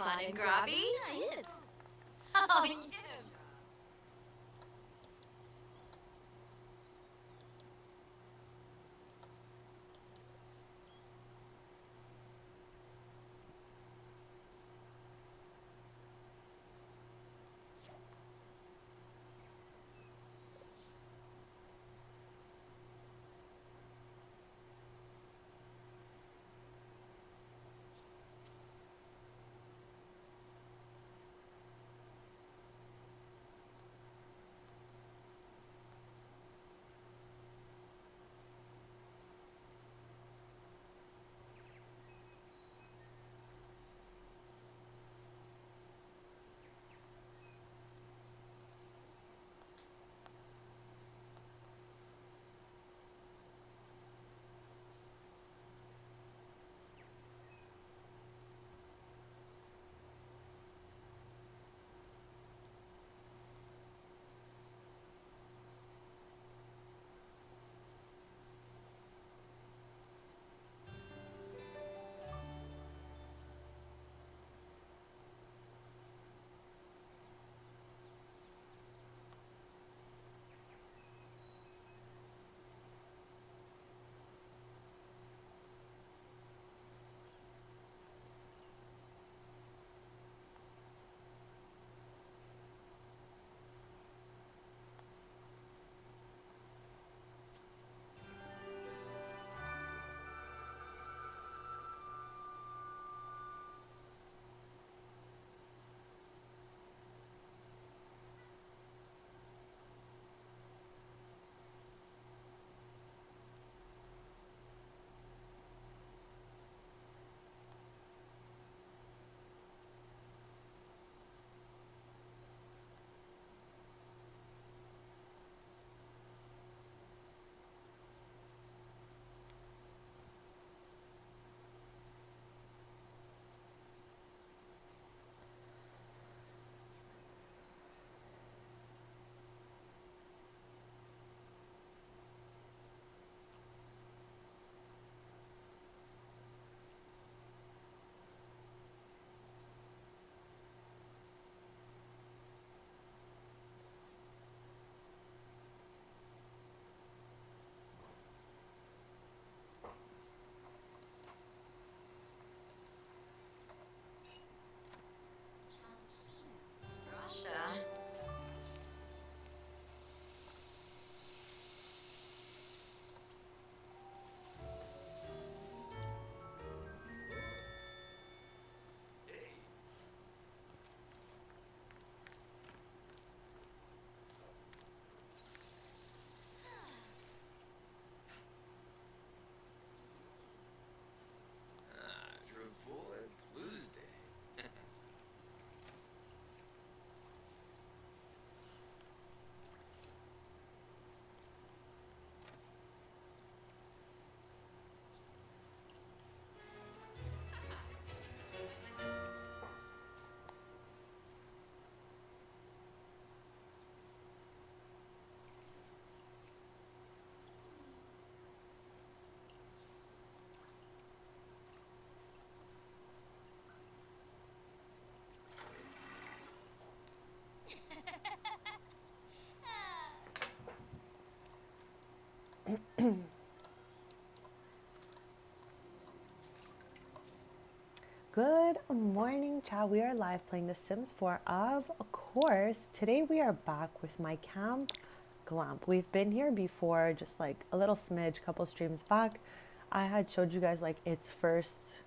fun and grabby. Yeah, yips. Oh, yips. Russia. Dravoy Blues Day. Good morning, child. We are live playing The Sims 4, of course. Today we are back with my camp glamp. We've been here before, just like a little smidge, couple streams back. I had showed you guys like its first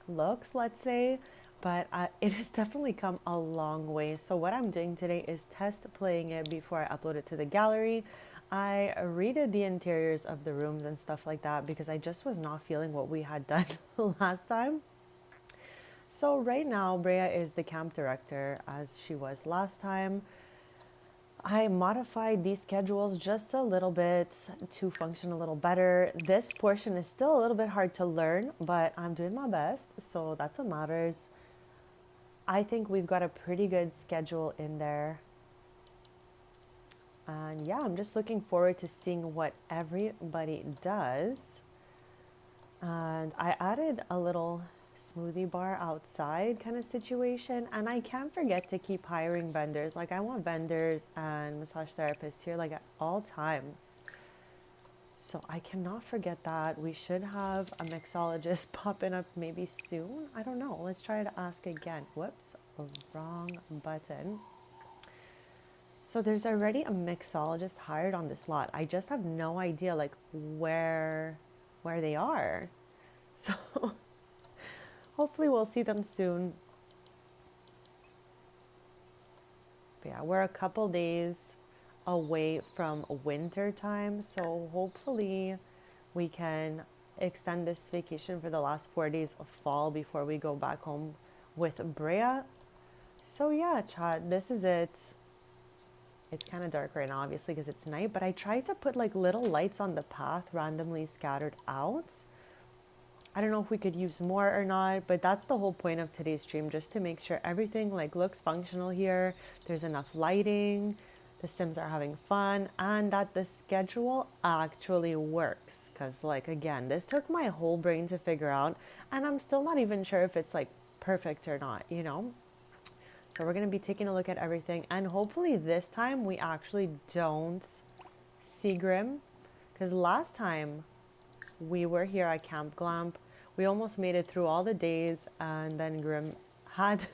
looks, let's say, but it has definitely come a long way. So what I'm doing today is test playing it before I upload it to the gallery. I redid the interiors of the rooms and stuff like that because I just was not feeling what we had done last time. So right now, Brea is the camp director as she was last time. I modified these schedules just a little bit to function a little better. This portion is still a little bit hard to learn, but I'm doing my best, so that's what matters. I think we've got a pretty good schedule in there. And yeah, I'm just looking forward to seeing what everybody does. And I added a little smoothie bar outside kind of situation. And I can't forget to keep hiring vendors. Like I want vendors and massage therapists here like at all times. So I cannot forget that. We should have a mixologist popping up maybe soon. I don't know. Let's try to ask again. Whoops, wrong button. So there's already a mixologist hired on this lot. I just have no idea like where they are. So hopefully we'll see them soon. But yeah, we're a couple days away from winter time, so hopefully we can extend this vacation for the last 4 days of fall before we go back home with Brea. So yeah, chat, this is it. It's kind of dark right now, obviously, because it's night, but I tried to put like little lights on the path randomly scattered out. I don't know if we could use more or not, but that's the whole point of today's stream, just to make sure everything like looks functional here. There's enough lighting, the Sims are having fun, and that the schedule actually works. Because like, again, this took my whole brain to figure out, and I'm still not even sure if it's like perfect or not, you know? So we're going to be taking a look at everything, and hopefully this time we actually don't see Grim, because last time we were here at Camp Glamp, we almost made it through all the days, and then Grim had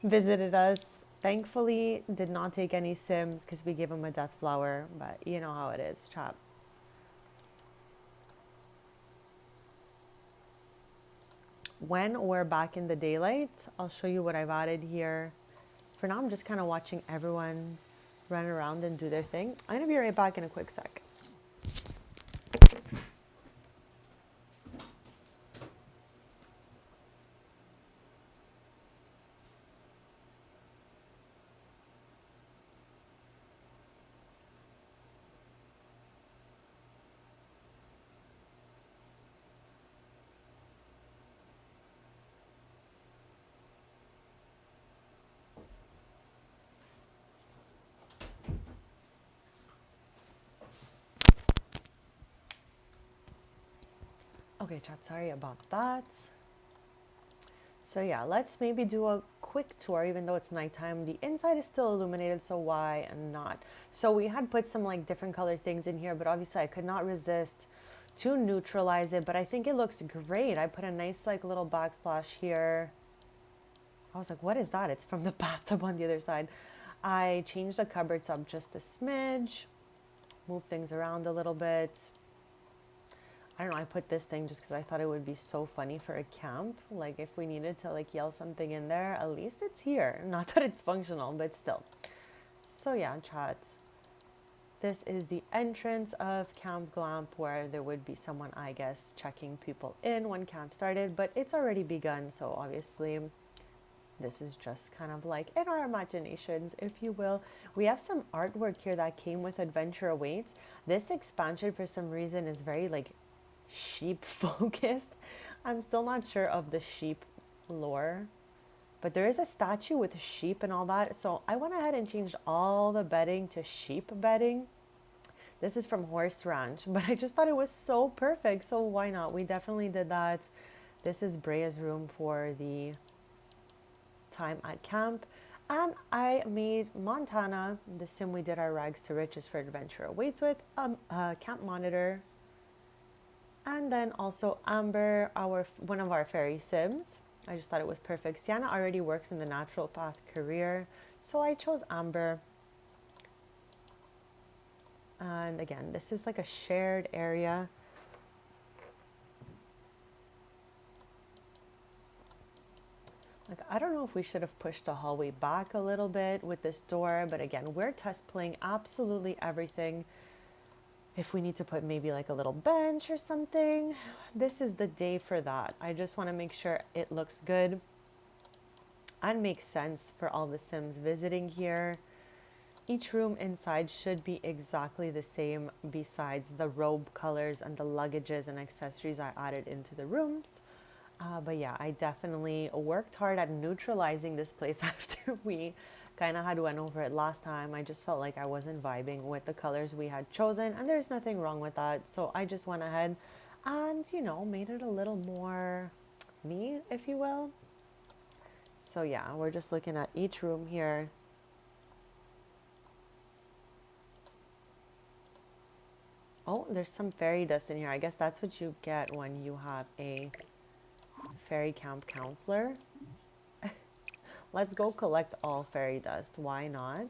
visited us. Thankfully, did not take any Sims because we gave him a death flower, but you know how it is, chap. When we're back in the daylight, I'll show you what I've added here. For now, I'm just kind of watching everyone run around and do their thing. I'm going to be right back in a quick sec. Okay, chat, sorry about that. So yeah, let's maybe do a quick tour, even though it's nighttime. The inside is still illuminated, so why not? So we had put some like different colored things in here, but obviously I could not resist to neutralize it, but I think it looks great. I put a nice like little backsplash here. I was like, what is that? It's from the bathtub on the other side. I changed the cupboards up just a smidge, move things around a little bit. I don't know, I put this thing just because I thought it would be so funny for a camp. Like if we needed to like yell something in there, at least it's here. Not that it's functional, but still. So yeah, chat. This is the entrance of Camp Glamp, where there would be someone, I guess, checking people in when camp started, but it's already begun. So obviously this is just kind of like in our imaginations, if you will. We have some artwork here that came with Adventure Awaits. This expansion for some reason is very like sheep focused. I'm still not sure of the sheep lore, but there is a statue with sheep and all that, so I went ahead and changed all the bedding to sheep bedding. This is from Horse Ranch, but I just thought it was so perfect, so why not? We definitely did that. This is Brea's room for the time at camp, and I made Montana, the sim we did our rags to riches for Adventure Awaits with, a camp monitor. And then also Amber, one of our fairy sims. I just thought it was perfect. Sienna already works in the natural path career, so I chose Amber. And again, this is like a shared area. Like, I don't know if we should have pushed the hallway back a little bit with this door, but again, we're test playing absolutely everything. If we need to put maybe like a little bench or something, this is the day for that. I just want to make sure it looks good and makes sense for all the Sims visiting here. Each room inside should be exactly the same besides the robe colors and the luggages and accessories I added into the rooms. But yeah, I definitely worked hard at neutralizing this place after we kind of had went over it last time. I just felt like I wasn't vibing with the colors we had chosen, and there's nothing wrong with that. So I just went ahead and, you know, made it a little more me, if you will. So yeah, we're just looking at each room here. Oh, there's some fairy dust in here. I guess that's what you get when you have a fairy camp counselor. Let's go collect all fairy dust. Why not?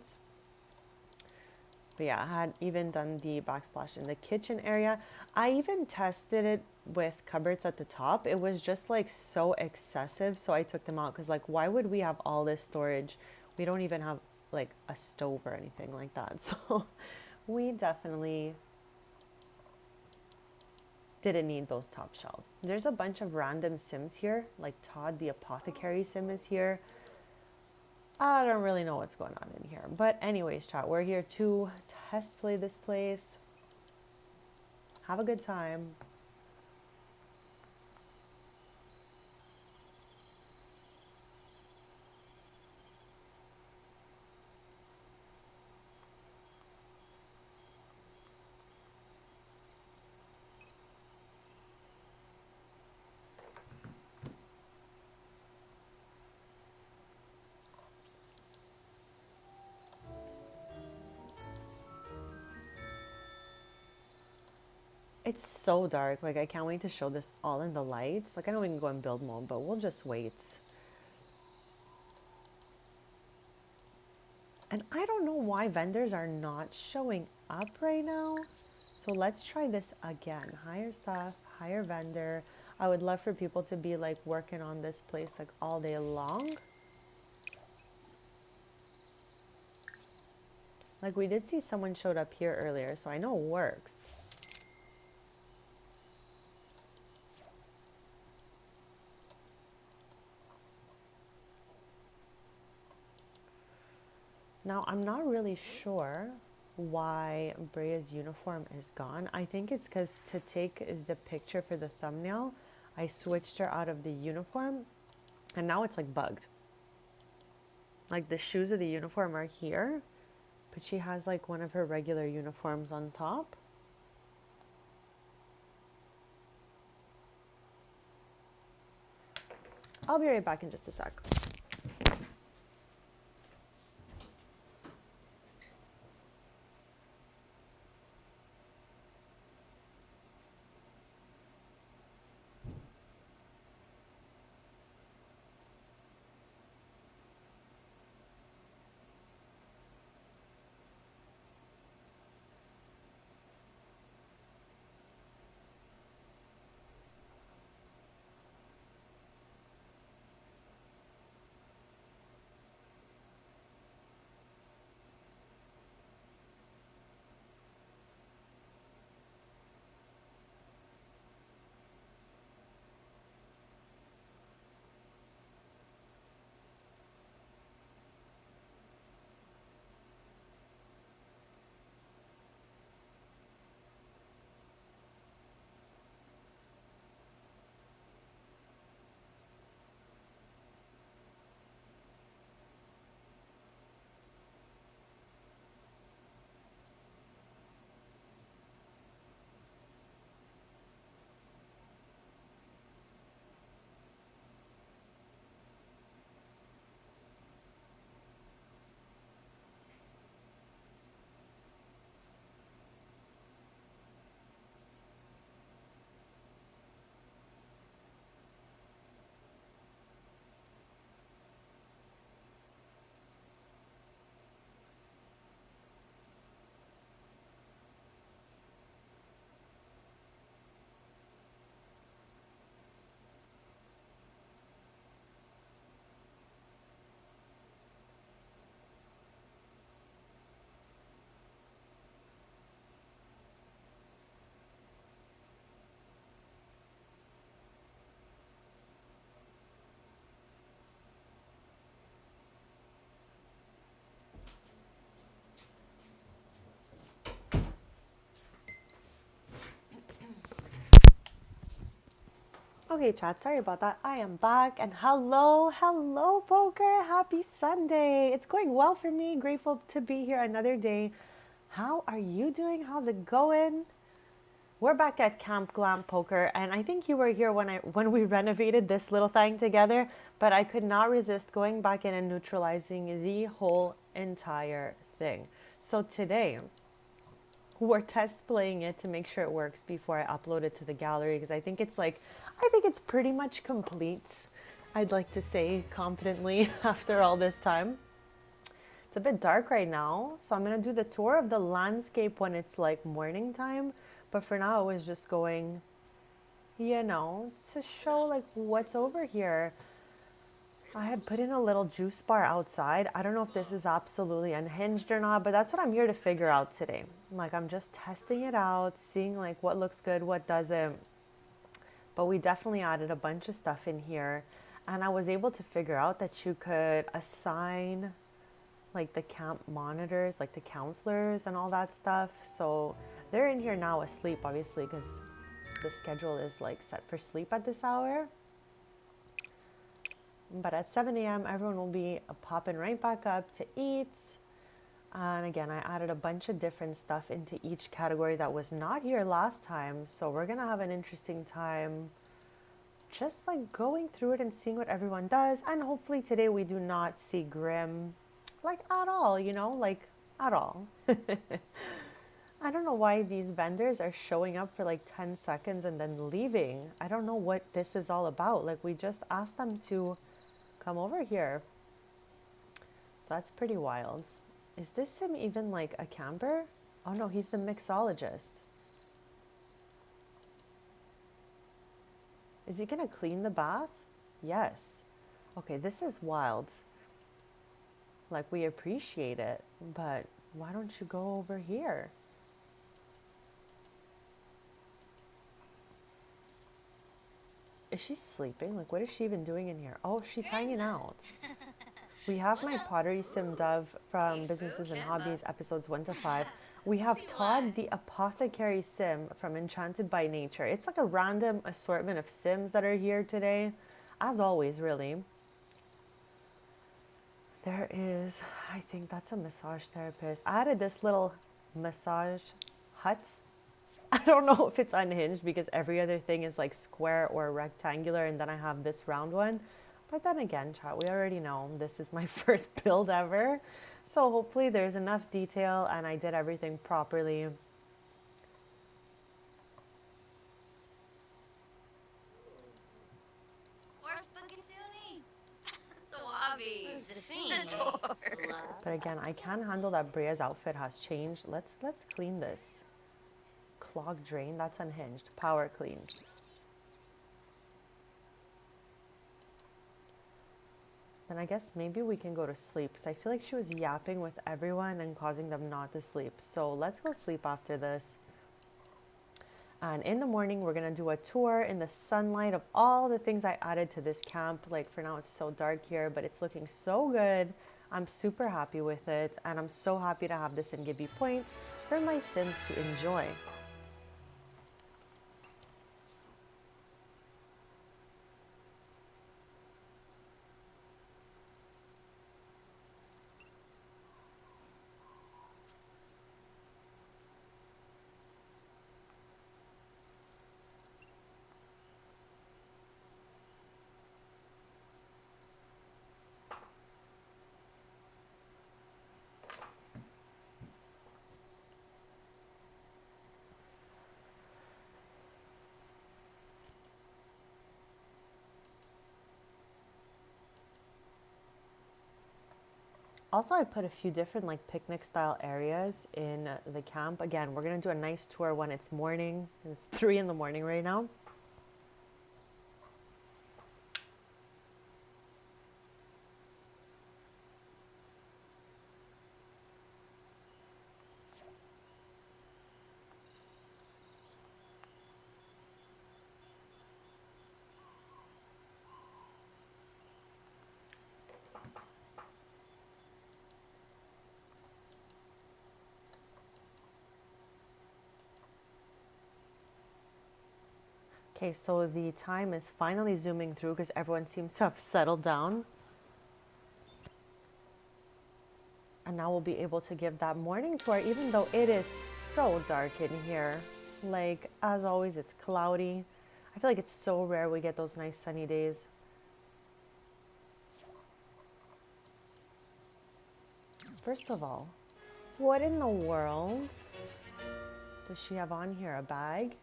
But yeah, I had even done the backsplash in the kitchen area. I even tested it with cupboards at the top. It was just like so excessive. So I took them out because like, why would we have all this storage? We don't even have like a stove or anything like that. So we definitely didn't need those top shelves. There's a bunch of random Sims here. Like Todd the apothecary Sim is here. I don't really know what's going on in here. But anyways, chat, we're here to test play this place. Have a good time. It's so dark. Like, I can't wait to show this all in the lights. Like, I know we can go in build mode, but we'll just wait. And I don't know why vendors are not showing up right now. So let's try this again. Hire staff, hire vendor. I would love for people to be like working on this place like all day long. Like we did see someone showed up here earlier, so I know it works. Now, I'm not really sure why Brea's uniform is gone. I think it's because to take the picture for the thumbnail, I switched her out of the uniform and now it's like bugged. Like the shoes of the uniform are here, but she has like one of her regular uniforms on top. I'll be right back in just a sec. Okay, chat, sorry about that. I am back and hello, poker. Happy Sunday. It's going well for me. Grateful to be here another day. How are you doing? How's it going? We're back at Camp Glam Poker, and I think you were here when we renovated this little thing together, but I could not resist going back in and neutralizing the whole entire thing. So today, we're test playing it to make sure it works before I upload it to the gallery, because I think it's pretty much complete. I'd like to say confidently after all this time. It's a bit dark right now, so I'm gonna do the tour of the landscape when it's like morning time. But for now, I was just going, to show like what's over here. I had put in a little juice bar outside. I don't know if this is absolutely unhinged or not, but that's what I'm here to figure out today. Like, I'm just testing it out, seeing like what looks good, what doesn't. But we definitely added a bunch of stuff in here. And I was able to figure out that you could assign like the camp monitors, like the counselors and all that stuff. So they're in here now asleep, obviously, because the schedule is like set for sleep at this hour. But at 7 a.m., everyone will be popping right back up to eat. And again, I added a bunch of different stuff into each category that was not here last time. So we're going to have an interesting time just like going through it and seeing what everyone does. And hopefully today we do not see Grim like at all, like at all. I don't know why these vendors are showing up for like 10 seconds and then leaving. I don't know what this is all about. Like, we just asked them to come over here. So that's pretty wild. Is this sim even like a camper? Oh no, he's the mixologist. Is he gonna clean the bath? Yes. Okay, this is wild. Like, we appreciate it, but why don't you go over here? Is she sleeping? Like, what is she even doing in here? Oh, she's hanging out. We have my pottery sim Dove from Businesses and Hobbies, episodes 1 to 5. We have Todd, the apothecary sim from Enchanted by Nature. It's like a random assortment of sims that are here today, as always, really. There is, I think that's a massage therapist. I added this little massage hut. I don't know if it's unhinged because every other thing is like square or rectangular, and then I have this round one. But then again, chat, we already know this is my first build ever. So hopefully there's enough detail and I did everything properly. But again, I can handle that Bria's outfit has changed. Let's clean this. Clog drain, that's unhinged. Power clean. Then I guess maybe we can go to sleep because I feel like she was yapping with everyone and causing them not to sleep. So let's go sleep after this. And in the morning, we're going to do a tour in the sunlight of all the things I added to this camp. Like, for now, it's so dark here, but it's looking so good. I'm super happy with it. And I'm so happy to have this in Gibby Point for my Sims to enjoy. Also, I put a few different like picnic style areas in the camp. Again, we're going to do a nice tour when it's morning. It's 3 in the morning right now. Okay, so the time is finally zooming through because everyone seems to have settled down. And now we'll be able to give that morning tour, even though it is so dark in here. Like, as always, it's cloudy. I feel like it's so rare we get those nice sunny days. First of all, what in the world does she have on here? A bag?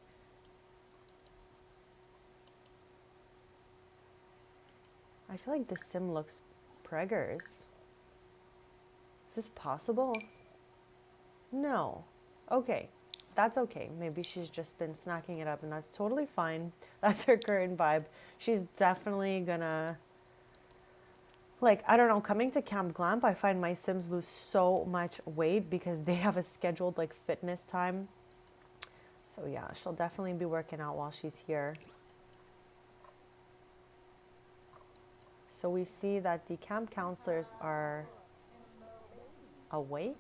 I feel like this sim looks preggers. Is this possible? No. Okay. That's okay. Maybe she's just been snacking it up and that's totally fine. That's her current vibe. She's definitely gonna, like, I don't know, coming to Camp Glamp, I find my Sims lose so much weight because they have a scheduled like fitness time. So yeah, she'll definitely be working out while she's here. So we see that the camp counselors are awake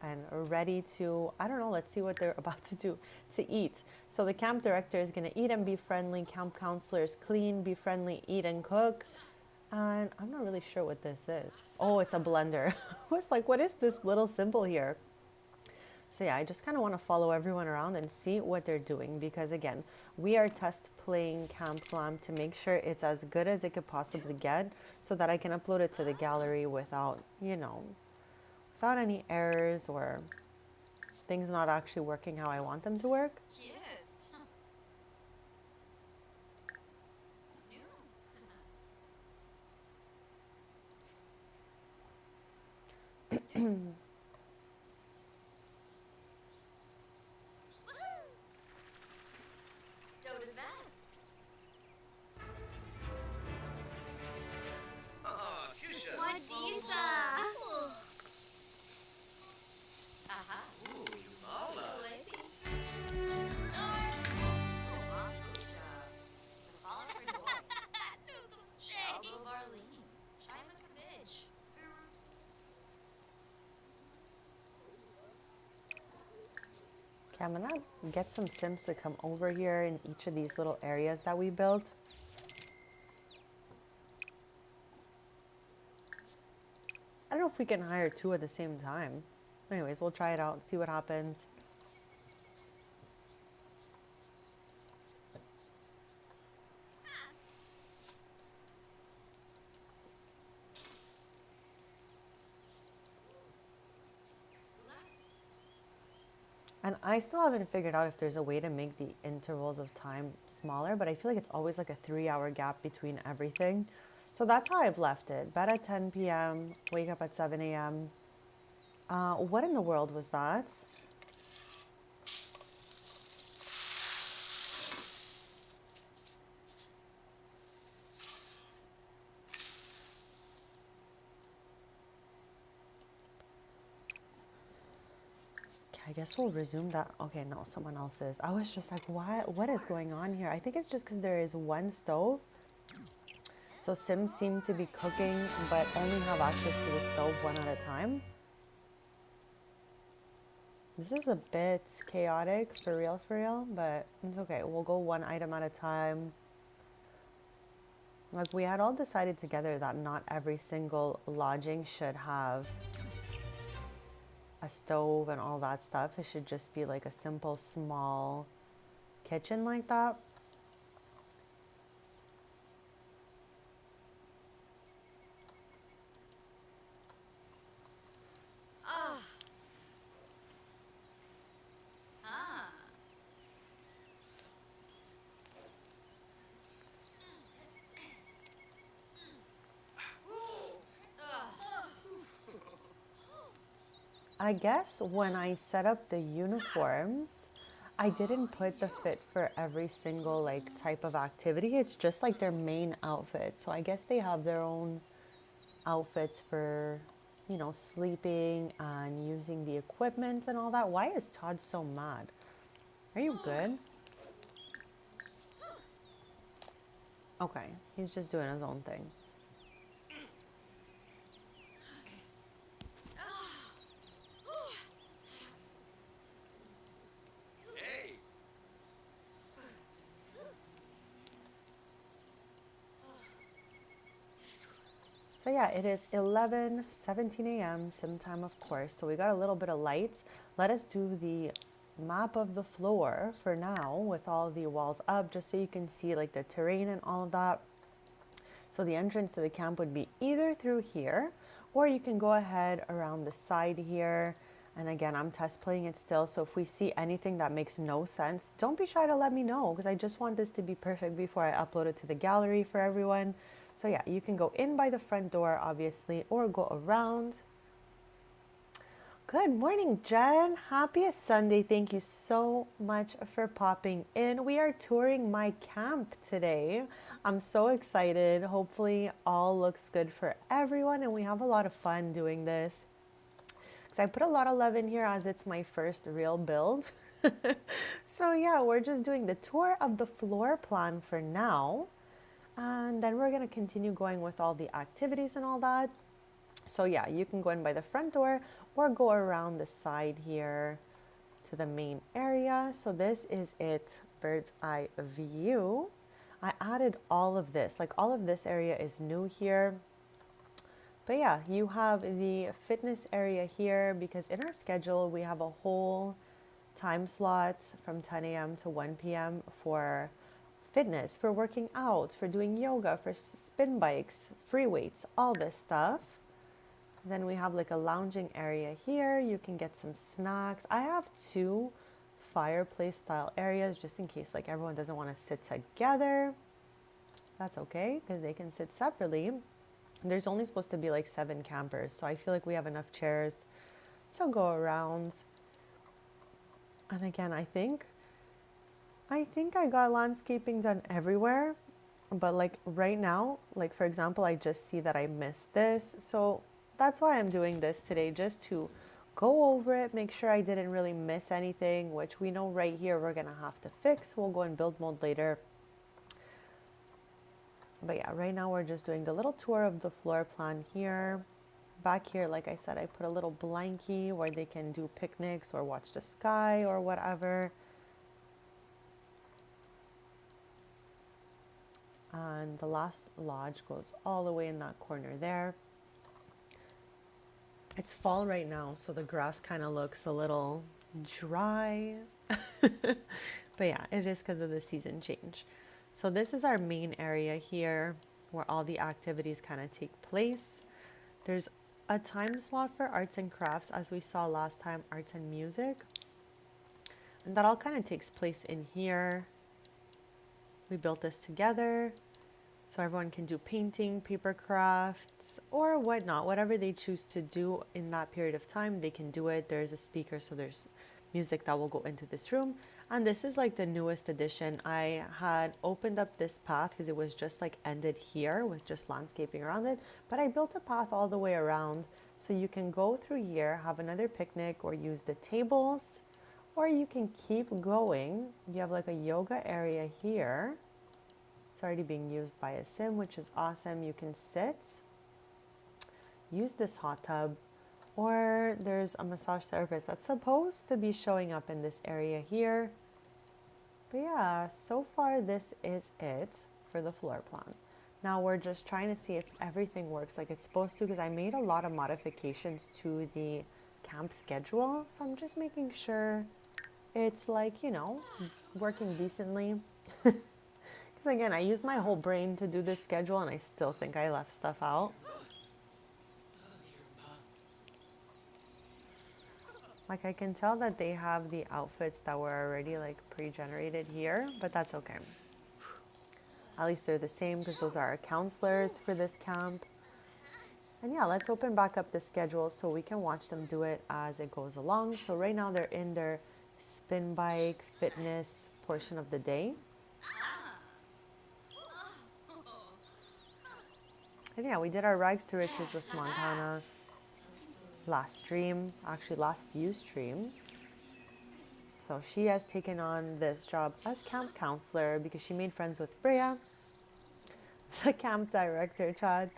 and ready to, I don't know, let's see what they're about to do, to eat. So the camp director is going to eat and be friendly. Camp counselors clean, be friendly, eat and cook. And I'm not really sure what this is. Oh, it's a blender. I was like, what is this little symbol here? So yeah, I just kind of want to follow everyone around and see what they're doing because again, we are test playing Camp Glamp to make sure it's as good as it could possibly get so that I can upload it to the gallery without, you know, without any errors or things not actually working how I want them to work. Yes. Woohoo! Go to that. Oh, Fuchsia. Wadisa. Aha. Ooh, Lala. Lady. Oh, Fuchsia. The follow for the boy. Noodles. Shalbo Barleen. Chima Cabbage. Okay, I'm gonna get some Sims to come over here in each of these little areas that we built. I don't know if we can hire two at the same time. Anyways, we'll try it out, see what happens. And I still haven't figured out if there's a way to make the intervals of time smaller, but I feel like it's always like a 3 hour gap between everything. So that's how I've left it. Bed at 10 p.m., wake up at 7 a.m. What in the world was that? I guess we'll resume that. Okay, no, someone else is. I was just like, what is going on here? I think it's just because there is one stove. So Sims seem to be cooking, but only have access to the stove one at a time. This is a bit chaotic, for real, but it's okay. We'll go one item at a time. Like, we had all decided together that not every single lodging should have a stove and all that stuff. It should just be like a simple, small kitchen like that. Ah. Ah. I guess when I set up the uniforms, I didn't put the fit for every single like type of activity. It's just like their main outfit. So I guess they have their own outfits for, you know, sleeping and using the equipment and all that. Why is Todd so mad? Are you good? Okay, he's just doing his own thing. Hey. So yeah, it is 11:17 a.m. sim time, of course. So we got a little bit of light. Let us do the map of the floor for now with all the walls up, just so you can see like the terrain and all of that. So the entrance to the camp would be either through here, or you can go ahead around the side here. And again, I'm test playing it still, so if we see anything that makes no sense, don't be shy to let me know, because I just want this to be perfect before I upload it to the gallery for everyone. So yeah, you can go in by the front door, obviously, or go around. Good morning, Jen. Happiest Sunday. Thank you so much for popping in. We are touring my camp today. I'm so excited. Hopefully all looks good for everyone and we have a lot of fun doing this. Because I put a lot of love in here as it's my first real build. So yeah, we're just doing the tour of the floor plan for now. And then we're going to continue going with all the activities and all that. So yeah, you can go in by the front door or go around the side here to the main area. So this is it, bird's eye view. I added all of this, like all of this area is new here. But yeah, you have the fitness area here because in our schedule, we have a whole time slot from 10 a.m. to 1 p.m. for fitness, for working out, for doing yoga, for spin bikes, free weights, all this stuff. Then we have like a lounging area here. You can get some snacks. I have 2 fireplace style areas just in case like everyone doesn't want to sit together. That's okay because they can sit separately. There's only supposed to be like 7 campers, so I feel like we have enough chairs to go around. And again, I think I got landscaping done everywhere, but like right now, like for example, I just see that I missed this. So that's why I'm doing this today, just to go over it, make sure I didn't really miss anything, which we know right here we're gonna have to fix. We'll go in build mode later. But yeah, right now we're just doing the little tour of the floor plan here. Back here, like I said, I put a little blankie where they can do picnics or watch the sky or whatever. And the last lodge goes all the way in that corner there. It's fall right now, so the grass kind of looks a little dry. But yeah, it is because of the season change. So this is our main area here where all the activities kind of take place. There's a time slot for arts and crafts, as we saw last time, arts and music. And that all kind of takes place in here. We built this together. So everyone can do painting, paper crafts, or whatnot. Whatever they choose to do in that period of time, they can do it. There's a speaker, so there's music that will go into this room. And this is like the newest addition. I had opened up this path because it was just like ended here with just landscaping around it. But I built a path all the way around. So you can go through here, have another picnic, or use the tables. Or you can keep going. You have like a yoga area here. It's already being used by a sim, which is awesome. You can sit, use this hot tub, or there's a massage therapist that's supposed to be showing up in this area here. But yeah, so far this is it for the floor plan. Now we're just trying to see if everything works like it's supposed to, because I made a lot of modifications to the camp schedule. So I'm just making sure it's like, you know, working decently. Because again, I used my whole brain to do this schedule and I still think I left stuff out. Like I can tell that they have the outfits that were already like pre-generated here, but that's okay. At least they're the same because those are our counselors for this camp. And yeah, let's open back up the schedule so we can watch them do it as it goes along. So right now they're in their spin bike fitness portion of the day. And yeah, we did our rags to riches with Montana last stream, actually last few streams. So she has taken on this job as camp counselor because she made friends with Bria, the camp director, Chad.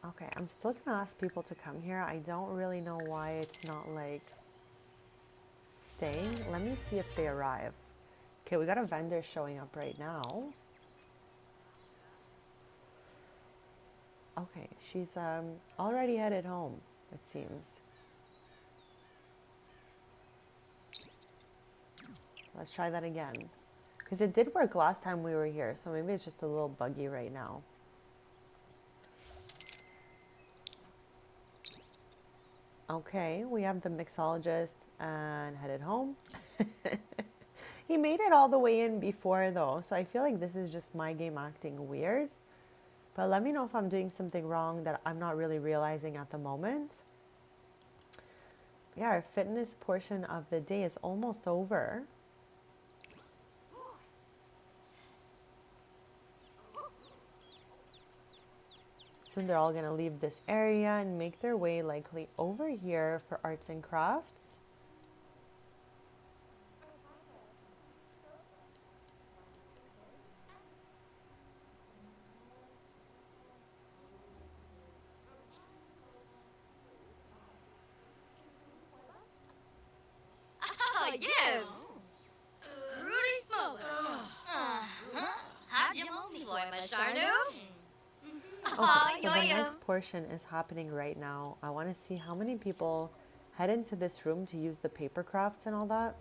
Okay, I'm still gonna ask people to come here. I don't really know why it's not like staying. Let me see if they arrive. Okay, we got a vendor showing up right now. Okay, she's already headed home, it seems. Let's try that again. Because it did work last time we were here, so maybe it's just a little buggy right now. Okay, we have the mixologist and headed home. He made it all the way in before though, so I feel like this is just my game acting weird. But let me know if I'm doing something wrong that I'm not really realizing at the moment. Yeah, our fitness portion of the day is almost over. Soon they're all gonna leave this area and make their way likely over here for arts and crafts. Oh, yes! Rudy Smoller. How'd you move me, Floy Masharnu? Okay, Aw, so the yoyum. next portion is happening right now. I want to see how many people head into this room to use the paper crafts and all that.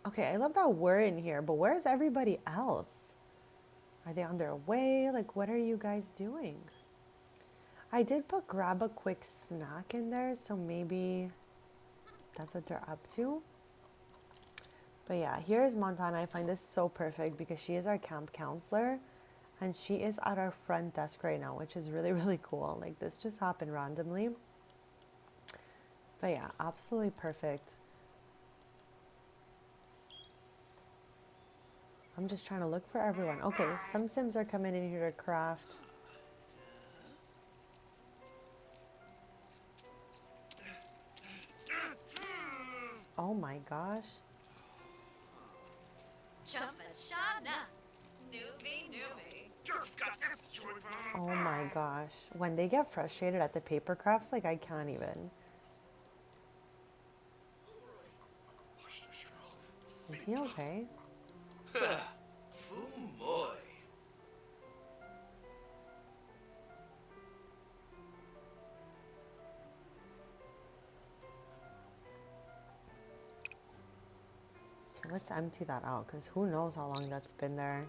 Okay, I love that we're in here, but where's everybody else? Are they on their way? Like, what are you guys doing? I did put grab a quick snack in there, so maybe that's what they're up to. But yeah, here's Montana. I find this so perfect because she is our camp counselor and she is at our front desk right now, which is really, really cool. Like, this just happened randomly. But yeah, absolutely perfect. I'm just trying to look for everyone. Okay, some Sims are coming in here to craft. Oh my gosh. Chumpachana. Newbie. Oh my gosh. When they get frustrated at the paper crafts, like, I can't even. Is he okay? Fumoy. Let's empty that out because who knows how long that's been there.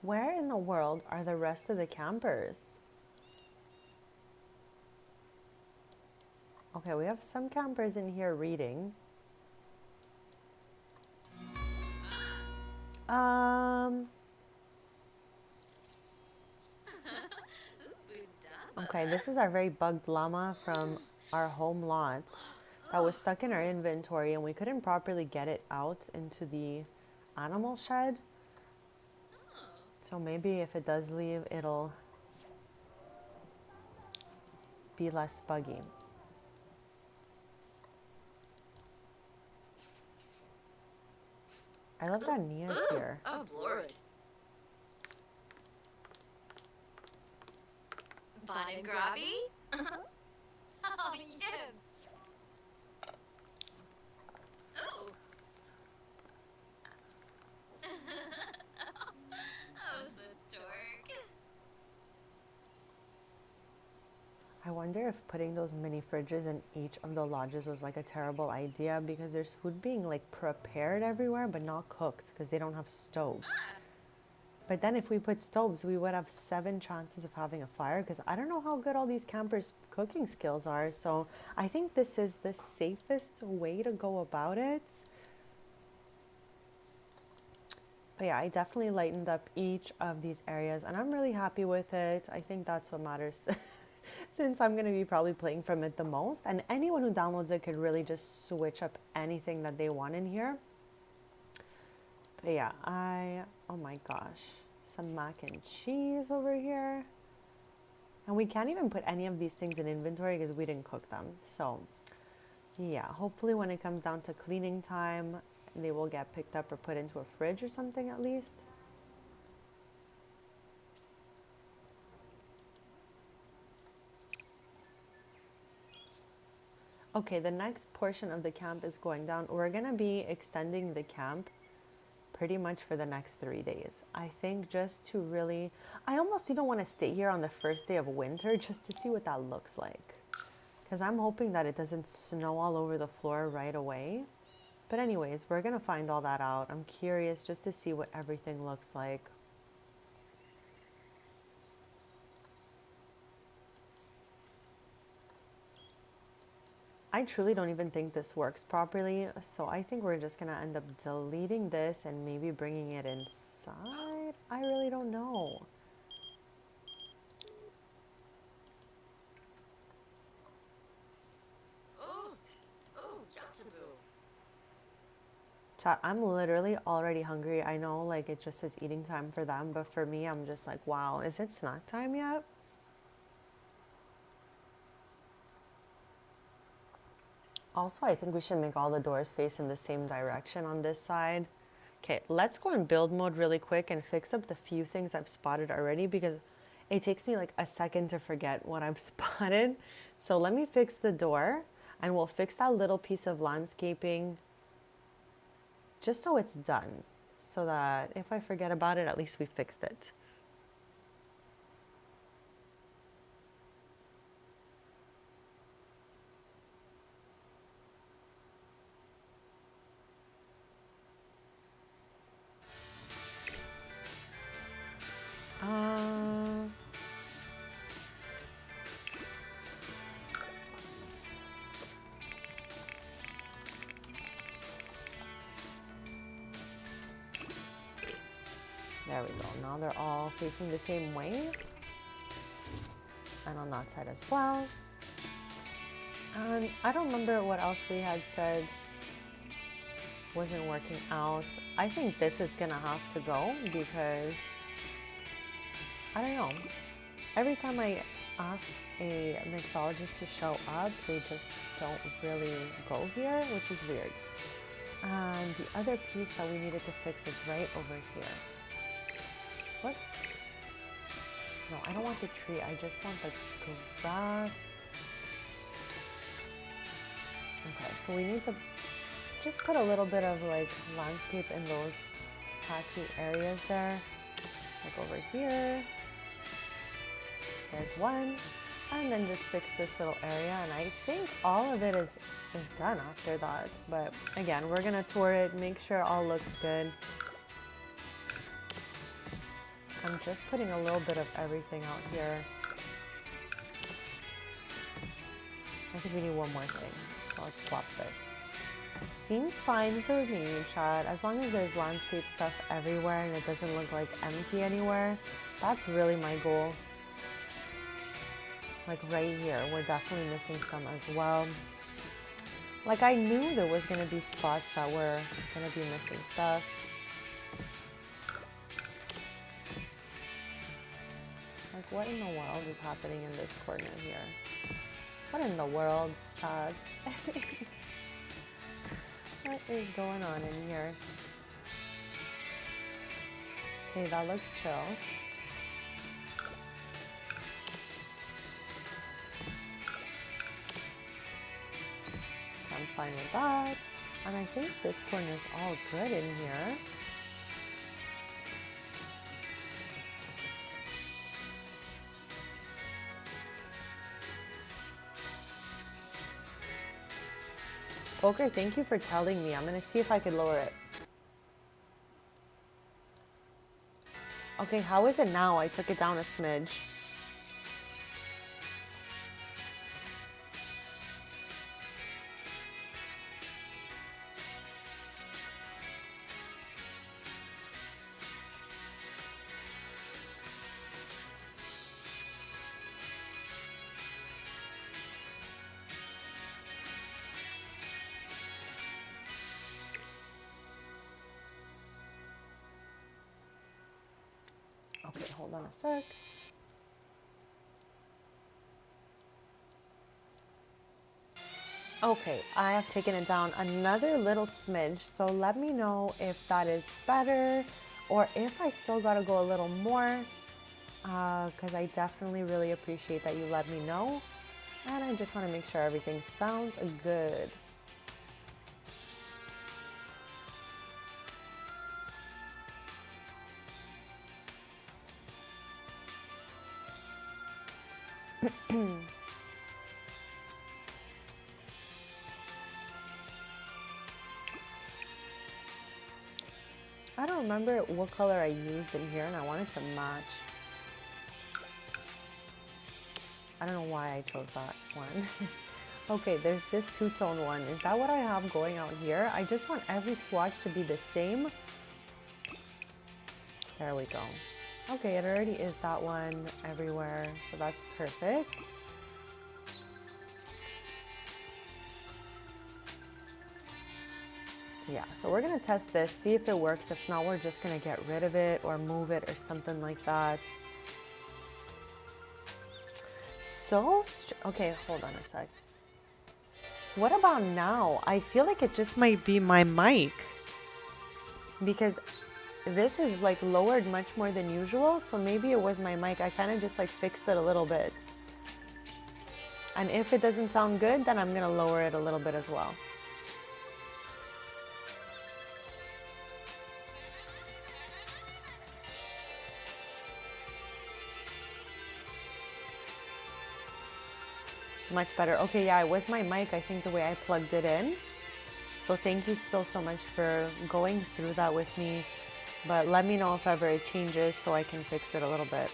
Where in the world are the rest of the campers? Okay, we have some campers in here reading. Okay, this is our very bugged llama from our home lot that was stuck in our inventory and we couldn't properly get it out into the animal shed. So maybe if it does leave, it'll be less buggy. I love that Nia's here. Oh, Lord. Bon and Grabby? Oh, yes. Oh. Oh, so dork. I wonder if putting those mini fridges in each of the lodges was like a terrible idea because there's food being like prepared everywhere but not cooked because they don't have stoves. But then if we put stoves, we would have 7 chances of having a fire because I don't know how good all these campers' cooking skills are. So I think this is the safest way to go about it. But yeah, I definitely lightened up each of these areas and I'm really happy with it. I think that's what matters since I'm going to be probably playing from it the most. And anyone who downloads it could really just switch up anything that they want in here. But yeah, oh my gosh, some mac and cheese over here. And we can't even put any of these things in inventory because we didn't cook them. So yeah, hopefully when it comes down to cleaning time, they will get picked up or put into a fridge or something at least. Okay, the next portion of the camp is going down. We're gonna be extending the camp pretty much for the next 3 days. I think just to really, I almost even want to stay here on the first day of winter just to see what that looks like. Because I'm hoping that it doesn't snow all over the floor right away. But anyways, we're gonna find all that out. I'm curious just to see what everything looks like. I truly don't even think this works properly, so I think we're just gonna end up deleting this and maybe bringing it inside. I really don't know. Oh, oh, Yatabu. Chat, I'm literally already hungry. I know like it just says eating time for them, but for me, I'm just like, wow, is it snack time yet? Also, I think we should make all the doors face in the same direction on this side. Okay, let's go in build mode really quick and fix up the few things I've spotted already because it takes me like a second to forget what I've spotted. So let me fix the door and we'll fix that little piece of landscaping just so it's done. So that if I forget about it, at least we fixed it. There we go. Now they're all facing the same way. And on that side as well. And I don't remember what else we had said wasn't working out. I think this is gonna have to go because I don't know. Every time I ask a mixologist to show up, they just don't really go here, which is weird. And the other piece that we needed to fix was right over here. Whoops. No, I don't want the tree. I just want the grass. Okay, so we need to just put a little bit of like landscape in those patchy areas there. Like over here. There's one. And then just fix this little area. And I think all of it is done after that. But again, we're going to tour it, make sure it all looks good. I'm just putting a little bit of everything out here. I think we need one more thing. So let's swap this. Seems fine for me, Chad. As long as there's landscape stuff everywhere and it doesn't look like empty anywhere, that's really my goal. Like right here, we're definitely missing some as well. Like I knew there was gonna be spots that were gonna be missing stuff. Like what in the world is happening in this corner here? What in the world, Chad? What is going on in here? Okay, that looks chill. I'm fine with that. And I think this corner is all good in here. Poker, thank you for telling me. I'm gonna see if I could lower it. Okay, how is it now? I took it down a smidge. on a sec. Okay, I have taken it down another little smidge, so let me know if that is better or if I still gotta go a little more, because I definitely really appreciate that you let me know, and I just want to make sure everything sounds good. I don't remember what color I used in here, and I wanted to match. I don't know why I chose that one. Okay, there's this two-tone one. Is that what I have going out here? I just want every swatch to be the same. There we go. Okay, it already is that one everywhere, so that's perfect. Yeah, so we're gonna test this, see if it works. If not, we're just gonna get rid of it or move it or something like that. Okay, hold on a sec. What about now? I feel like it just might be my mic because this is like lowered much more than usual, so maybe it was my mic. I kind of just like fixed it a little bit. And if it doesn't sound good, then I'm gonna lower it a little bit as well. Much better. Okay, yeah, it was my mic, I think, the way I plugged it in. So thank you so much for going through that with me. But let me know if ever it changes so I can fix it a little bit.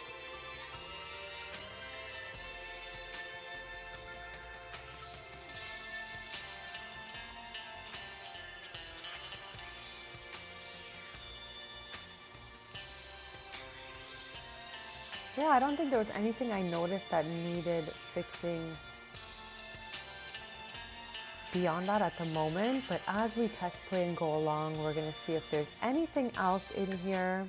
Yeah, I don't think there was anything I noticed that needed fixing beyond that at the moment, but as we test play and go along, we're gonna see if there's anything else in here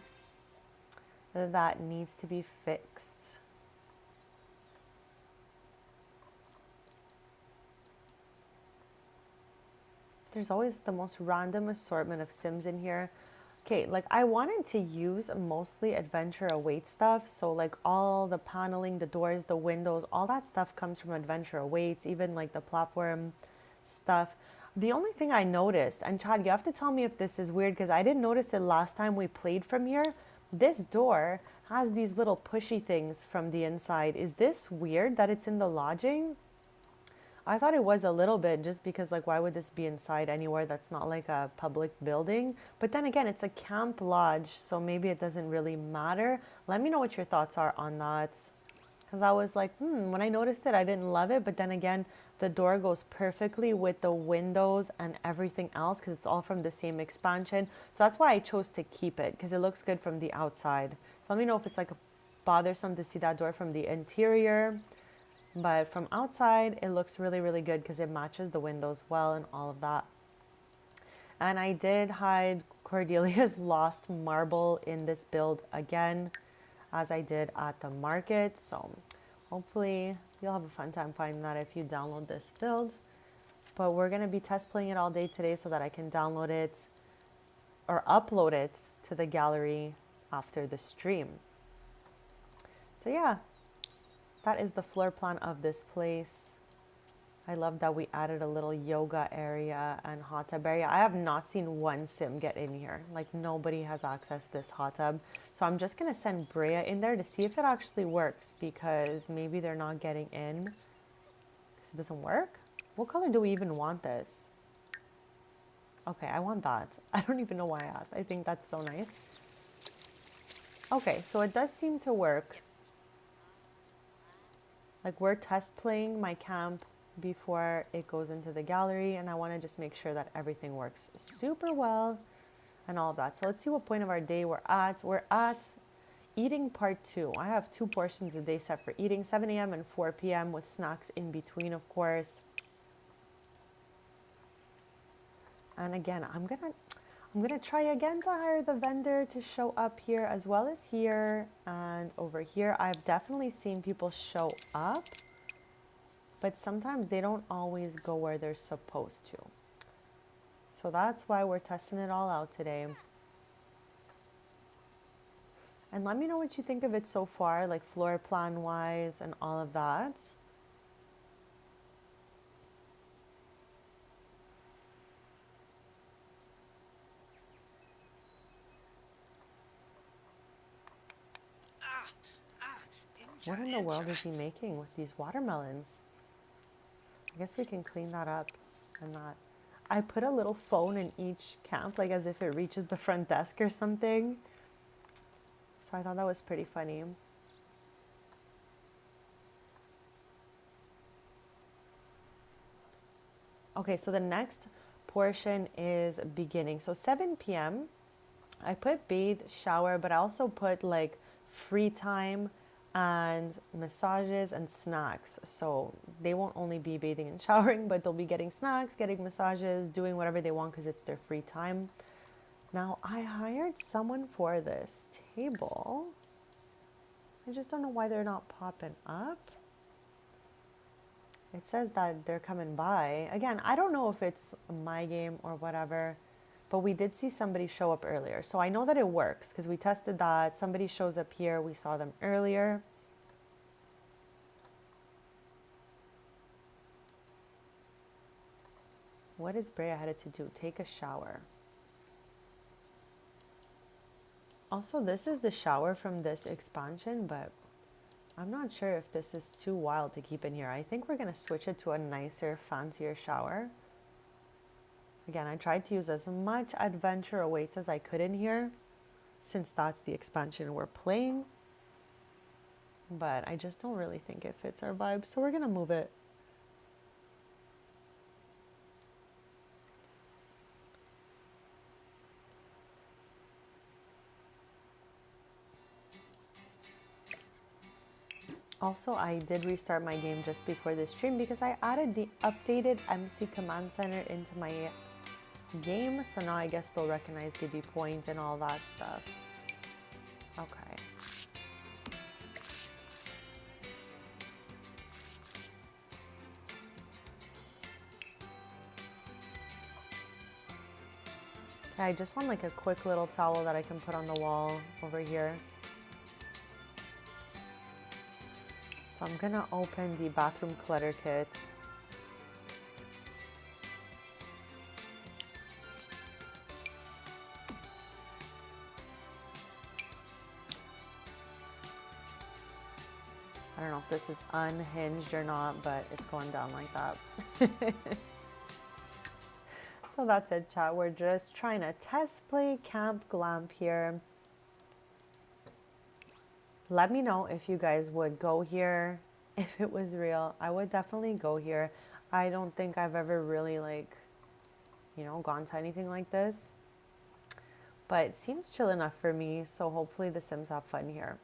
that needs to be fixed. There's always the most random assortment of Sims in here. Okay, like I wanted to use mostly Adventure Awaits stuff. So like all the paneling, the doors, the windows, all that stuff comes from Adventure Awaits, even like the platform stuff. The only thing I noticed, and Chad, you have to tell me if this is weird because I didn't notice it last time we played from here. This door has these little pushy things from the inside. Is this weird that it's in the lodging? I thought it was a little bit just because like why would this be inside anywhere that's not like a public building? But then again, it's a camp lodge, so maybe it doesn't really matter. Let me know what your thoughts are on that. Because I was like, when I noticed it, I didn't love it. But then again, the door goes perfectly with the windows and everything else because it's all from the same expansion. So that's why I chose to keep it because it looks good from the outside. So let me know if it's like bothersome to see that door from the interior. But from outside, it looks really, really good because it matches the windows well and all of that. And I did hide Cordelia's lost marble in this build again, as I did at the market. So hopefully you'll have a fun time finding that if you download this build. But we're going to be test playing it all day today so that I can download it or upload it to the gallery after the stream. So yeah. That is the floor plan of this place. I love that we added a little yoga area and hot tub area. I have not seen one sim get in here. Like nobody has accessed this hot tub. So I'm just gonna send Brea in there to see if it actually works because maybe they're not getting in because it doesn't work. What color do we even want this? Okay, I want that. I don't even know why I asked. I think that's so nice. Okay, so it does seem to work. Like we're test playing my camp before it goes into the gallery and I want to just make sure that everything works super well and all of that. So let's see what point of our day we're at. We're at eating part 2. I have 2 portions a day set for eating, 7 a.m. and 4 p.m. with snacks in between, of course. And again, I'm gonna try again to hire the vendor to show up here as well as here and over here. I've definitely seen people show up, but sometimes they don't always go where they're supposed to. So that's why we're testing it all out today. And let me know what you think of it so far, like floor plan wise and all of that. Ah, ah, What in the world is he injured. making with these watermelons? I guess we can clean that up and not. I put a little phone in each camp, like as if it reaches the front desk or something. So I thought that was pretty funny. Okay, so the next portion is beginning. So 7 p.m. I put bathe, shower, but I also put like free time and massages and snacks. So they won't only be bathing and showering, but they'll be getting snacks, getting massages, doing whatever they want because it's their free time. Now, I hired someone for this table. I just don't know why they're not popping up. It says that they're coming by. Again, I don't know if it's my game or whatever, but we did see somebody show up earlier. So I know that it works because we tested that. Somebody shows up here. We saw them earlier. What is Brea headed to do? Take a shower. Also, this is the shower from this expansion, but I'm not sure if this is too wild to keep in here. I think we're going to switch it to a nicer, fancier shower. Again, I tried to use as much adventure awaits as I could in here, since that's the expansion we're playing. But I just don't really think it fits our vibe, so we're going to move it. Also, I did restart my game just before this stream because I added the updated MC Command Center into my game. So now I guess they'll recognize give you points and all that stuff. Okay. Okay, I just want like a quick little towel that I can put on the wall over here. So I'm gonna open the bathroom clutter kit. I don't know if this is unhinged or not, but it's going down like that. So that's it, chat. We're just trying to test play Camp Glamp here. Let me know if you guys would go here. If it was real, I would definitely go here. I don't think I've ever really gone to anything like this. But it seems chill enough for me, so hopefully the Sims have fun here.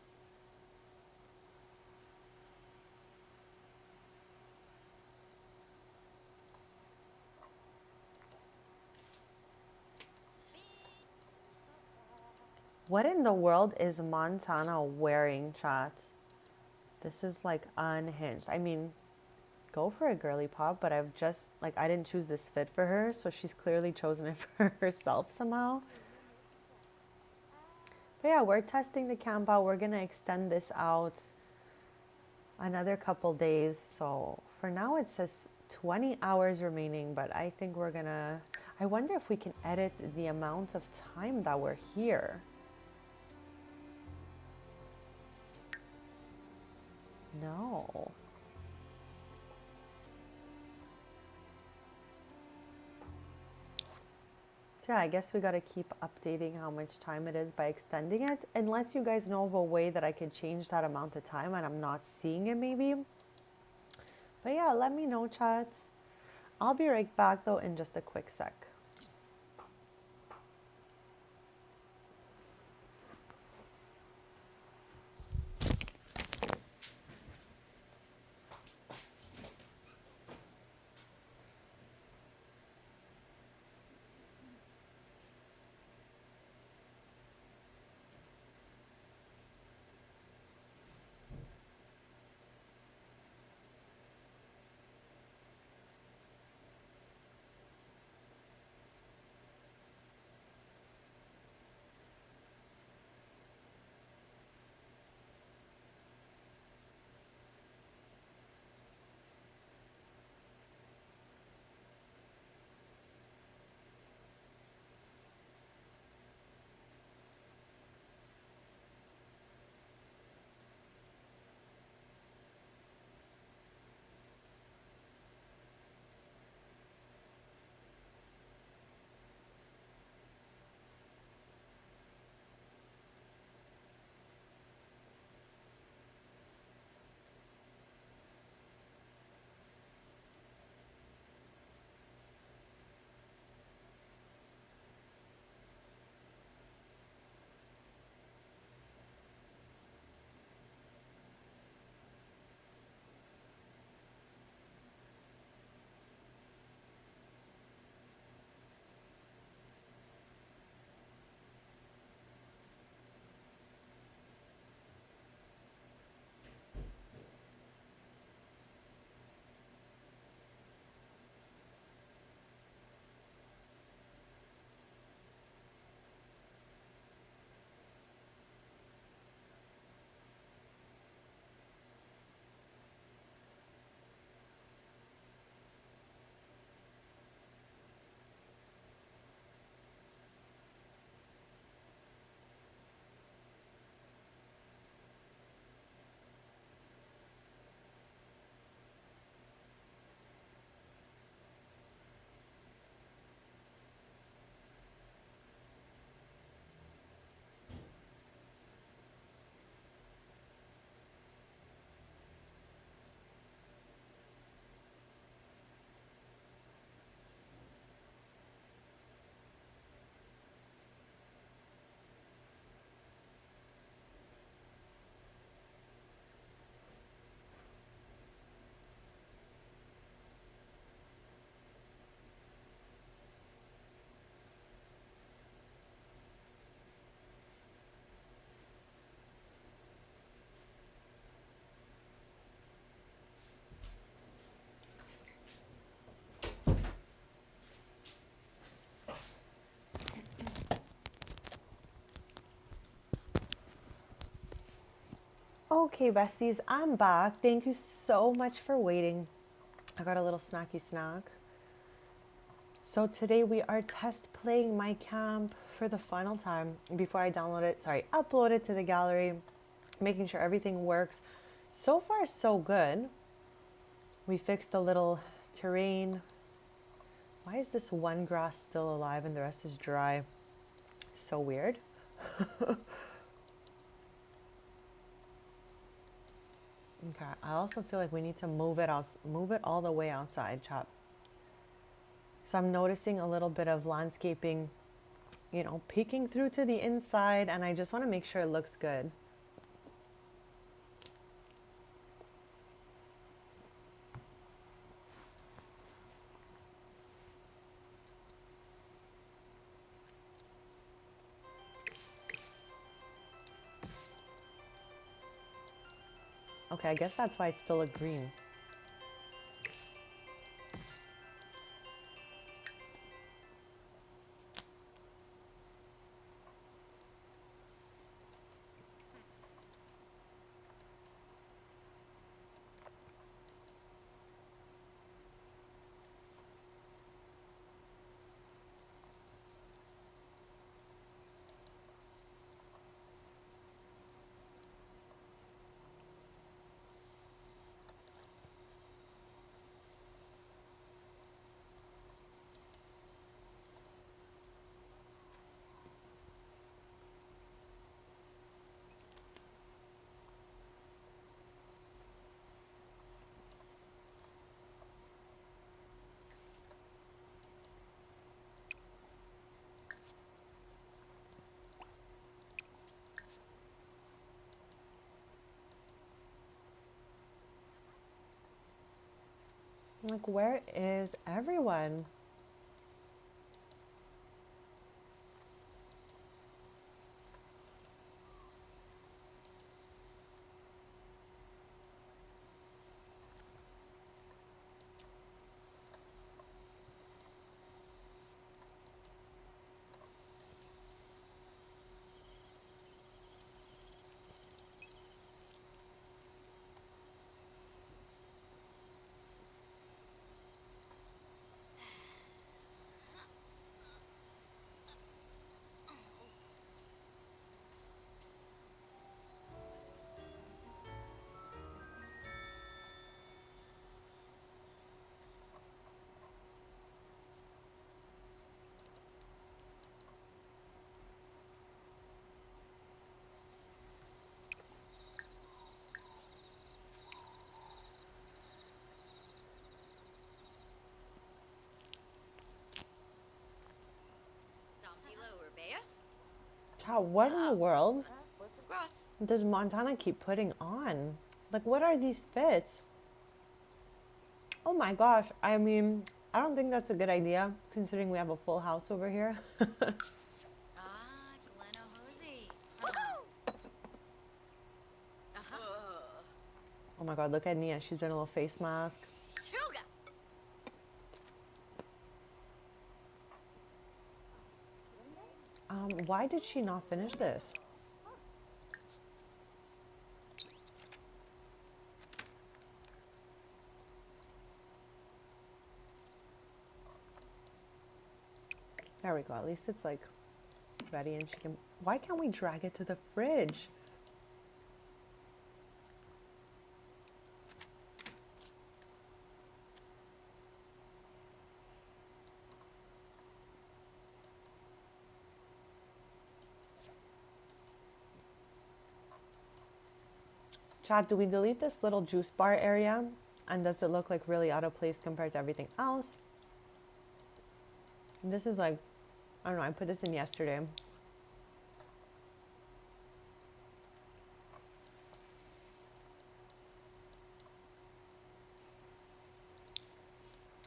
What in the world is Montana wearing, chat? This is like unhinged. I mean, go for a girly pop, but I didn't choose this fit for her, so she's clearly chosen it for herself somehow. But yeah, we're testing the camp out. We're gonna extend this out another couple days. So for now it says 20 hours remaining, but I think I wonder if we can edit the amount of time that we're here. No. So yeah, I guess we gotta keep updating how much time it is by extending it. Unless you guys know of a way that I could change that amount of time and I'm not seeing it maybe. But yeah, let me know, chat. I'll be right back though in just a quick sec. Okay, besties, I'm back. Thank you so much for waiting. I got a little snacky snack. So today we are test playing my camp for the final time before I upload it to the gallery, making sure everything works. So far, so good. We fixed a little terrain. Why is this one grass still alive and the rest is dry? So weird. Okay, I also feel like we need to move it all the way outside, chop. So I'm noticing a little bit of landscaping, peeking through to the inside, and I just want to make sure it looks good. Okay, I guess that's why it's still a green. Like, where is everyone? Child, what in the world Gross. does Montana keep putting on? Like, what are these fits? Oh my gosh, I mean, I don't think that's a good idea, considering we have a full house over here. Ah, Gleno Hosey. Woohoo! Uh-huh. Oh my god, look at Nia, she's doing a little face mask. Chuga. Why did she not finish this? There we go, at least it's like ready and she can... Why can't we drag it to the fridge? Chat, do we delete this little juice bar area? And does it look like really out of place compared to everything else? And this is like, I don't know, I put this in yesterday.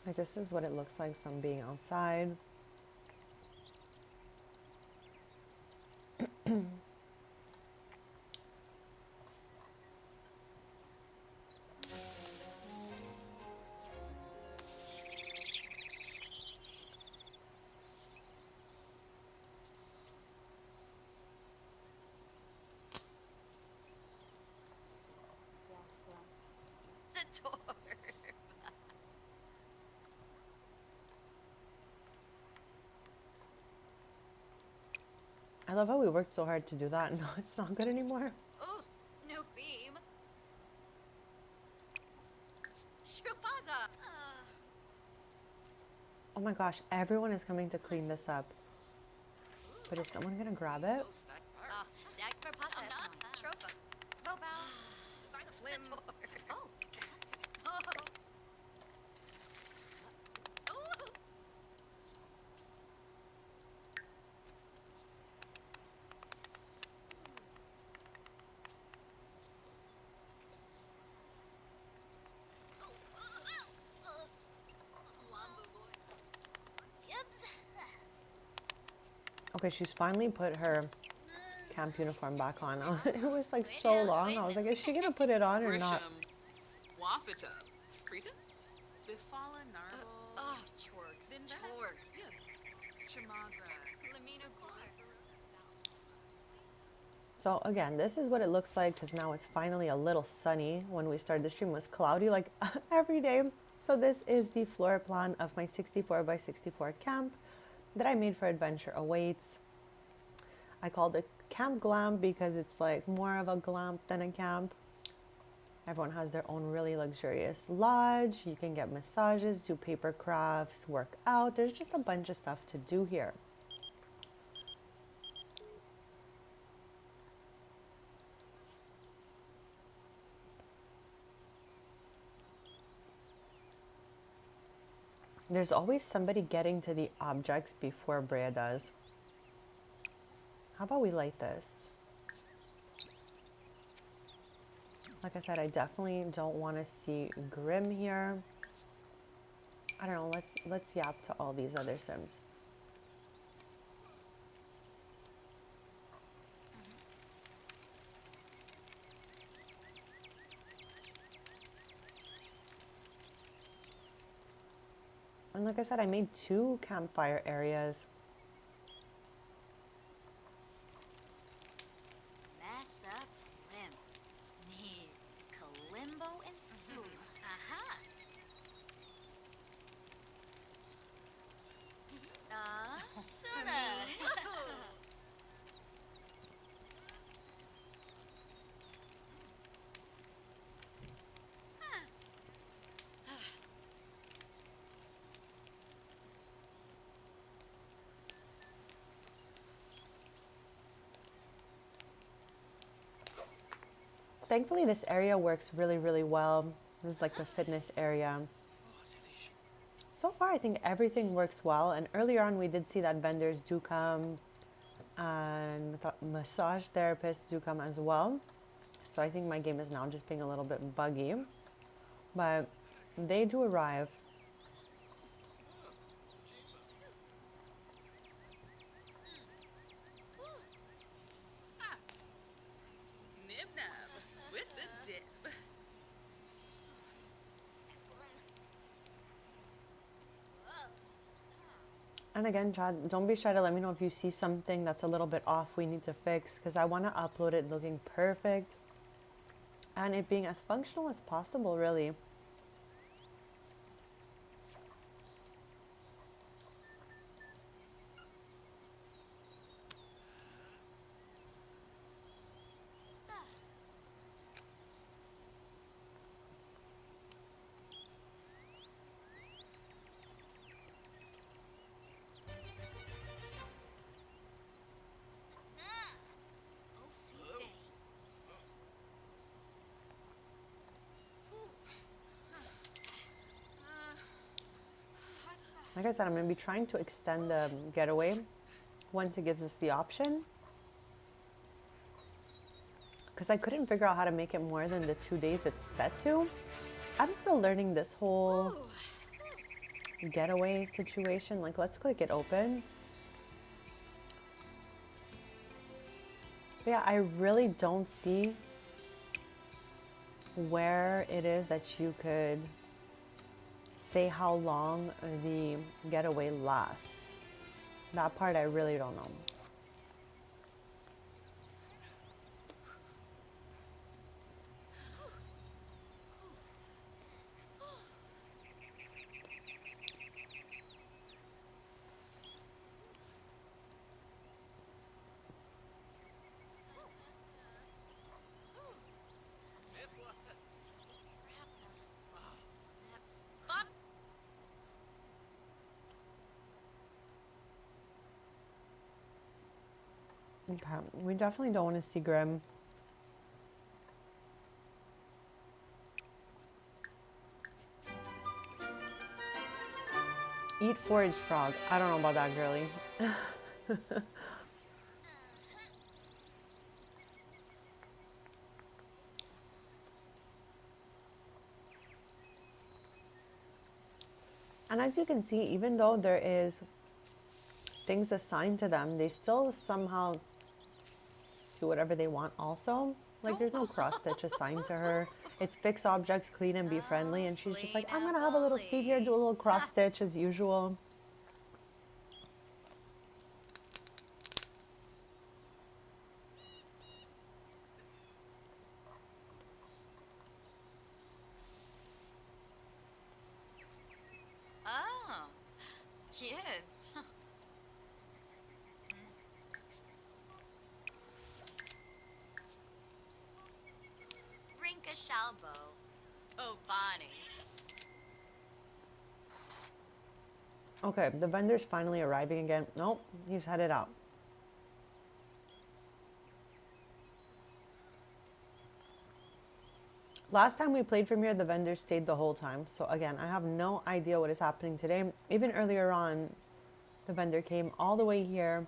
Like, this is what it looks like from being outside. I love how we worked so hard to do that. No, it's not good anymore. Oh, no beam. Shrupaza. Oh my gosh, everyone is coming to clean this up. But is someone gonna grab it? Dagmar pasa Tropha. Vobal. By the flim. Oh. Oh. Oh. Yibs. Okay, she's finally put her camp uniform back on. It was like so long. I was like, is she gonna put it on or not? Wafita. Prita? Bifala Narble. Oh, Chorg. Chorg. Chamagra. Lamina So again, this is what it looks like because now it's finally a little sunny. When we started the stream, it was cloudy like every day. So this is the floor plan of my 64 by 64 camp that I made for Adventure Awaits. I called it Camp Glam because it's like more of a glamp than a camp. Everyone has their own really luxurious lodge. You can get massages, do paper crafts, work out. There's just a bunch of stuff to do here. There's always somebody getting to the objects before Brea does. How about we light this? Like I said, I definitely don't want to see Grim here. I don't know, let's yap to all these other Sims. And like I said, I made 2 campfire areas. Mess up limb. Need Kalimbo and Sula. Aha. Suna. Thankfully, this area works really, really well. This is like the fitness area. So far, I think everything works well. And earlier on, we did see that vendors do come and massage therapists do come as well. So I think my game is now just being a little bit buggy. But they do arrive. Nibnab. Wissa dip. And again, Chad, don't be shy to let me know if you see something that's a little bit off we need to fix, because I want to upload it looking perfect and it being as functional as possible, really. Like I said, I'm going to be trying to extend the getaway once it gives us the option. Because I couldn't figure out how to make it more than the 2 days it's set to. I'm still learning this whole getaway situation. Like, let's click it open. But yeah, I really don't see where it is that you could say how long the getaway lasts. That part I really don't know. Okay, we definitely don't want to see Grim. Eat foraged frog. I don't know about that, girly. And as you can see, even though there is things assigned to them, they still somehow do whatever they want also. Like there's no cross stitch assigned to her. It's fix objects, clean and be friendly. And she's just like, I'm gonna have a little seat here, do a little cross stitch as usual. Oh, Gibbs. Brinka Shalbo. Spofani. Okay, the vendor's finally arriving again. Nope, he's headed out. Last time we played from here, the vendor stayed the whole time. So again, I have no idea what is happening today. Even earlier on, the vendor came all the way here.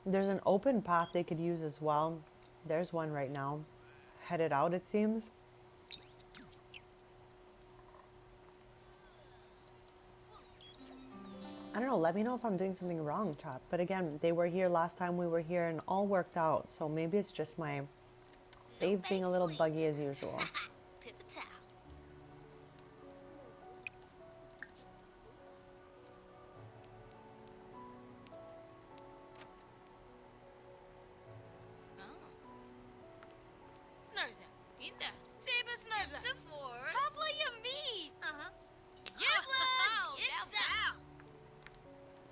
There's an open path they could use as well. There's one right now. Headed out, it seems. I don't know, let me know if I'm doing something wrong, chat. But again, they were here last time we were here and all worked out. So maybe it's just my save being a little buggy as usual. Pipita. Snurza. Inda. Tiba snurza. The forest. Pabla Yami. Uh-huh. Yibla. It's Yipsa. out.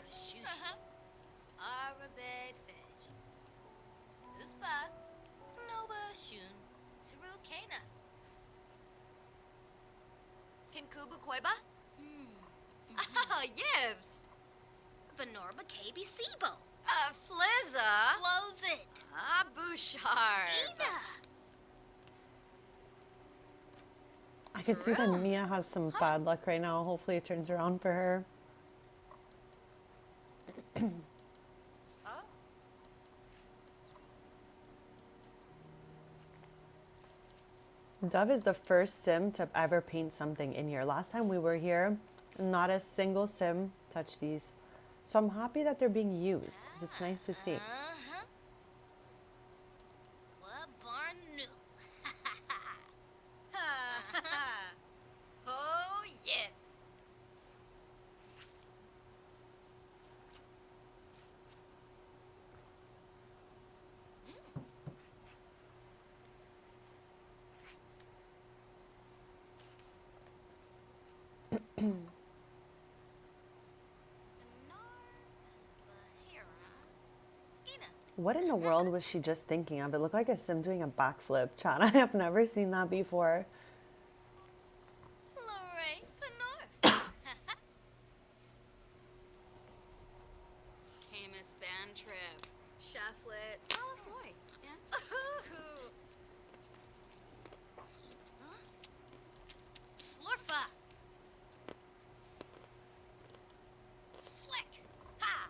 Pashusha. Arabed Fetch. Uzbak. Noba Shun. Taru Kana. Kinkuba Koiba? Ah, Yibs. Venorba KB Sibo. Flizza. Blows it. Bouchard. Ina. I can see that Mia has some bad luck right now. Hopefully it turns around for her. Oh. Dove is the first sim to ever paint something in here. Last time we were here, not a single sim touched these. So I'm happy that they're being used. It's nice to see. Uh-huh. What barn new? Oh, yes. What in the world was she just thinking of? It looked like a sim doing a backflip. Chat, I have never seen that before. Lorraine Penor. Camus band trip. Shufflet. Malafoy. Yeah. Slurfa. Slick. Ha.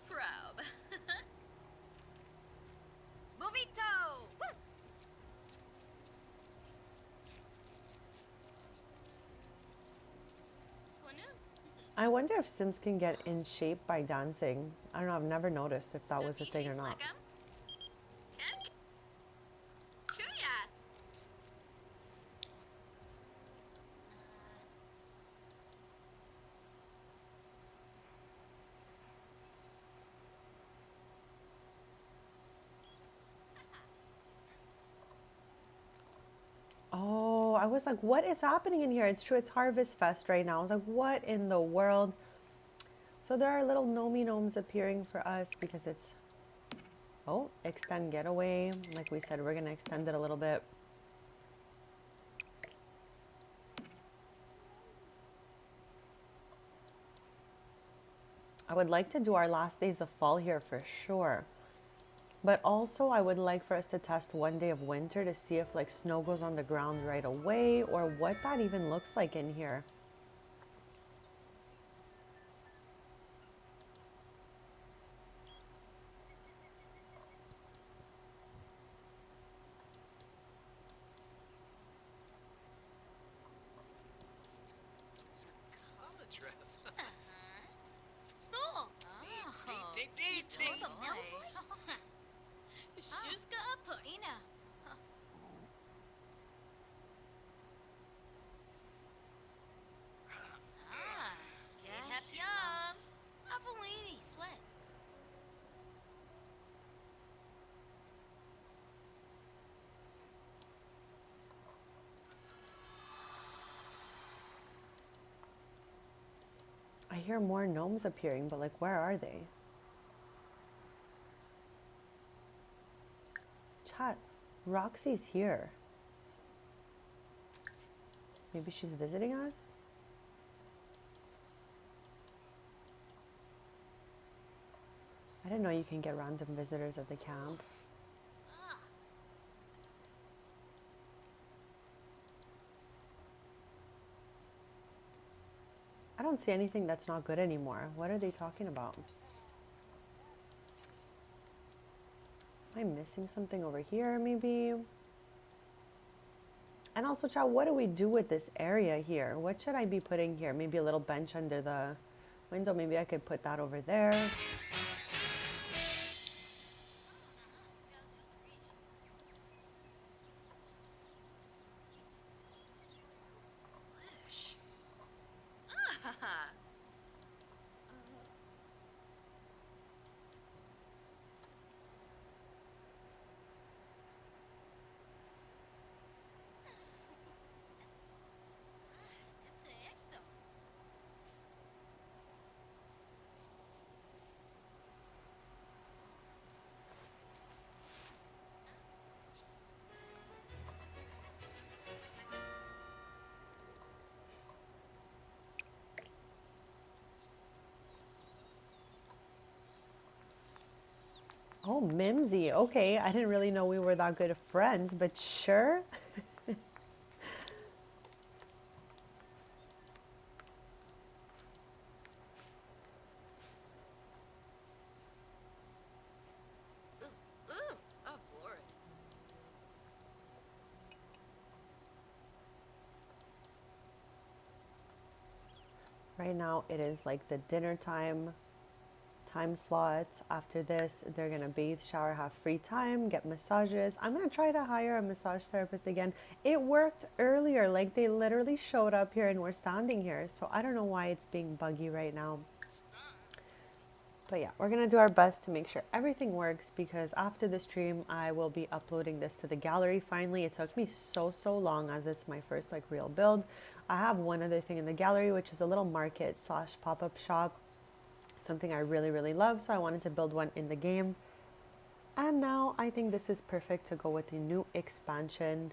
Proud. Movito. Woo. Quanu. I wonder if sims can get in shape by dancing. I don't know, I've never noticed if that was a thing or not. Chuya. Oh, I was like, what is happening in here? It's true, it's Harvest Fest right now. I was like, what in the world? So there are little Nomi gnomes appearing for us because it's Oh, extend getaway. Like we said, we're going to extend it a little bit. I would like to do our last days of fall here for sure. But also I would like for us to test one day of winter to see if like snow goes on the ground right away or what that even looks like in here. So, you told them Malfoy? Shuska Purina. Yum. Avalini, sweat. I hear more gnomes appearing, but like where are they? Chat, Roxy's here. Maybe she's visiting us? I didn't know you can get random visitors at the camp. I don't see anything that's not good anymore. What are they talking about? Am I missing something over here maybe? And also, chat, what do we do with this area here? What should I be putting here? Maybe a little bench under the window. Maybe I could put that over there. Oh, Mimsy. Okay, I didn't really know we were that good of friends, but sure. Right now it is like the dinner time slots. After this, they're gonna bathe, shower, have free time, get massages. I'm gonna try to hire a massage therapist again. It worked earlier, like they literally showed up here and we're standing here. So I don't know why it's being buggy right now. But yeah, we're gonna do our best to make sure everything works because after the stream, I will be uploading this to the gallery. Finally, it took me so long as it's my first like real build. I have one other thing in the gallery, which is a little market slash pop-up shop, something I really love. So I wanted to build one in the game. And now I think this is perfect to go with the new expansion.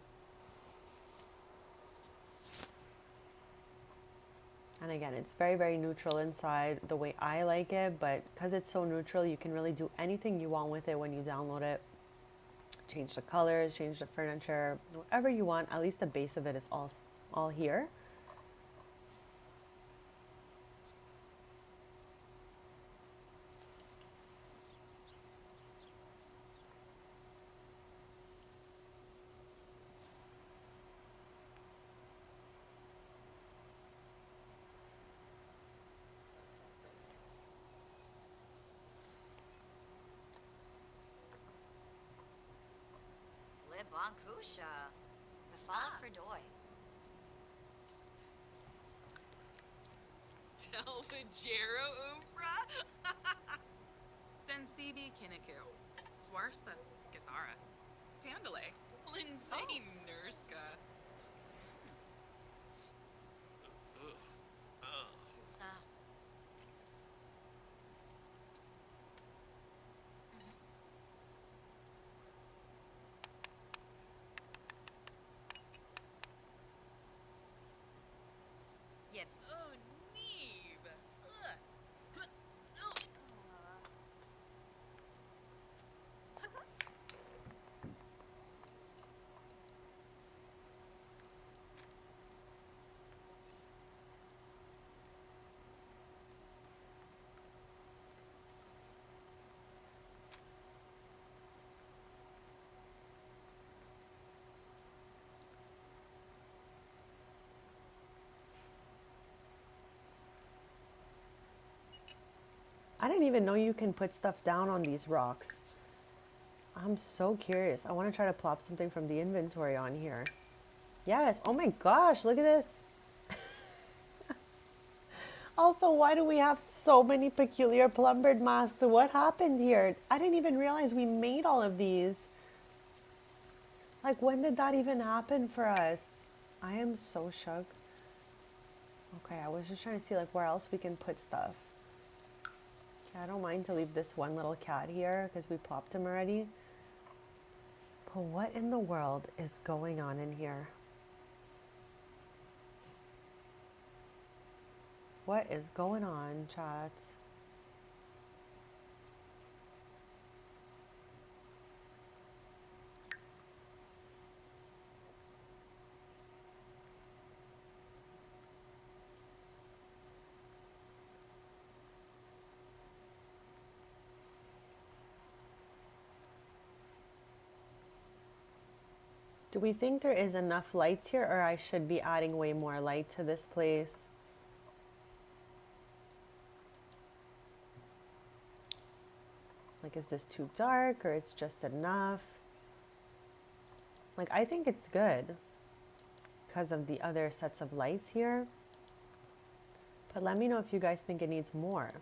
And again, it's very neutral inside the way I like it, but because it's so neutral, you can really do anything you want with it when you download it. Change the colors, change the furniture, whatever you want. At least the base of it is all here. Bankusha. The Fala Fredoy. Delvajero Umbra? Sensibi Kiniku. Swarspa Githara. Pandale. Lindsay Nurska. skips. Oh, Neve. Ugh. I didn't even know you can put stuff down on these rocks. I'm so curious. I want to try to plop something from the inventory on here. Yes. Oh my gosh, look at this. Also, why do we have so many peculiar plumbered masks? What happened here? I didn't even realize we made all of these. Like, when did that even happen for us? I am so shook. Okay, I was just trying to see like where else we can put stuff. I don't mind to leave this one little cat here because we plopped him already. But what in the world is going on in here? What is going on, chat? Do we think there is enough lights here, or I should be adding way more light to this place? Like, is this too dark, or it's just enough? Like, I think it's good because of the other sets of lights here. But let me know if you guys think it needs more.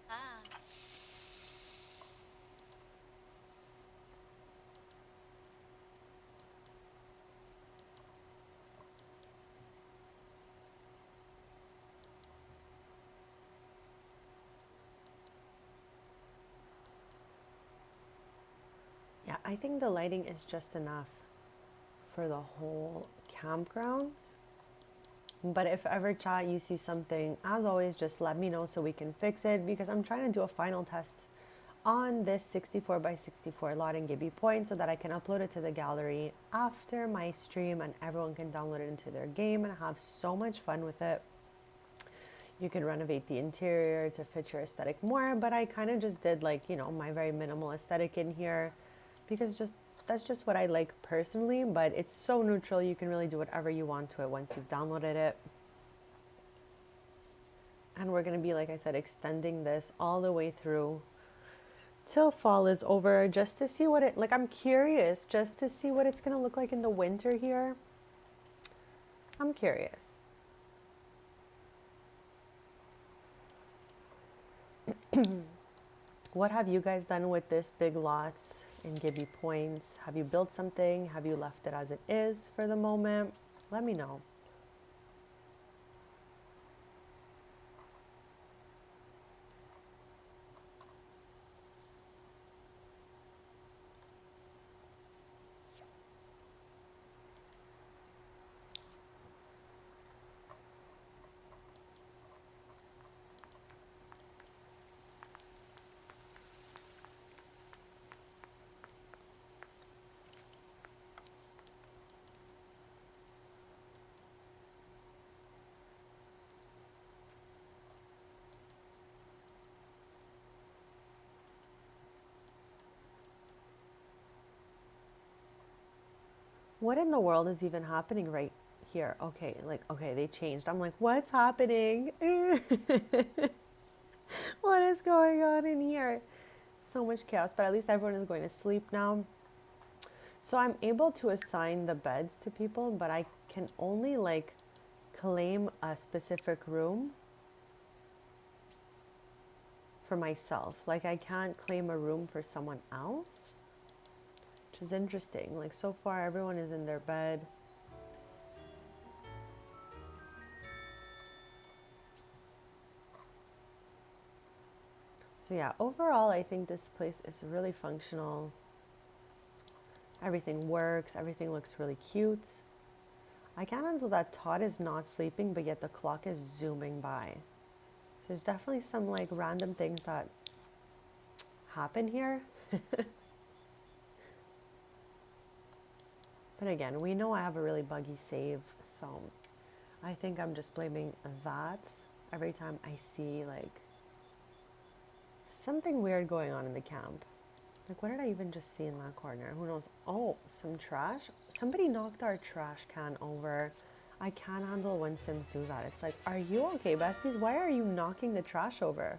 Ah. Yeah, I think the lighting is just enough for the whole campground. But if ever, chat, you see something, as always, just let me know so we can fix it, because I'm trying to do a final test on this 64 by 64 lot in Gibby Point so that I can upload it to the gallery after my stream and everyone can download it into their game and have so much fun with it. You can renovate the interior to fit your aesthetic more, but I kind of just did like, you know, my very minimal aesthetic in here because that's just what I like personally, but it's so neutral. You can really do whatever you want to it once you've downloaded it. And we're going to be, like I said, extending this all the way through till fall is over, just to see what it, like, I'm curious just to see what it's going to look like in the winter here. I'm curious. What have you guys done with this big lots in Gibby Points? Have you built something? Have you left it as it is for the moment? Let me know. What in the world is even happening right here? Okay, like, okay, they changed. I'm like, what's happening? What is going on in here? so much chaos, but at least everyone is going to sleep now. So I'm able to assign the beds to people, but I can only like claim a specific room for myself. Like I can't claim a room for someone else, which is interesting. Like so far everyone is in their bed. So yeah, overall I think this place is really functional. Everything works, everything looks really cute. I can't handle that Todd is not sleeping, but yet the clock is zooming by. So there's definitely some like random things that happen here. But again, we know I have a really buggy save, so I think I'm just blaming that every time I see like something weird going on in the camp. Like what did I even just see in that corner? Who knows? Oh, some trash. Somebody knocked our trash can over. I can't handle when Sims do that. It's like, are you okay, besties? Why are you knocking the trash over?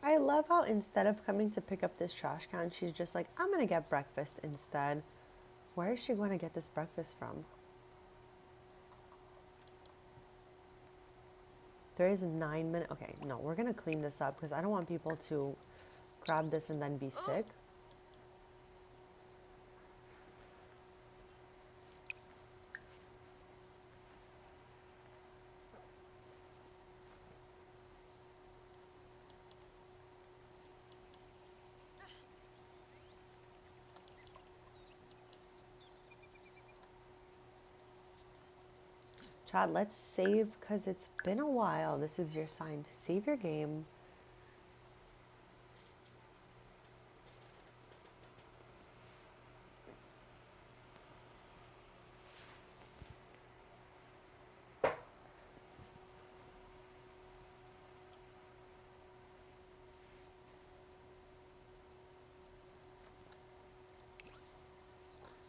I love how instead of coming to pick up this trash can, she's just like, I'm gonna get breakfast instead. Where is she going to get this breakfast from? There is 9 minutes. Okay, no, we're gonna clean this up because I don't want people to grab this and then be sick. Chad, let's save because it's been a while. This is your sign to save your game.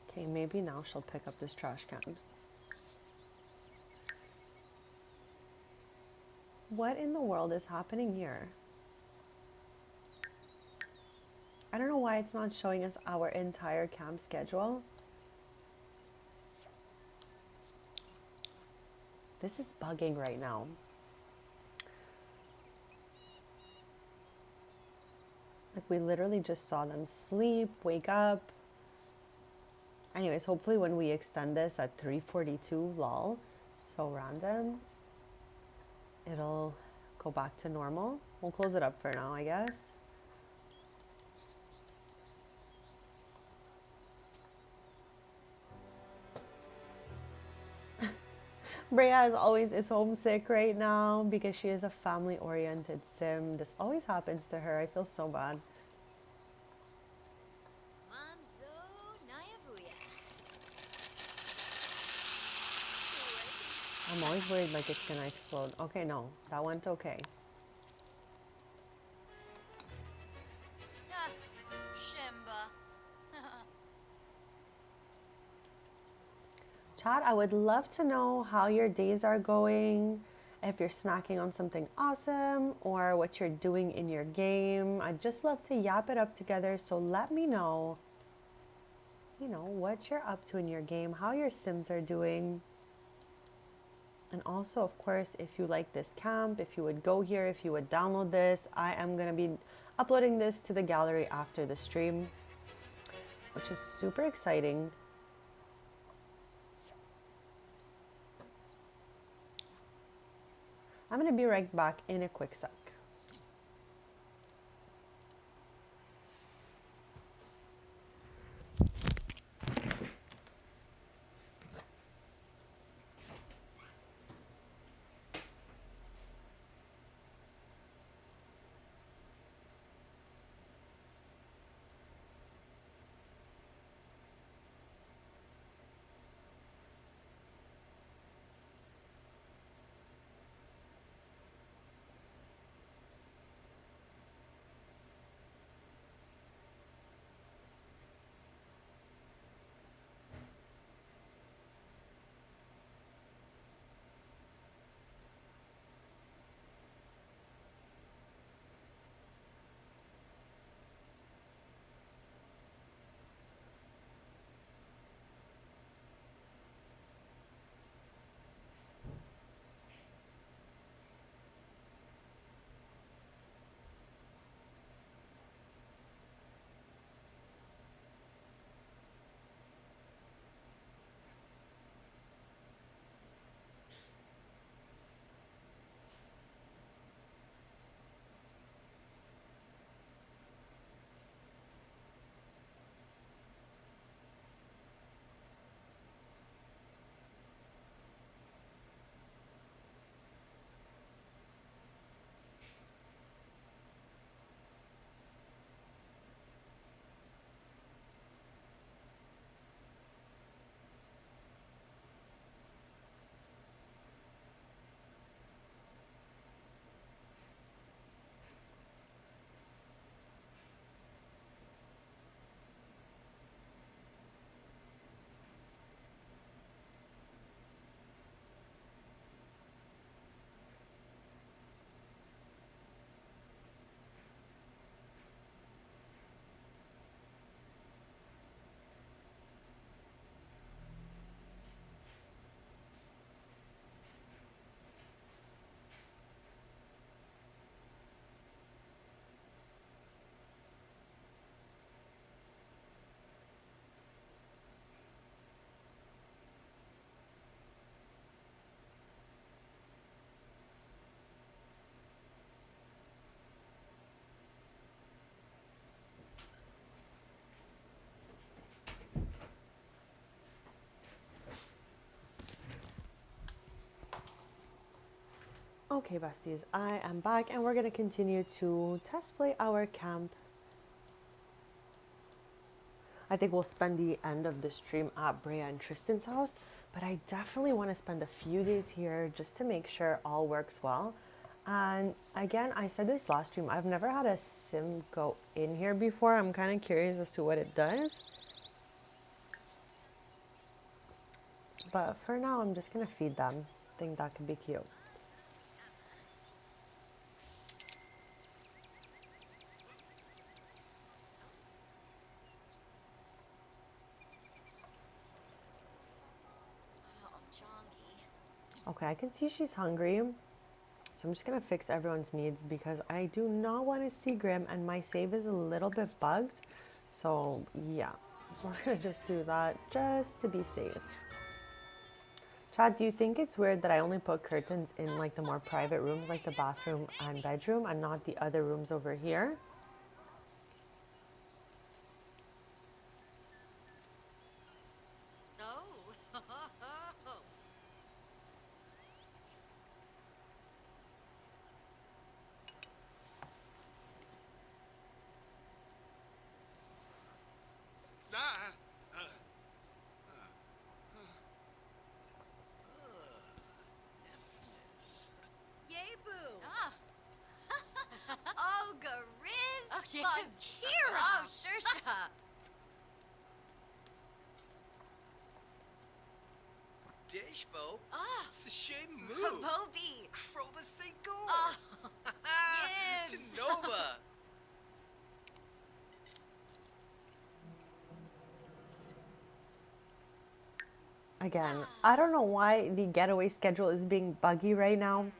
Okay, maybe now she'll pick up this trash can. What in the world is happening here? I don't know why it's not showing us our entire camp schedule. This is bugging right now. Like we literally just saw them sleep, wake up. Anyways, hopefully when we extend this at 3:42, lol, so random, it'll go back to normal. We'll close it up for now, I guess. Brea, as always, is homesick right now because she is a family-oriented sim. This always happens to her. I feel so bad. Manzo Nayavuya. I'm always worried like it's gonna explode. Okay, no, that went okay. Shimba. Chat, I would love to know how your days are going, if you're snacking on something awesome, or what you're doing in your game. I'd just love to yap it up together, so let me know, you know, what you're up to in your game, how your Sims are doing. And also, of course, if you like this camp, if you would go here, if you would download this, I am going to be uploading this to the gallery after the stream, which is super exciting. I'm going to be right back in a quick sec. Okay, besties, I am back and we're going to continue to test play our camp. I think we'll spend the end of the stream at Brea and Tristan's house, but I definitely want to spend a few days here just to make sure all works well. And again, I said this last stream, I've never had a sim go in here before. I'm kind of curious as to what it does. But for now, I'm just going to feed them. I think that could be cute. Oh, Jonky. Okay, I can see she's hungry. So I'm just going to fix everyone's needs because I do not want to see Grim and my save is a little bit bugged. So yeah, we're going to just do that just to be safe. Chad, do you think it's weird that I only put curtains in like the more private rooms like the bathroom and bedroom and not the other rooms over here? Oh. Yay, boo! Ah. Oh, Gariz! Oh, yes. Bagheera! Oh, sure, shop. Dishbo. Ah, Sashemu. Bobby! Kroba Segor. Oh, yes. Tanova. Again, I don't know why the getaway schedule is being buggy right now.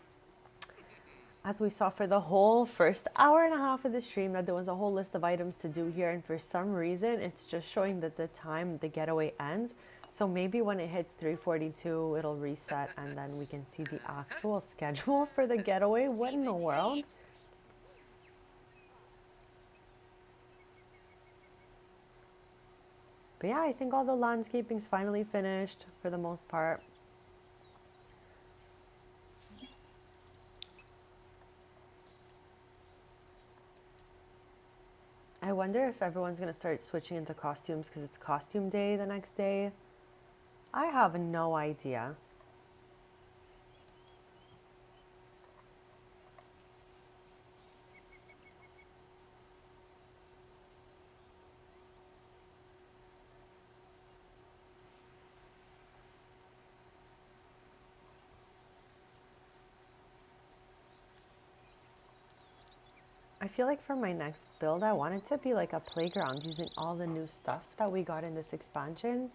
As we saw for the whole first hour and a half of the stream that there was a whole list of items to do here, and for some reason it's just showing that the time the getaway ends. So maybe when it hits 3:42 it'll reset and then we can see the actual schedule for the getaway. What in the world? But yeah, I think all the landscaping's finally finished for the most part. I wonder if everyone's going to start switching into costumes because it's costume day the next day. I have no idea. I feel like for my next build, I want it to be like a playground using all the new stuff that we got in this expansion.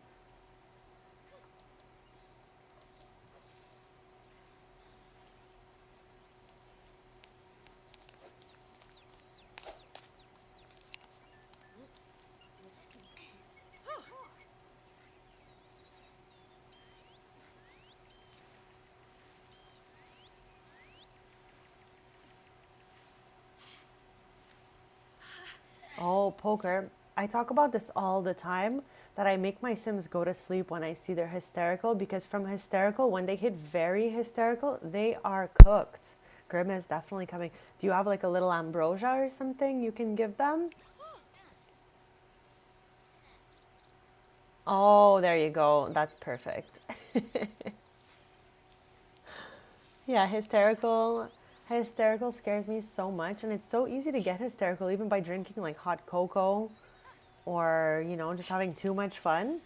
Oh, poker. I talk about this all the time that I make my Sims go to sleep when I see they're hysterical because from hysterical, when they hit very hysterical, they are cooked. Grim is definitely coming. Do you have like a little ambrosia or something you can give them? Oh, there you go. That's perfect. Yeah, hysterical scares me so much and it's so easy to get hysterical even by drinking like hot cocoa or, you know, just having too much fun.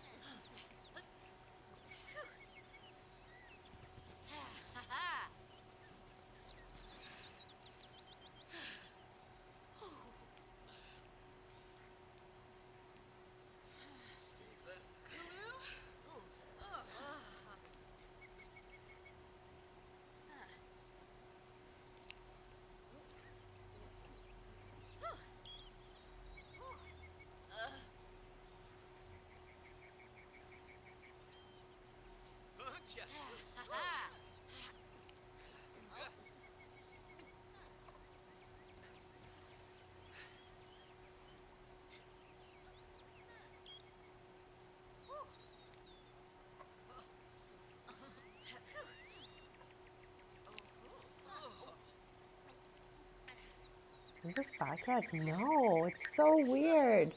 Is this back yet? No, it's so weird.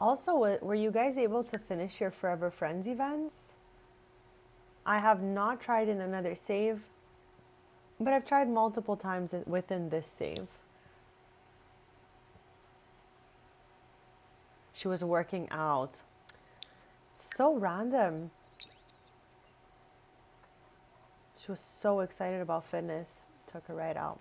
Also, were you guys able to finish your Forever Friends events? I have not tried in another save, but I've tried multiple times within this save. She was working out. So random. She was so excited about fitness. Took her right out.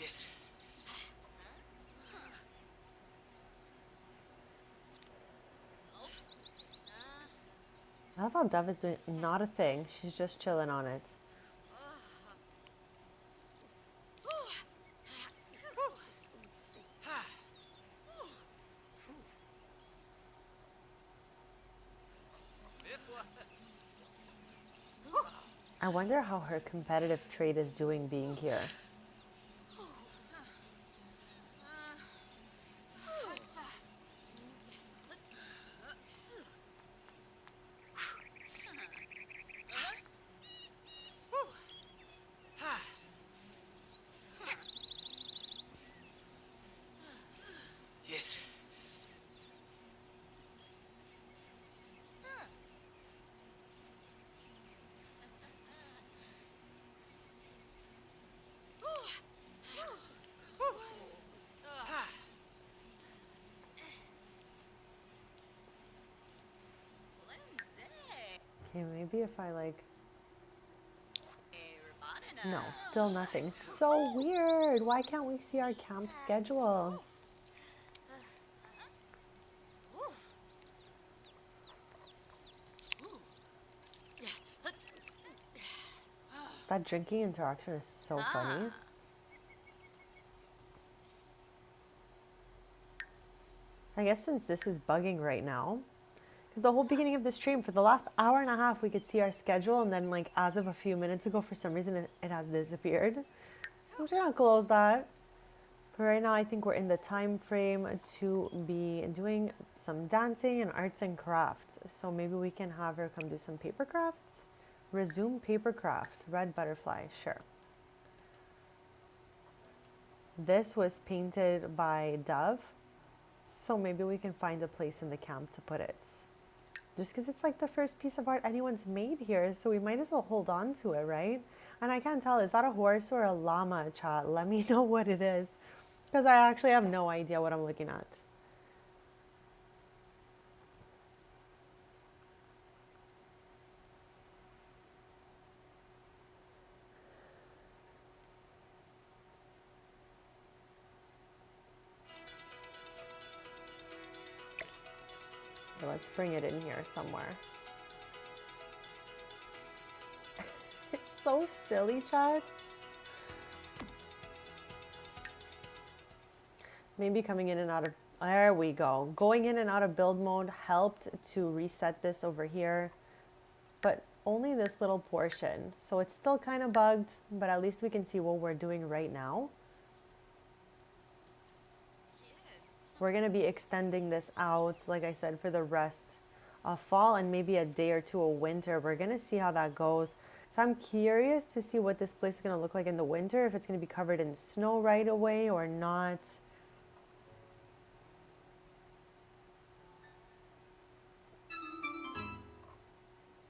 Yes. I love how Dove is doing not a thing. She's just chilling on it. I wonder how her competitive trait is doing being here. Yes. Okay, maybe if I like... Hey, Ravana. No, still nothing. So weird. Why can't we see our camp schedule? That drinking interaction is so funny. I guess since this is bugging right now, because the whole beginning of the stream, for the last hour and a half, we could see our schedule, and then like as of a few minutes ago, for some reason, it has disappeared. So I'm just gonna close that. But right now, I think we're in the time frame to be doing some dancing and arts and crafts. So maybe we can have her come do some paper crafts. Resume paper craft. Red butterfly, sure. This was painted by Dove. So maybe we can find a place in the camp to put it. Just because it's like the first piece of art anyone's made here, so we might as well hold on to it, right? And I can't tell, is that a horse or a llama, chat? Let me know what it is, because I actually have no idea what I'm looking at. So let's bring it in here somewhere. It's so silly, chat. Maybe coming in and out of, there we go. Going in and out of build mode helped to reset this over here, but only this little portion. So it's still kind of bugged, but at least we can see what we're doing right now. We're gonna be extending this out, like I said, for the rest of fall and maybe a day or two of winter. We're gonna see how that goes. So I'm curious to see what this place is gonna look like in the winter, if it's gonna be covered in snow right away or not.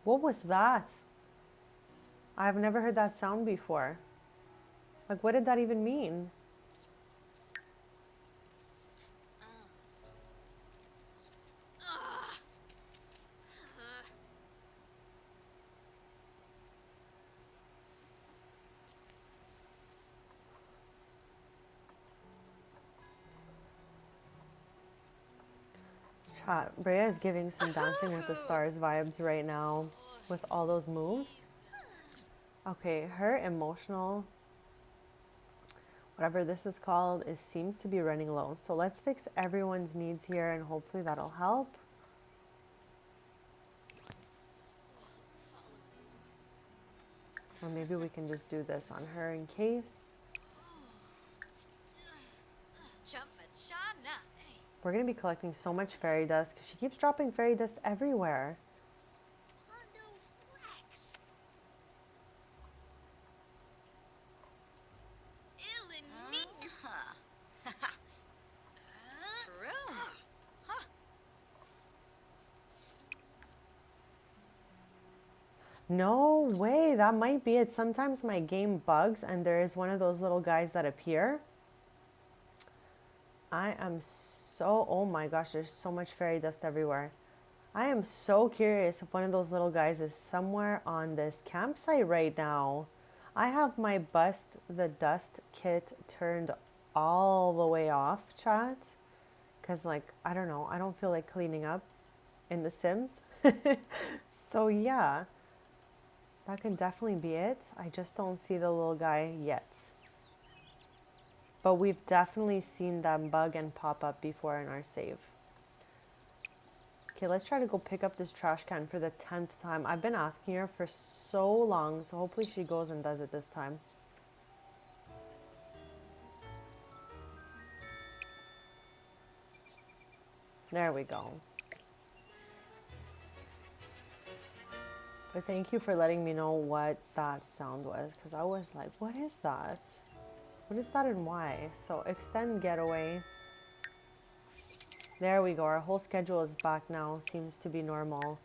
What was that? I've never heard that sound before. Like, what did that even mean? Chat. Brea is giving some Dancing with the Stars vibes right now with all those moves. Okay, her emotional, whatever this is called, seems to be running low. So let's fix everyone's needs here and hopefully that'll help. Or maybe we can just do this on her in case. We're going to be collecting so much fairy dust because she keeps dropping fairy dust everywhere. No way, that might be it. Sometimes my game bugs and there is one of those little guys that appear. I am so, oh my gosh, there's so much fairy dust everywhere. I am so curious if one of those little guys is somewhere on this campsite right now. I have my Bust the Dust kit turned all the way off, chat. Because, like, I don't know, I don't feel like cleaning up in The Sims. So, yeah, that could definitely be it. I just don't see the little guy yet. But we've definitely seen them bug and pop up before in our save. Okay, let's try to go pick up this trash can for the 10th time. I've been asking her for so long, so hopefully she goes and does it this time. There we go. But thank you for letting me know what that sound was, because I was like, what is that? What is that and why? So extend getaway. There we go. Our whole schedule is back now. Seems to be normal.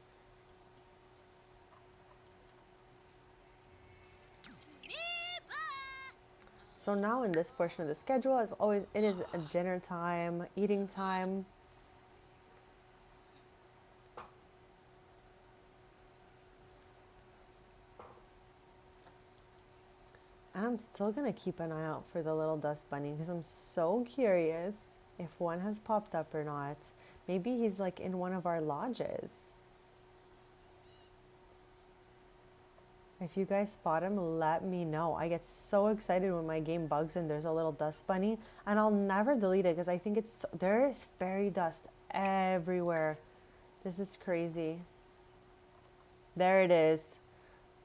So now in this portion of the schedule, as always, it is a dinner time, eating time. And I'm still going to keep an eye out for the little dust bunny because I'm so curious if one has popped up or not. Maybe he's like in one of our lodges. If you guys spot him, let me know. I get so excited when my game bugs and there's a little dust bunny, and I'll never delete it because I think it's there is fairy dust everywhere. This is crazy. There it is.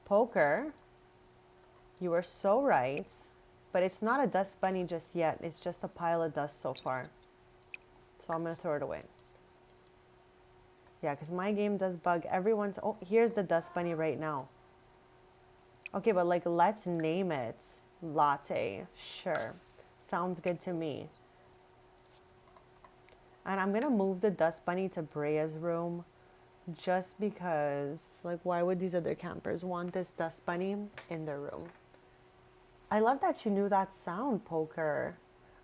Poker. You were so right, but it's not a dust bunny just yet. It's just a pile of dust so far. So I'm going to throw it away. Yeah, because my game does bug everyone's. Oh, here's the dust bunny right now. Okay, but like, let's name it Latte. Sure. Sounds good to me. And I'm going to move the dust bunny to Brea's room just because, like, why would these other campers want this dust bunny in their room? I love that you knew that sound, Poker.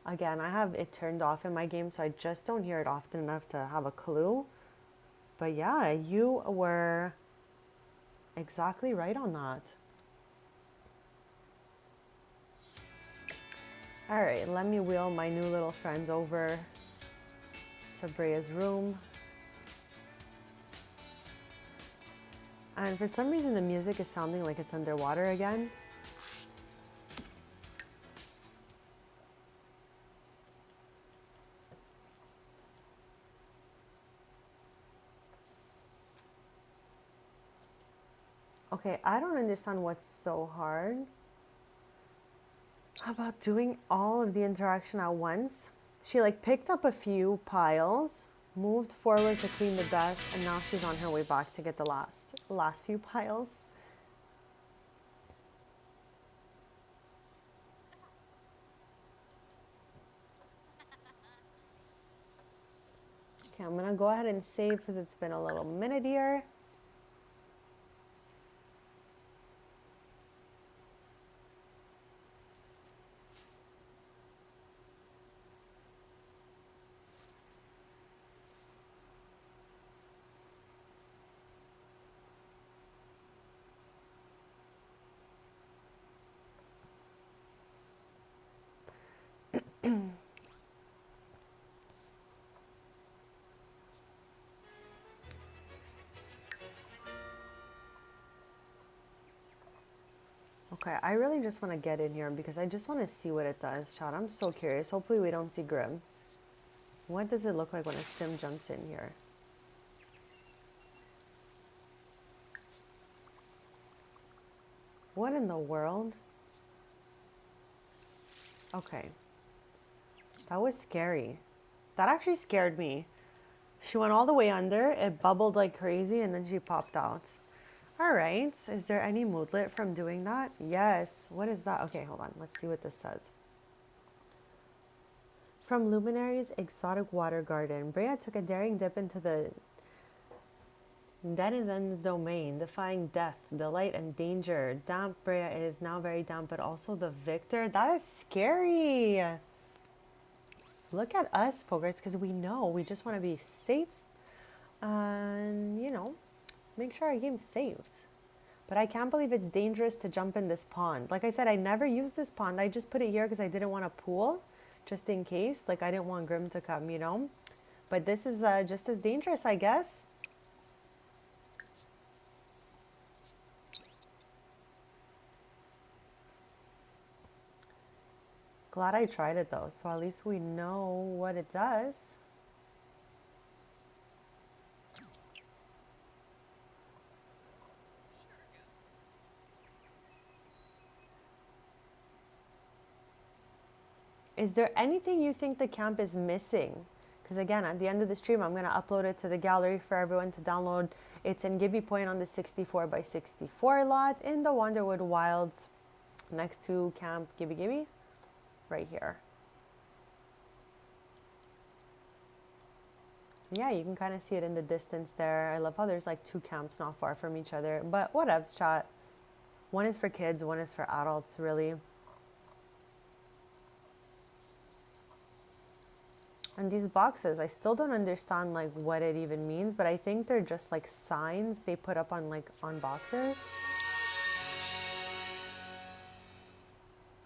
Again, I have it turned off in my game, so I just don't hear it often enough to have a clue. But yeah, you were exactly right on that. All right, let me wheel my new little friends over to Brea's room. And for some reason, the music is sounding like it's underwater again. Okay, I don't understand what's so hard. How about doing all of the interaction at once? She like picked up a few piles, moved forward to clean the dust, and now she's on her way back to get the last few piles. Okay, I'm gonna go ahead and save because it's been a little minute here. Okay, I really just want to get in here because I just want to see what it does, Chad. I'm so curious. Hopefully we don't see Grim. What does it look like when a sim jumps in here? What in the world? Okay. That was scary. That actually scared me. She went all the way under, it bubbled like crazy, and then she popped out. All right, is there any moodlet from doing that? Yes. What is that? Okay, hold on. Let's see what this says. From Luminary's exotic water garden, Brea took a daring dip into the denizen's domain, defying death, delight, and danger. Damp Brea is now very damp, but also the victor. That is scary. Look at us, Poggers, because we know we just want to be safe and, you know, make sure our game's saved. But I can't believe it's dangerous to jump in this pond. Like I said, I never used this pond. I just put it here because I didn't want a pool, just in case. Like, I didn't want Grim to come, you know. But this is just as dangerous, I guess. Glad I tried it, though. So at least we know what it does. Is there anything you think the camp is missing? Because again, at the end of the stream, I'm going to upload it to the gallery for everyone to download. It's in Gibby Point on the 64 by 64 lot in the Wonderwood Wilds next to Camp Gibby Gibby, right here. Yeah, you can kind of see it in the distance there. I love how there's like two camps not far from each other. But whatevs, chat. One is for kids, one is for adults, really. And these boxes, I still don't understand like what it even means, but I think they're just like signs they put up on boxes.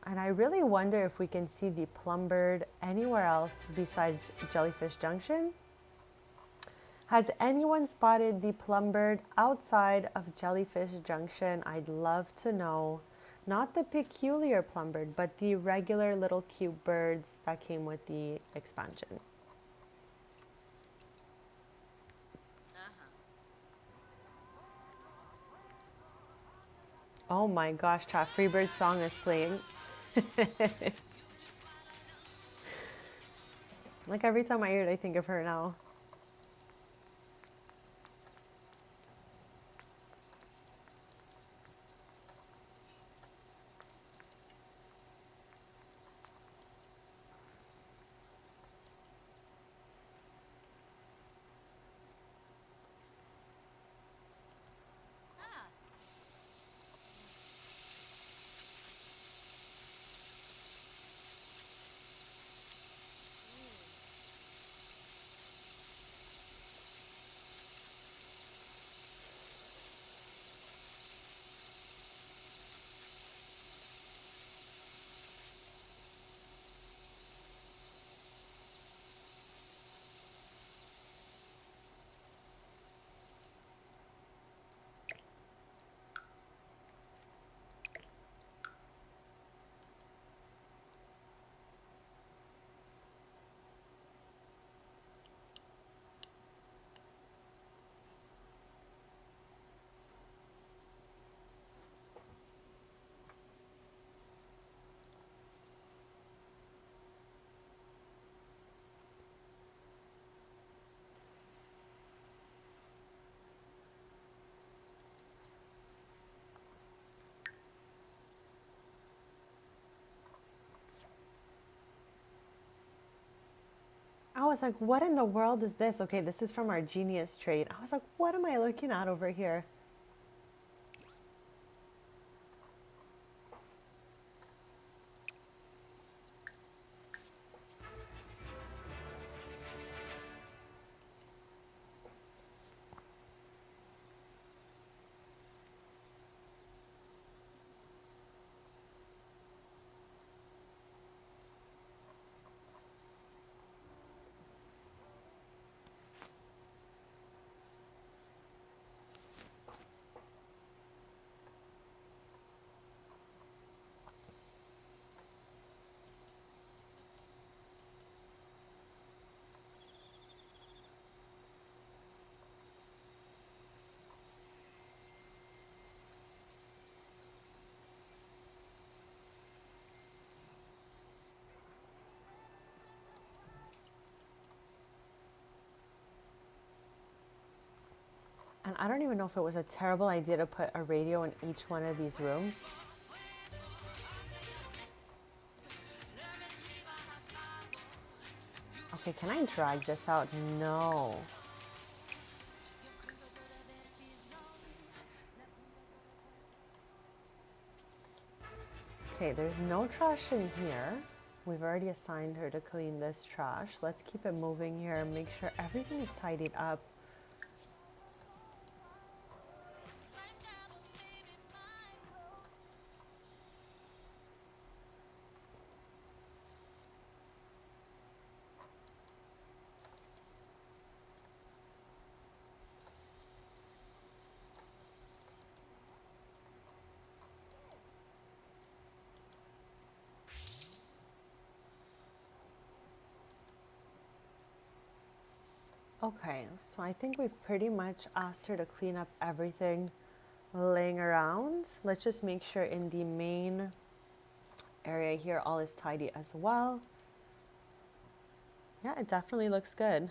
And I really wonder if we can see the Plumbird anywhere else besides Jellyfish Junction. Has anyone spotted the Plumbird outside of Jellyfish Junction? I'd love to know. Not the peculiar Plumbird, but the regular little cute birds that came with the expansion. Oh my gosh, chat, Freebird's song is playing. Like every time I hear it, I think of her now. I was like, what in the world is this? Okay, this is from our Genius trade. I was like, what am I looking at over here? I don't even know if it was a terrible idea to put a radio in each one of these rooms. Okay, can I drag this out? No. Okay, there's no trash in here. We've already assigned her to clean this trash. Let's keep it moving here. Make sure everything is tidied up. Okay, so I think we've pretty much asked her to clean up everything laying around. Let's just make sure in the main area here all is tidy as well. Yeah, it definitely looks good.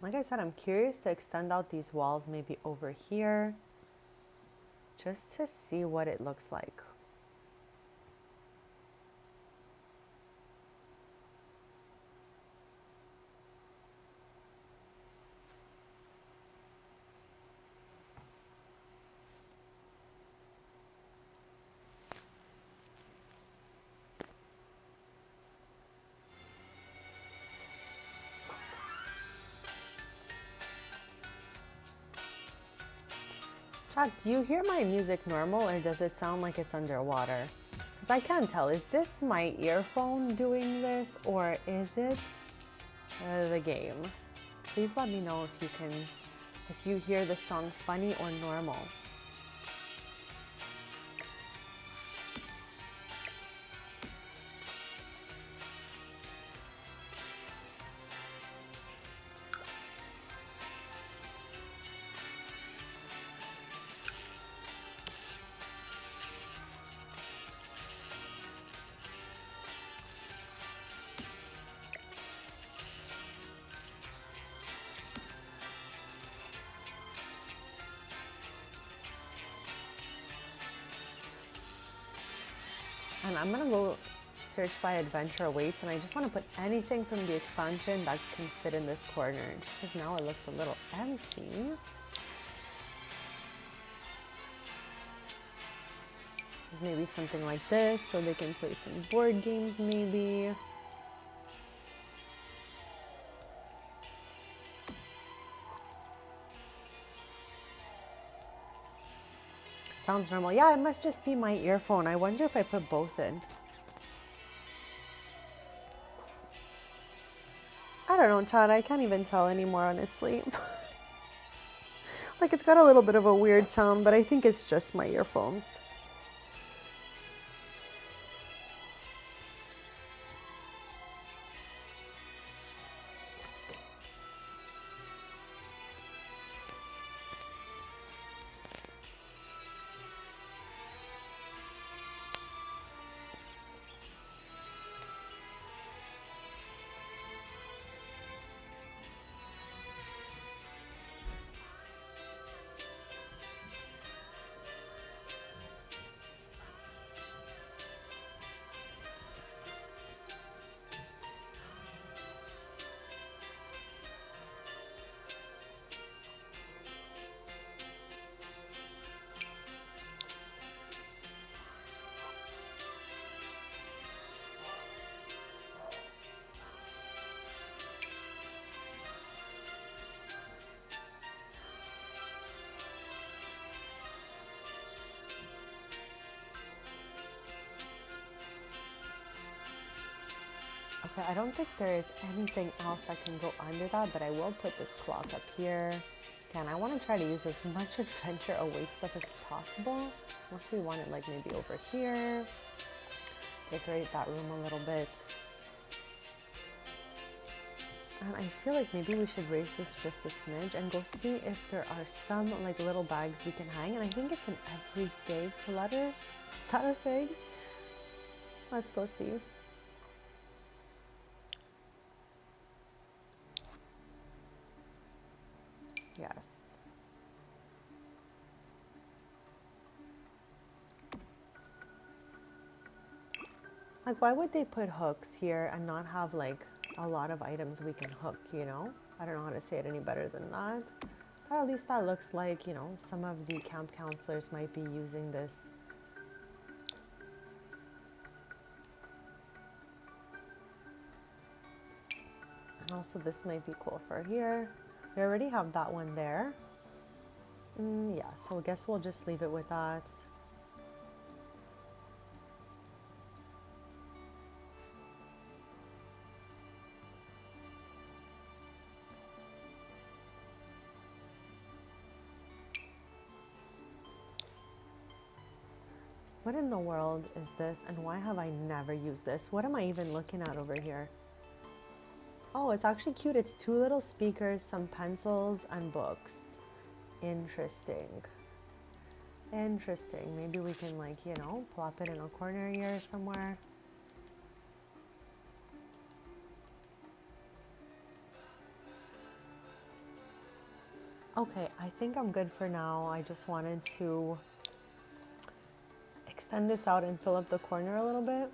Like I said, I'm curious to extend out these walls maybe over here, just to see what it looks like. Chat, do you hear my music normal or does it sound like it's underwater? Because I can't tell. Is this my earphone doing this or is it the game? Please let me know if you hear the song funny or normal. And I'm gonna go search by adventure awaits, and I just want to put anything from the expansion that can fit in this corner, just because now it looks a little empty. Maybe something like this, so they can play some board games maybe. Sounds normal. Yeah, it must just be my earphone. I wonder if I put both in. I don't know, Chad. I can't even tell anymore, honestly. Like, it's got a little bit of a weird sound, but I think it's just my earphones. Okay, I don't think there is anything else that can go under that, but I will put this clock up here. Again, I want to try to use as much adventure await stuff as possible. Unless we want it like maybe over here. Decorate that room a little bit. And I feel like maybe we should raise this just a smidge and go see if there are some like little bags we can hang. And I think it's an everyday clutter. Is that a thing? Let's go see. Yes. Like, why would they put hooks here and not have like a lot of items we can hook, you know? I don't know how to say it any better than that. But at least that looks like, you know, some of the camp counselors might be using this. And also this might be cool for here. We already have that one there. Yeah, so I guess we'll just leave it with that. What in the world is this, and why have I never used this? What am I even looking at over here? Oh, it's actually cute. It's 2 little speakers, some pencils, and books. Interesting. Interesting. Maybe we can, like, you know, plop it in a corner here somewhere. Okay, I think I'm good for now. I just wanted to extend this out and fill up the corner a little bit.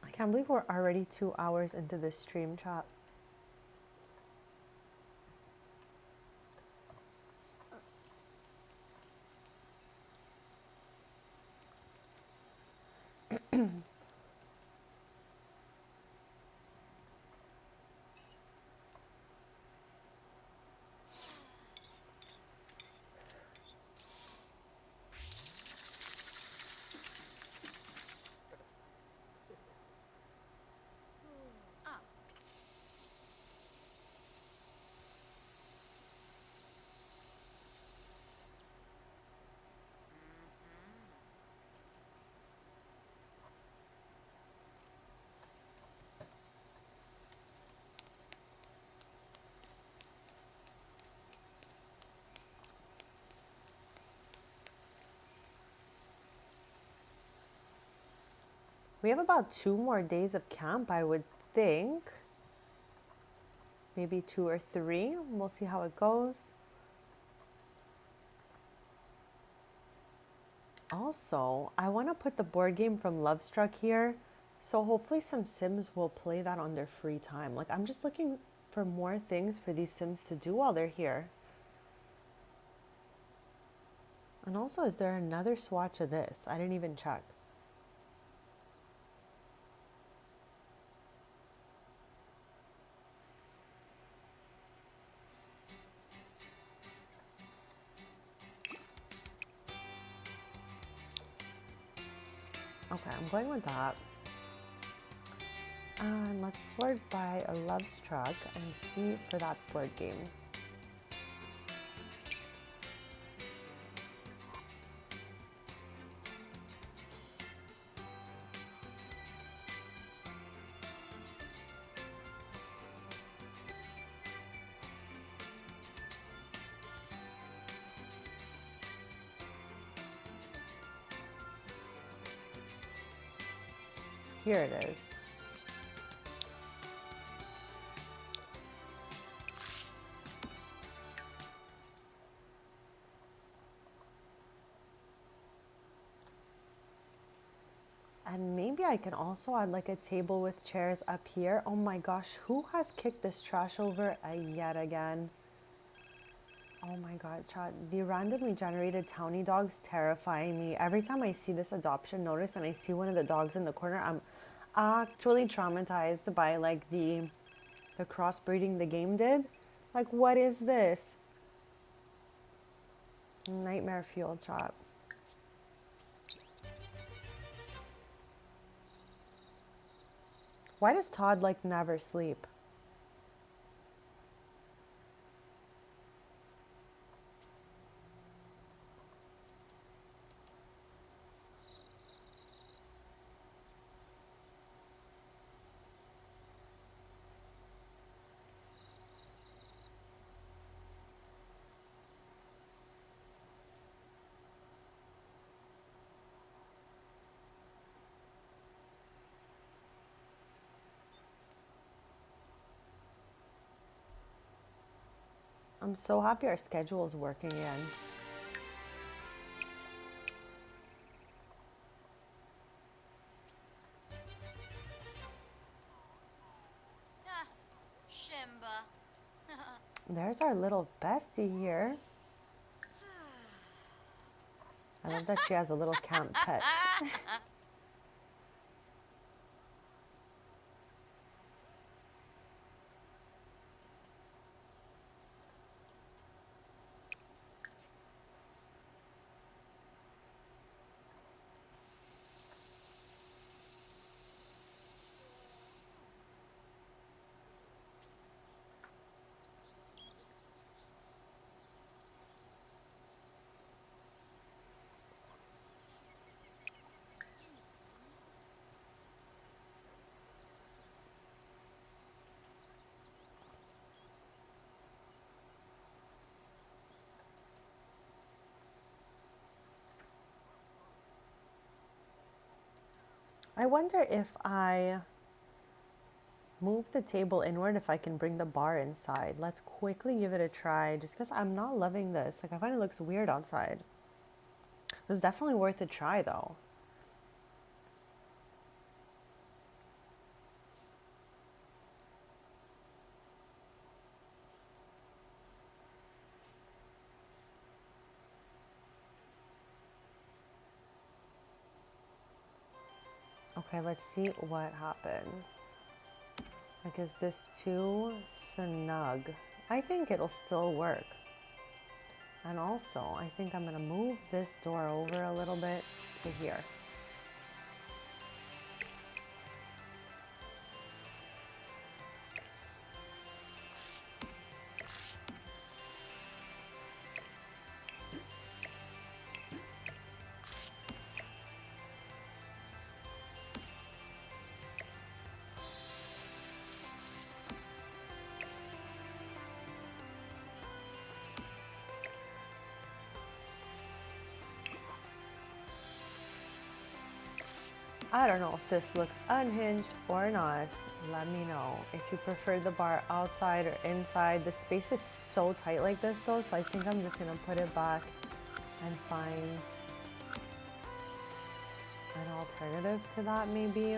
I can't believe we're already 2 hours into this stream, chat. We have about 2 more days of camp, I would think. Maybe 2 or 3. We'll see how it goes. Also, I want to put the board game from Love Struck here. So hopefully some Sims will play that on their free time. Like, I'm just looking for more things for these Sims to do while they're here. And also, is there another swatch of this? I didn't even check. Okay, I'm going with that. And let's sort by a Love Struck and see for that board game. Here it is. And maybe I can also add like a table with chairs up here. Oh my gosh, who has kicked this trash over yet again? Oh my god, chat. The randomly generated townie dogs terrifying me. Every time I see this adoption notice and I see one of the dogs in the corner, I'm actually traumatized by like the The crossbreeding the game did? Like, what is this? Nightmare fuel chop. Why does Todd like never sleep? I'm so happy our schedule is working again. Ah, Shimba. There's our little bestie here. I love that she has a little camp pet. I wonder if I move the table inward, if I can bring the bar inside. Let's quickly give it a try, just because I'm not loving this. Like, I find it looks weird outside. It's definitely worth a try, though. Okay, let's see what happens. Like, is this too snug? I think it'll still work. And also, I think I'm gonna move this door over a little bit to here. I don't know if this looks unhinged or not. Let me know if you prefer the bar outside or inside. The space is so tight like this though, so I think I'm just gonna put it back and find an alternative to that maybe.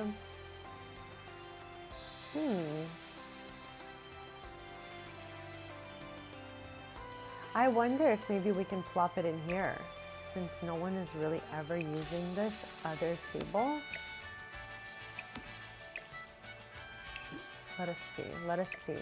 I wonder if maybe we can plop it in here since no one is really ever using this other table. Let us see, let us see.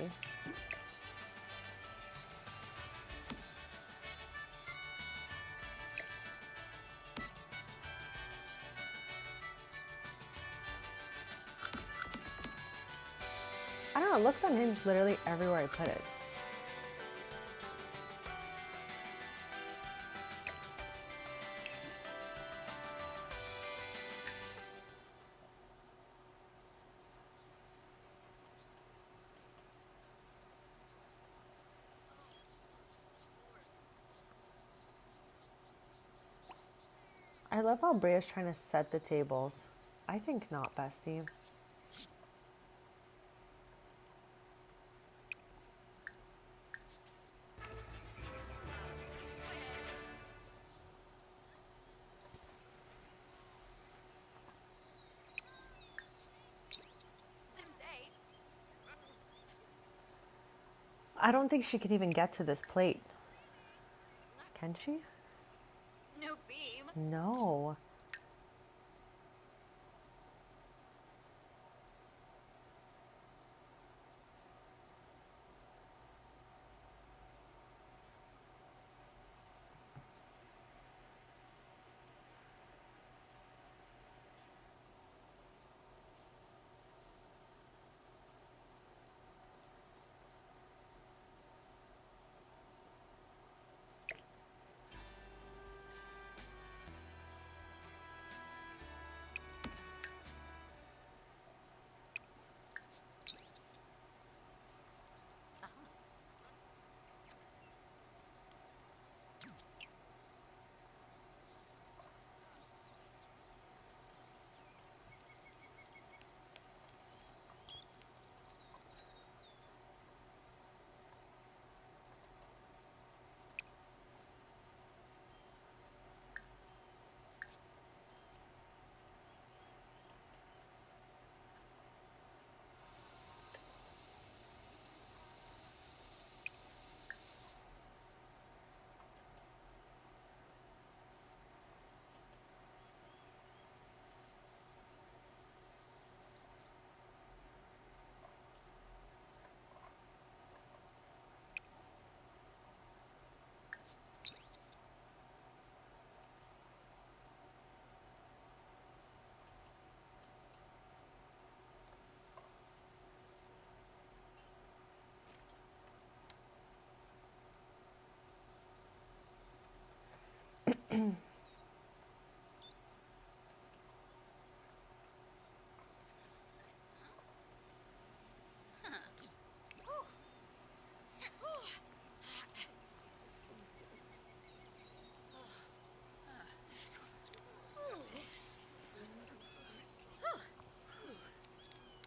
I don't know, it looks unhinged literally everywhere I put it. I love how Brea's trying to set the tables. I think not, bestie. Zimzay. I don't think she can even get to this plate. Can she? No beam. No.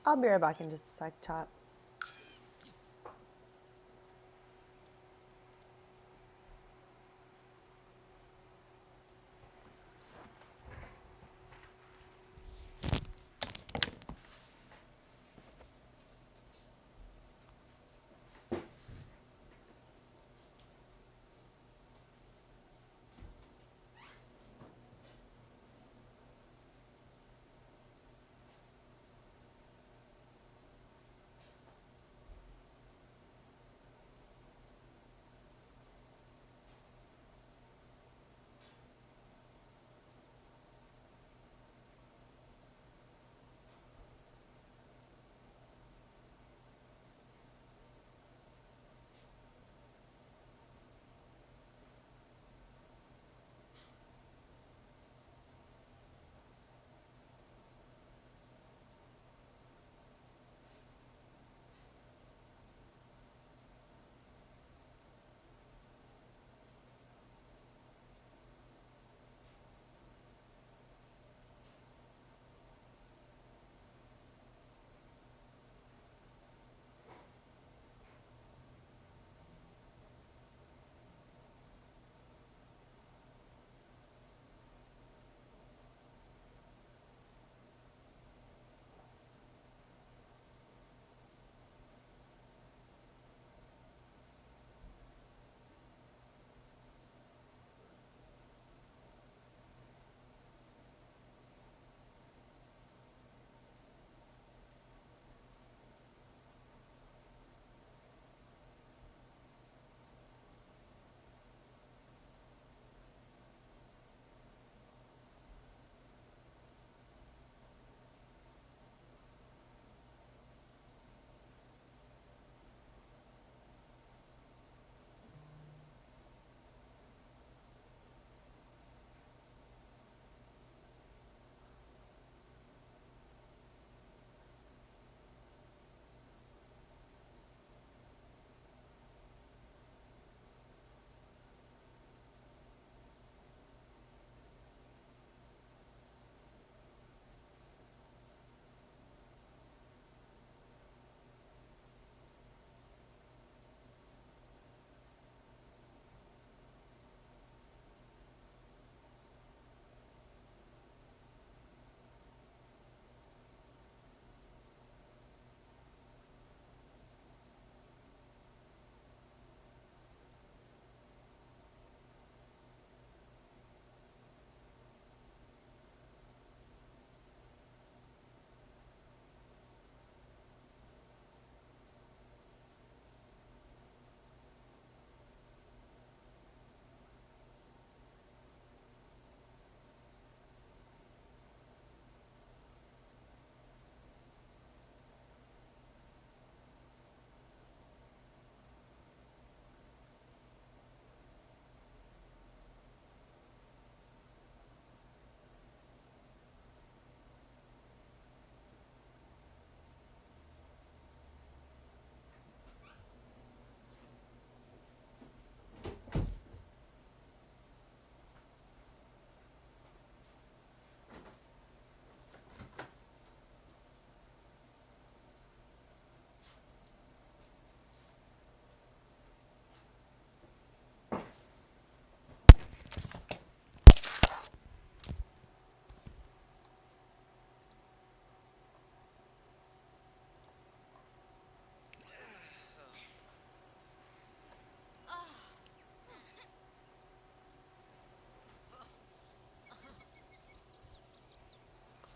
I'll be right back in just a sec, chat.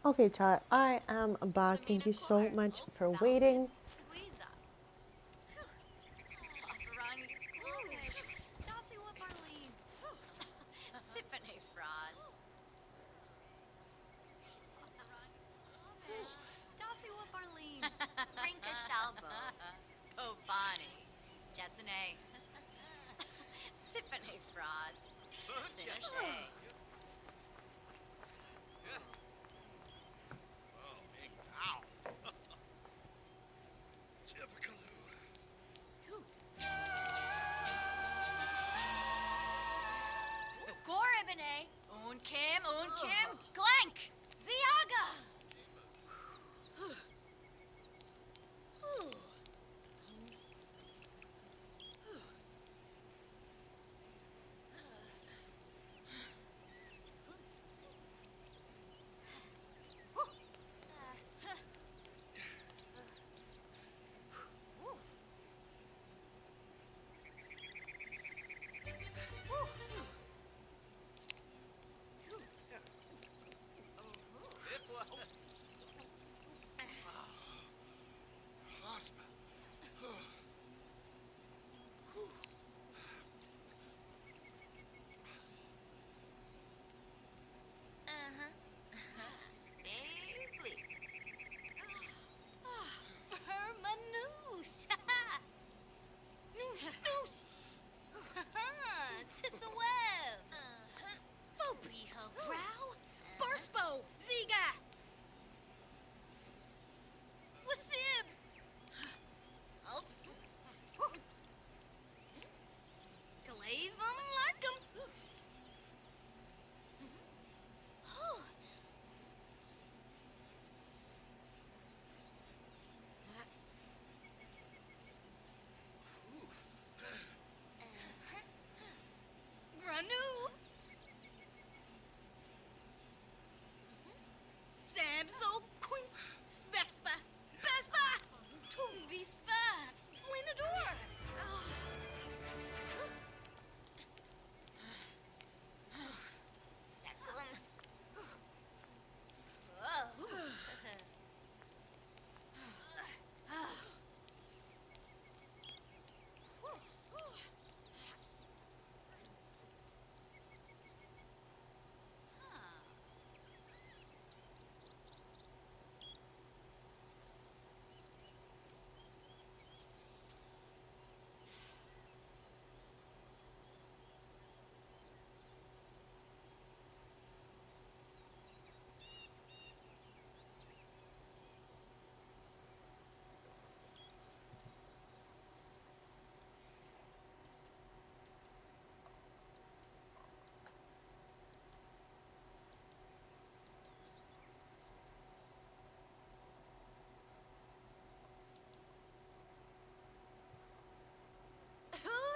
Okay, chat, I am back. Thank you so much for waiting. Louisa. Operani Squamish. Dossie what Marlene. Sippin' froz. Dossie what Marlene. Rinka Shalbo. Spobani. Jessene. Sippin' froz. Sinoshe. Goribine. Un Kim, Glenk. Ziaga.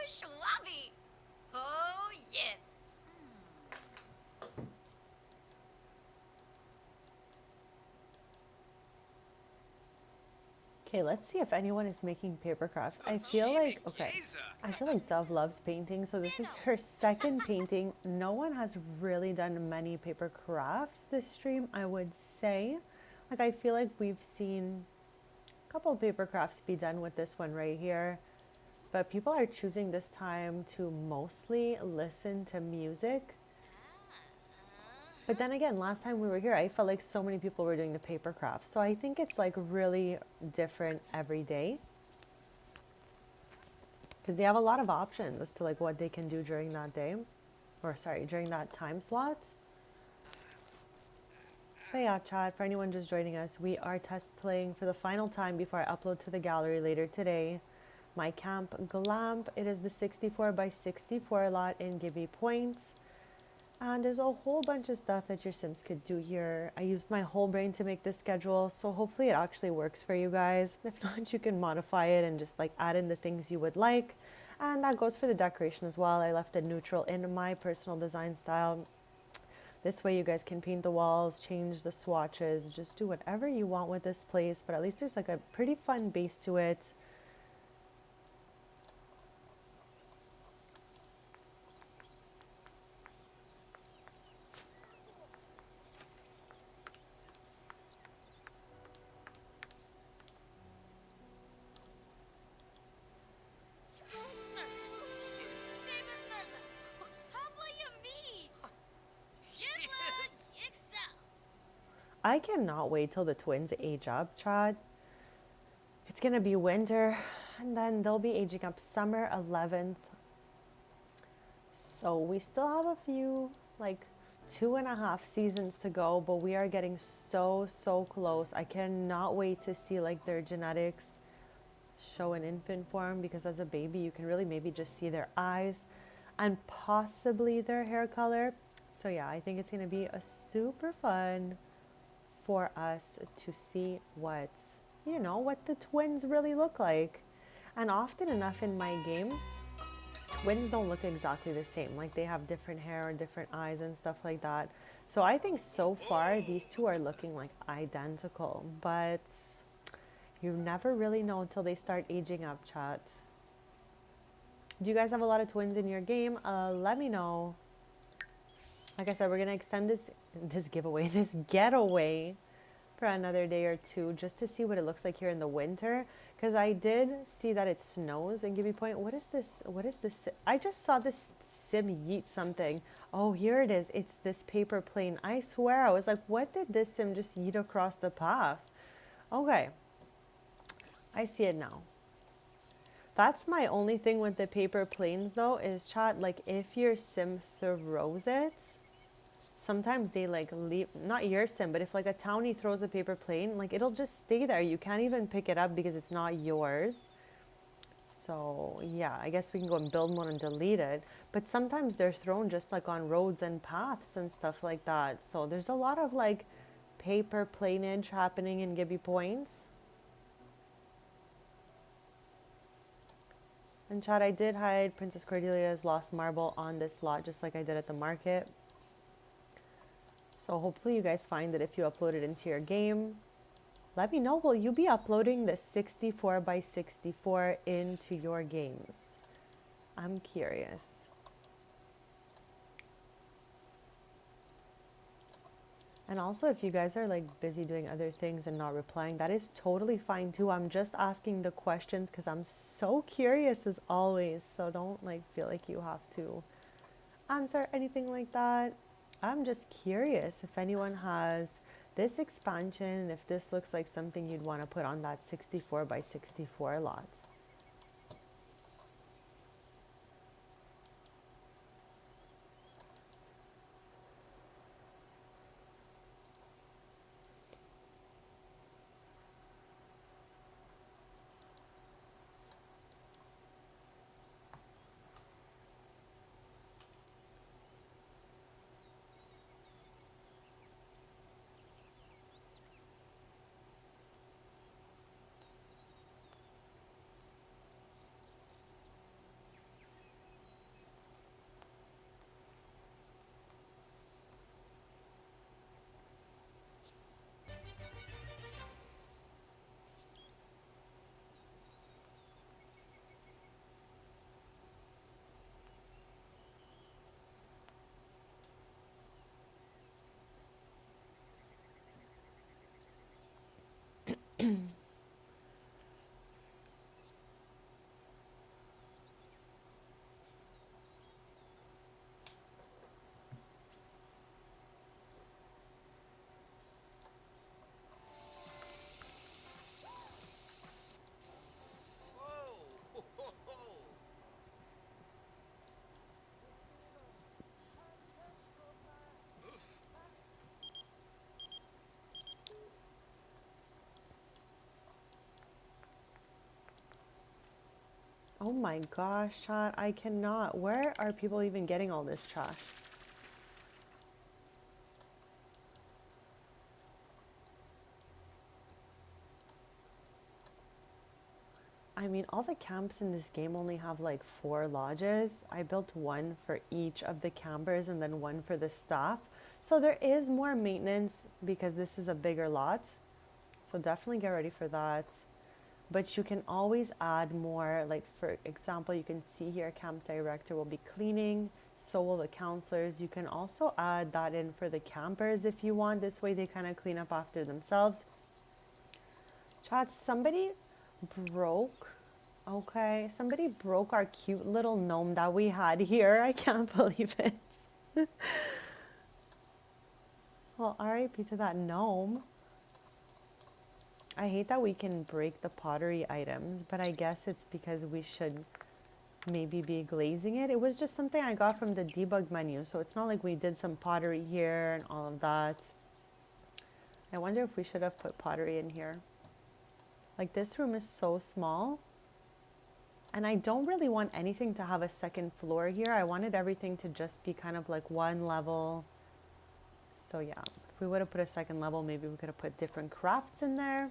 Schwabby! Oh, yes. Okay, let's see if anyone is making paper crafts. I feel like, okay, I feel like Dove loves painting, so this is her second painting. No one has really done many paper crafts this stream, I would say. Like, I feel like we've seen a couple of paper crafts be done with this one right here. But people are choosing this time to mostly listen to music. But then again, last time we were here, I felt like so many people were doing the paper crafts. So I think it's like really different every day. Because they have a lot of options as to like what they can do during that day. Or sorry, during that time slot. But yeah, chat, for anyone just joining us, we are test playing for the final time before I upload to the gallery later today. My camp Glamp, it is the 64 by 64 lot in Gibby Point. And there's a whole bunch of stuff that your Sims could do here. I used my whole brain to make this schedule, so hopefully it actually works for you guys. If not, you can modify it and just like add in the things you would like. And that goes for the decoration as well. I left it neutral in my personal design style. This way you guys can paint the walls, change the swatches, just do whatever you want with this place. But at least there's like a pretty fun base to it. I cannot wait till the twins age up, Chad. It's gonna be winter, and then they'll be aging up summer 11th. So we still have a few, like 2.5 seasons to go, but we are getting so close. I cannot wait to see like their genetics show in infant form, because as a baby you can really maybe just see their eyes and possibly their hair color. So yeah, I think it's gonna be a super fun for us to see what, you know, what the twins really look like. And often enough in my game, twins don't look exactly the same. Like they have different hair or different eyes and stuff like that. So I think so far these two are looking like identical, but you never really know until they start aging up, chat. Do you guys have a lot of twins in your game? Let me know. Like I said, we're gonna extend this giveaway, this getaway for another day or two, just to see what it looks like here in the winter. Because I did see that it snows in Gibby Point. What is this? What is this? I just saw this sim yeet something. Oh, here it is. It's this paper plane. I swear, I was like, what did this sim just yeet across the path? Okay. I see it now. That's my only thing with the paper planes though, is chat, like if your sim throws it, sometimes they like leave, not your sim, but if like a townie throws a paper plane, like it'll just stay there. You can't even pick it up because it's not yours. So yeah, I guess we can go and build one and delete it. But sometimes they're thrown just like on roads and paths and stuff like that. So there's a lot of like paper planeage happening in Gibby Points. And chat, I did hide Princess Cordelia's lost marble on this lot, just like I did at the market. So hopefully you guys find it if you upload it into your game. Let me know, will you be uploading the 64 by 64 into your games? I'm curious. And also, if you guys are like busy doing other things and not replying, that is totally fine too. I'm just asking the questions because I'm so curious as always. So don't like feel like you have to answer anything like that. I'm just curious if anyone has this expansion, if this looks like something you'd want to put on that 64 by 64 lot. Oh my gosh, chat, I cannot. Where are people even getting all this trash? I mean, all the camps in this game only have like 4 lodges. I built one for each of the campers and then one for the staff. So there is more maintenance because this is a bigger lot. So definitely get ready for that. But you can always add more. Like for example, you can see here camp director will be cleaning. So will the counselors. You can also add that in for the campers if you want. This way they kind of clean up after themselves. Chat, somebody broke. Okay, somebody broke our cute little gnome that we had here. I can't believe it. Well, RIP to that gnome. I hate that we can break the pottery items, but I guess it's because we should maybe be glazing it. It was just something I got from the debug menu, so it's not like we did some pottery here and all of that. I wonder if we should have put pottery in here. Like, this room is so small. And I don't really want anything to have a second floor here. I wanted everything to just be kind of like one level. So yeah, if we would have put a second level, maybe we could have put different crafts in there.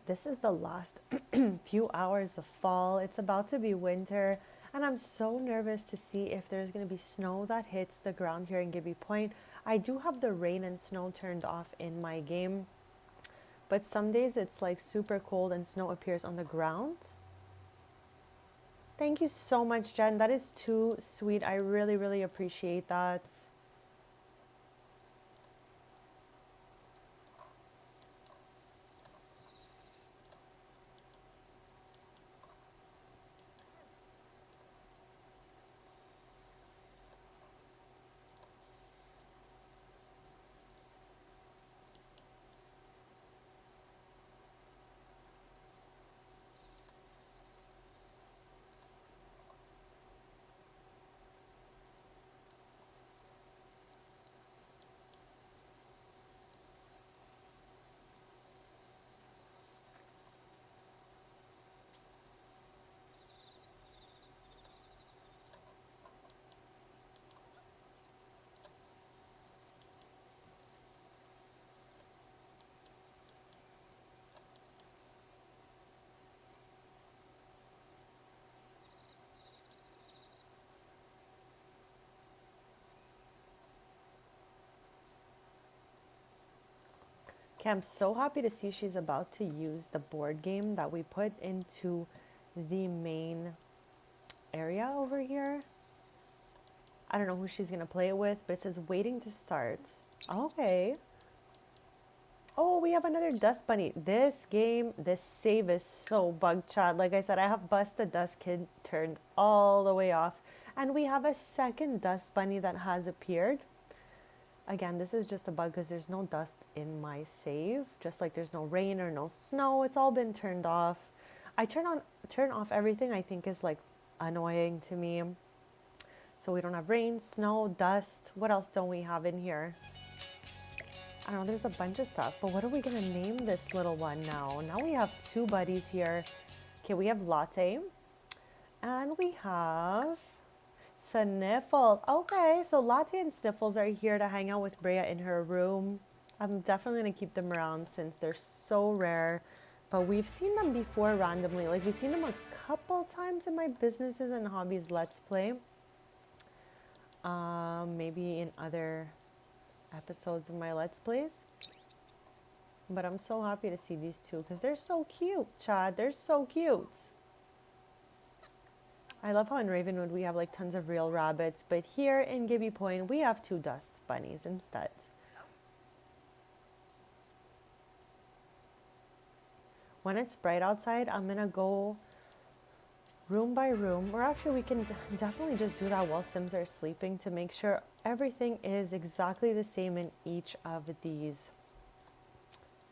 This is the last few hours of fall. It's about to be winter, and I'm so nervous to see if there's going to be snow that hits the ground here in Gibby Point. I do have the rain and snow turned off in my game, but some days it's like super cold and snow appears on the ground. Thank you so much, Jen. That is too sweet. I really, really appreciate that. Okay, I'm so happy to see she's about to use the board game that we put into the main area over here. I don't know who she's going to play it with, but it says waiting to start. Okay. Oh, we have another dust bunny. This game, this save is so bug chat. Like I said, I have Bust the Dust Kid turned all the way off. And we have a second dust bunny that has appeared. Again, this is just a bug because there's no dust in my save. Just like there's no rain or no snow. It's all been turned off. I turn off everything I think is like annoying to me. So we don't have rain, snow, dust. What else don't we have in here? I don't know, there's a bunch of stuff. But what are we going to name this little one now? Now we have two buddies here. Okay, we have Latte. And we have Sniffles. Okay, so Latte and Sniffles are here to hang out with Brea in her room. I'm definitely going to keep them around since they're so rare. But we've seen them before randomly. Like, we've seen them a couple times in my businesses and hobbies Let's Play. Maybe in other episodes of my Let's Plays. But I'm so happy to see these two because they're so cute, Chad. They're so cute. I love how in Ravenwood we have like tons of real rabbits, but here in Gibby Point we have two dust bunnies instead. When it's bright outside, I'm gonna go room by room, or actually we can definitely just do that while Sims are sleeping to make sure everything is exactly the same in each of these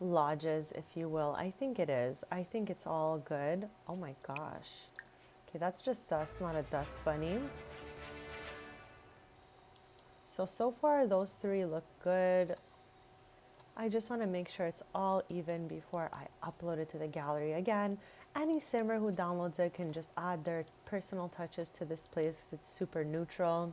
lodges, if you will. I think it is. I think it's all good. Oh my gosh. Okay, that's just dust, not a dust bunny. So far those three look good. I just want to make sure it's all even before I upload it to the gallery. Again, any simmer who downloads it can just add their personal touches to this place. It's super neutral.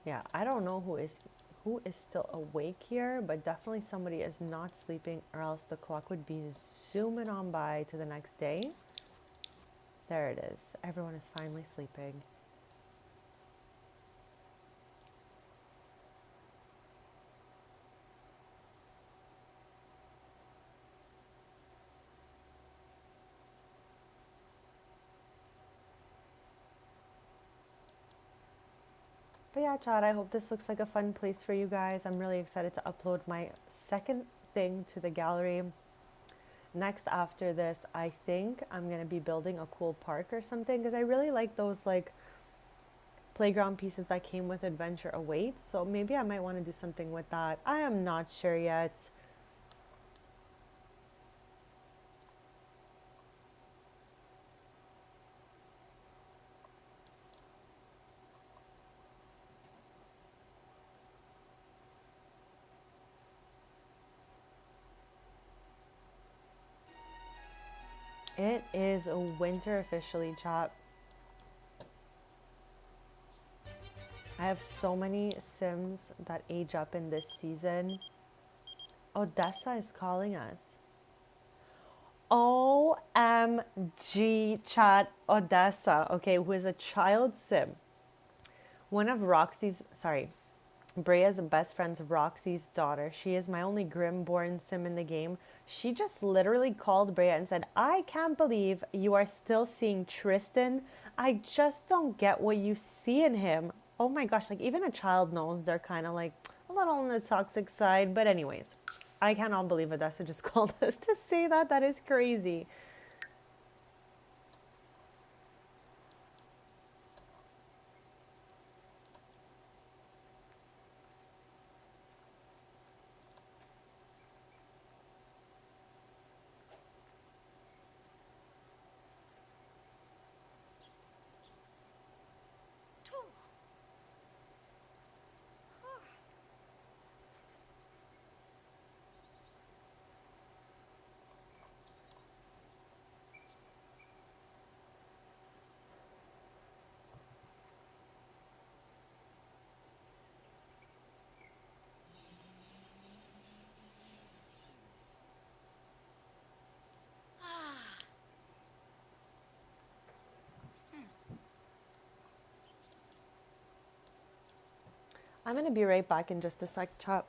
Yeah, I don't know who is still awake here, but definitely somebody is not sleeping or else the clock would be zooming on by to the next day. There it is. Everyone is finally sleeping. But yeah, Chad, I hope this looks like a fun place for you guys. I'm really excited to upload my second thing to the gallery. Next after this, I think I'm going to be building a cool park or something because I really like those like playground pieces that came with Adventure Awaits. So maybe I might want to do something with that. I am not sure yet. It is a winter officially, chat. I have so many Sims that age up in this season. Odessa is calling us. OMG, chat. Odessa, okay, who is a child Sim. One of Brea's best friend's Roxy's daughter. She is my only Grim-born Sim in the game. She just literally called Brea and said, I can't believe you are still seeing Tristan. I just don't get what you see in him. Oh my gosh, like even a child knows they're kind of like a little on the toxic side. But anyways, I cannot believe Odessa just called us to say that. That is crazy. I'm going to be right back in just a sec, chat.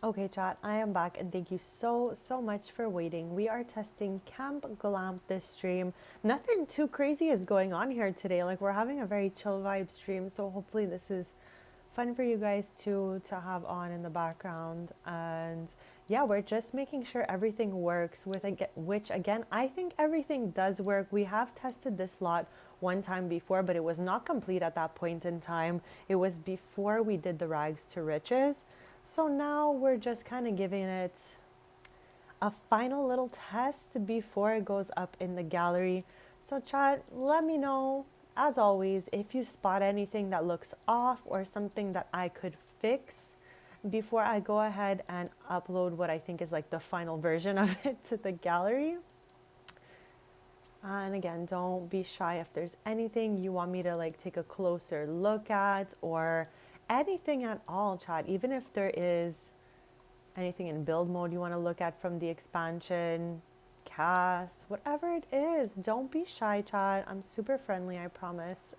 Okay, chat, I am back and thank you so much for waiting. We are testing Camp Glamp this stream. Nothing too crazy is going on here today. Like, we're having a very chill vibe stream, so hopefully this is fun for you guys to have on in the background. And yeah, we're just making sure everything works with which again, I think everything does work. We have tested this slot one time before, but it was not complete at that point in time. It was before we did the rags to riches. So now we're just kind of giving it a final little test before it goes up in the gallery. So chat, let me know, as always, if you spot anything that looks off or something that I could fix before I go ahead and upload what I think is like the final version of it to the gallery. And again, don't be shy if there's anything you want me to like take a closer look at or anything at all, chat. Even if there is anything in build mode you want to look at from the expansion, cast, whatever it is, don't be shy, chat. I'm super friendly, I promise.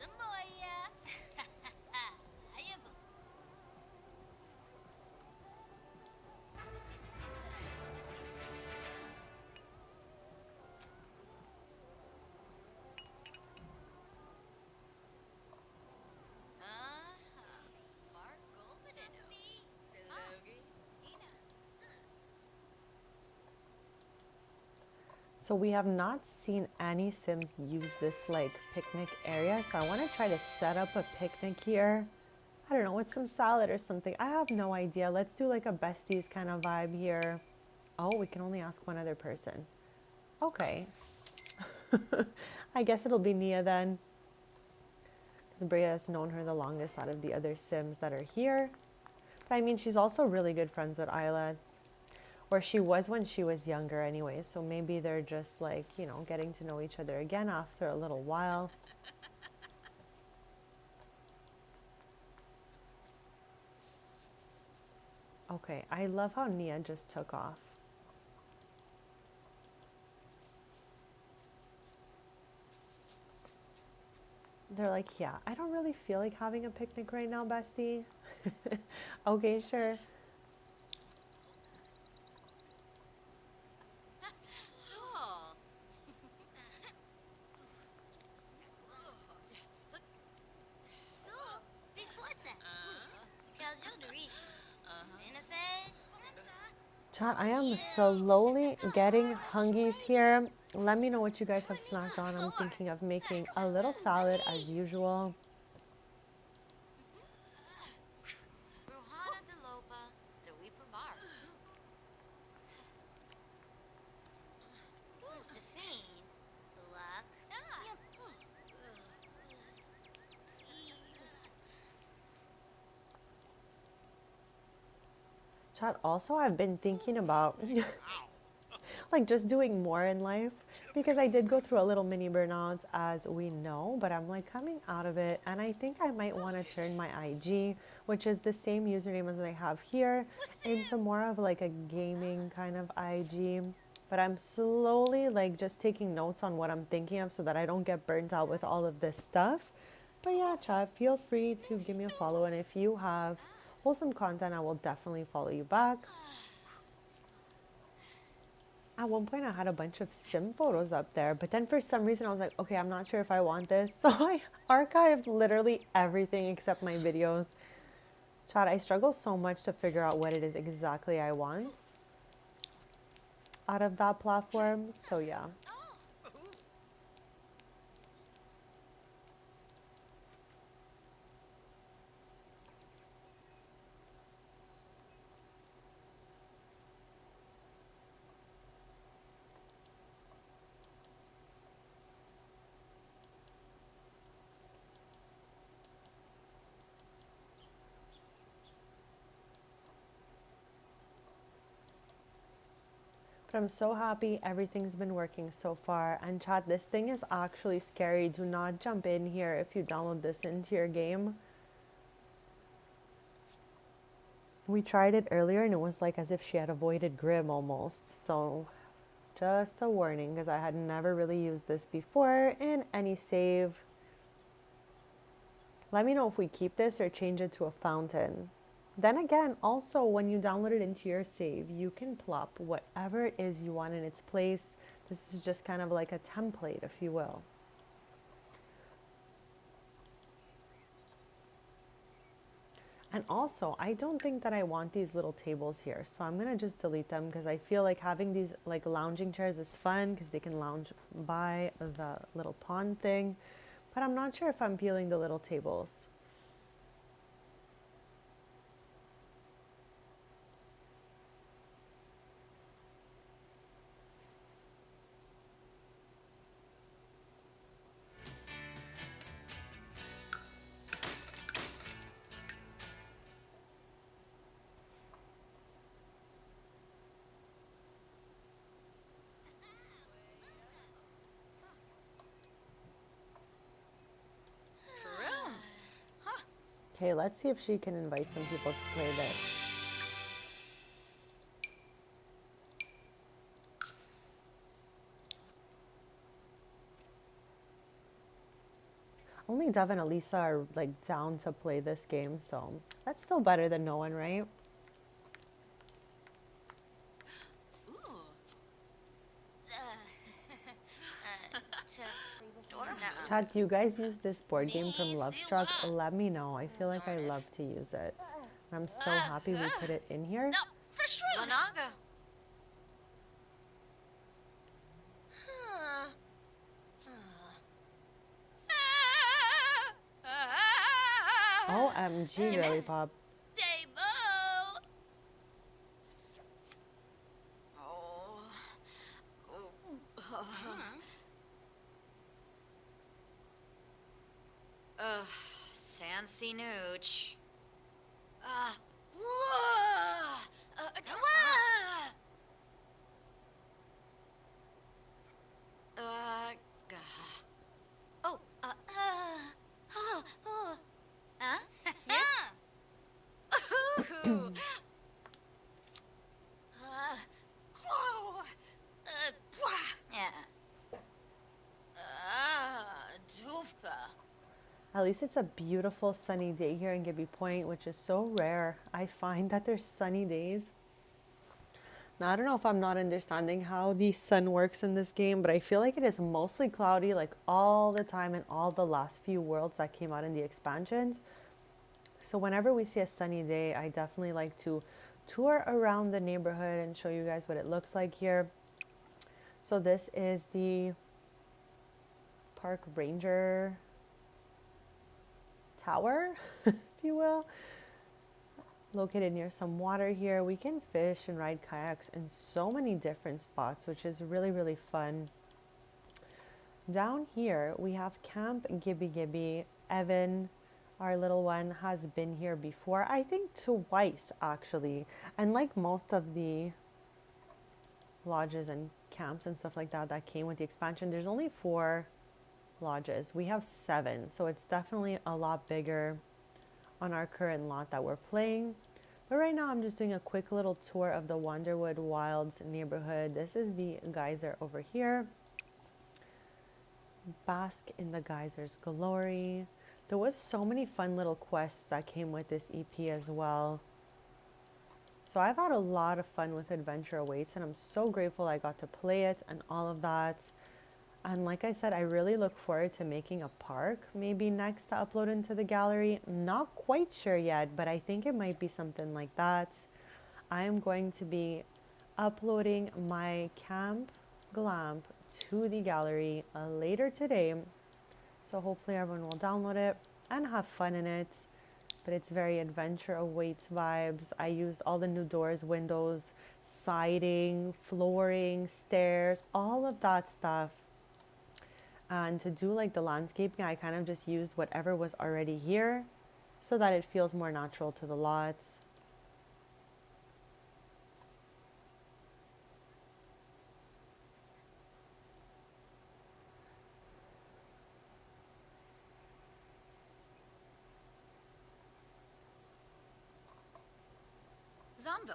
Samboya! Ayabu! Mark Goldenino. Belogi. Ina. So we have not seen any Sims use this like picnic area. So I want to try to set up a picnic here. I don't know, with some salad or something. I have no idea. Let's do like a besties kind of vibe here. Oh, we can only ask one other person. Okay. I guess it'll be Nia then. Because Bria has known her the longest out of the other Sims that are here. But I mean, she's also really good friends with Isla. Or she was when she was younger anyway. So maybe they're just like, you know, getting to know each other again after a little while. Okay, I love how Nia just took off. They're like, yeah, I don't really feel like having a picnic right now, bestie. Okay, sure. So. So, Vifosa. Caljo Dorish. Manifest. Chat, I am slowly getting hungies here. Let me know what you guys have snacked on. I'm thinking of making a little salad as usual. Ruhana de Lopa. Deweeper Bar. Josephine. Luck. Chat, also I've been thinking about like just doing more in life because I did go through a little mini burnout as we know, but I'm like coming out of it and I think I might want to turn my IG, which is the same username as I have here, into more of like a gaming kind of IG. But I'm slowly like just taking notes on what I'm thinking of so that I don't get burnt out with all of this stuff. But yeah, chat, feel free to give me a follow, and if you have wholesome content, I will definitely follow you back. At one point I had a bunch of sim photos up there, but then for some reason I was like, okay, I'm not sure if I want this. So I archived literally everything except my videos. Chat, I struggle so much to figure out what it is exactly I want out of that platform. So yeah. But I'm so happy everything's been working so far. And chat, this thing is actually scary. Do not jump in here if you download this into your game. We tried it earlier and it was like as if she had avoided Grim almost. So just a warning, because I had never really used this before in any save. Let me know if we keep this or change it to a fountain. Then again, also when you download it into your save, you can plop whatever it is you want in its place. This is just kind of like a template, if you will. And also, I don't think that I want these little tables here, so I'm gonna just delete them because I feel like having these like lounging chairs is fun because they can lounge by the little pond thing, but I'm not sure if I'm feeling the little tables. Okay, let's see if she can invite some people to play this. Only Dev and Elisa are like down to play this game, so that's still better than no one, right? Chat, do you guys use this board game from Love Struck? Let me know. I feel like I love to use it. I'm so happy we put it in here. No, for sure. Lanaga. OMG, Girly Pop. Sancy Nooch. At least it's a beautiful sunny day here in Gibby Point, which is so rare. I find that there's sunny days. Now, I don't know if I'm not understanding how the sun works in this game, but I feel like it is mostly cloudy like all the time in all the last few worlds that came out in the expansions. So whenever we see a sunny day, I definitely like to tour around the neighborhood and show you guys what it looks like here. So this is the Park Ranger Tower, if you will, located near some water here. We can fish and ride kayaks in so many different spots, which is really, really fun. Down here, we have Camp Gibby Gibby. Evan, our little one, has been here before, I think twice actually. And like most of the lodges and camps and stuff like that that came with the expansion, there's only 4 lodges. We have 7, so it's definitely a lot bigger on our current lot that we're playing. But right now I'm just doing a quick little tour of the Wonderwood Wilds neighborhood. This is the geyser over here. Bask in the geyser's glory. There was so many fun little quests that came with this EP as well. So I've had a lot of fun with Adventure Awaits, and I'm so grateful I got to play it and all of that. And like I said, I really look forward to making a park maybe next to upload into the gallery. Not quite sure yet, but I think it might be something like that. I am going to be uploading my camp glamp to the gallery later today. So hopefully everyone will download it and have fun in it. But it's very Adventure Awaits vibes. I used all the new doors, windows, siding, flooring, stairs, all of that stuff. And to do like the landscaping, I kind of just used whatever was already here so that it feels more natural to the lots. Zombo.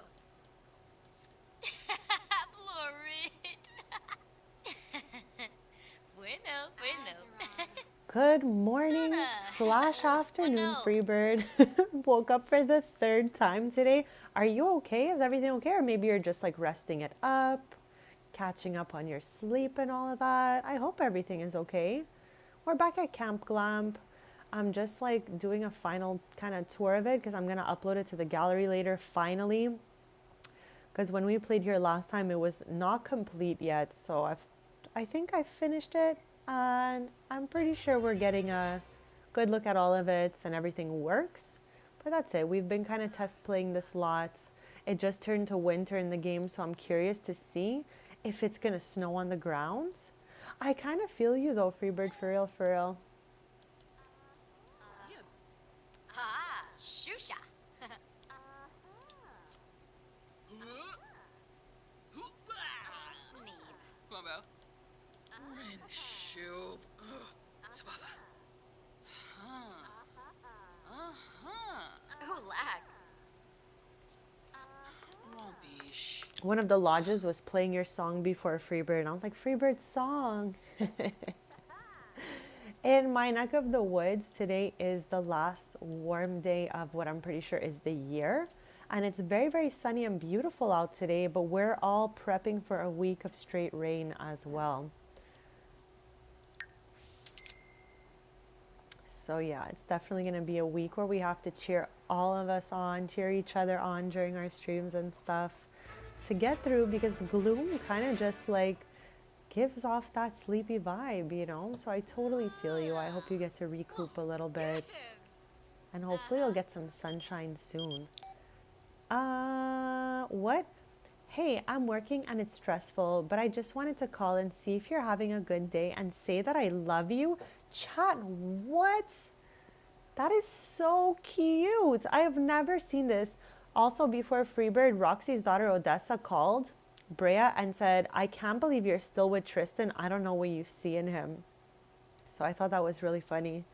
Florid. Bueno. Good morning slash afternoon, Freebird. Woke up for the third time today. Are you okay? Is everything okay? Or maybe you're just like resting it up, catching up on your sleep and all of that. I hope everything is okay. We're back at Camp Glamp. I'm just like doing a final kind of tour of it because I'm going to upload it to the gallery later finally. Because when we played here last time, it was not complete yet. So I think I finished it. And I'm pretty sure we're getting a good look at all of it and everything works. But that's it. We've been kind of test playing this lot. It just turned to winter in the game, so I'm curious to see if it's going to snow on the ground. I kind of feel you though, Freebird, for real, for real. Shusha. Come on, Belle. Rin shoop. Sababa. Ooh, lag. Rubbish. One of the lodges was playing your song before Freebird, and I was like, Freebird's song. In my neck of the woods, today is the last warm day of what I'm pretty sure is the year. And it's very, very sunny and beautiful out today, but we're all prepping for a week of straight rain as well. So yeah, it's definitely going to be a week where we have to cheer all of us on, cheer each other on during our streams and stuff to get through, because gloom kind of just like gives off that sleepy vibe, you know? So I totally feel you. I hope you get to recoup a little bit. And hopefully you'll get some sunshine soon. What? Hey, I'm working and it's stressful, but I just wanted to call and see if you're having a good day and say that I love you. Chat, what? That is so cute. I have never seen this. Also, before Freebird, Roxy's daughter Odessa called Brea and said, I can't believe you're still with Tristan. I don't know what you see in him. So I thought that was really funny.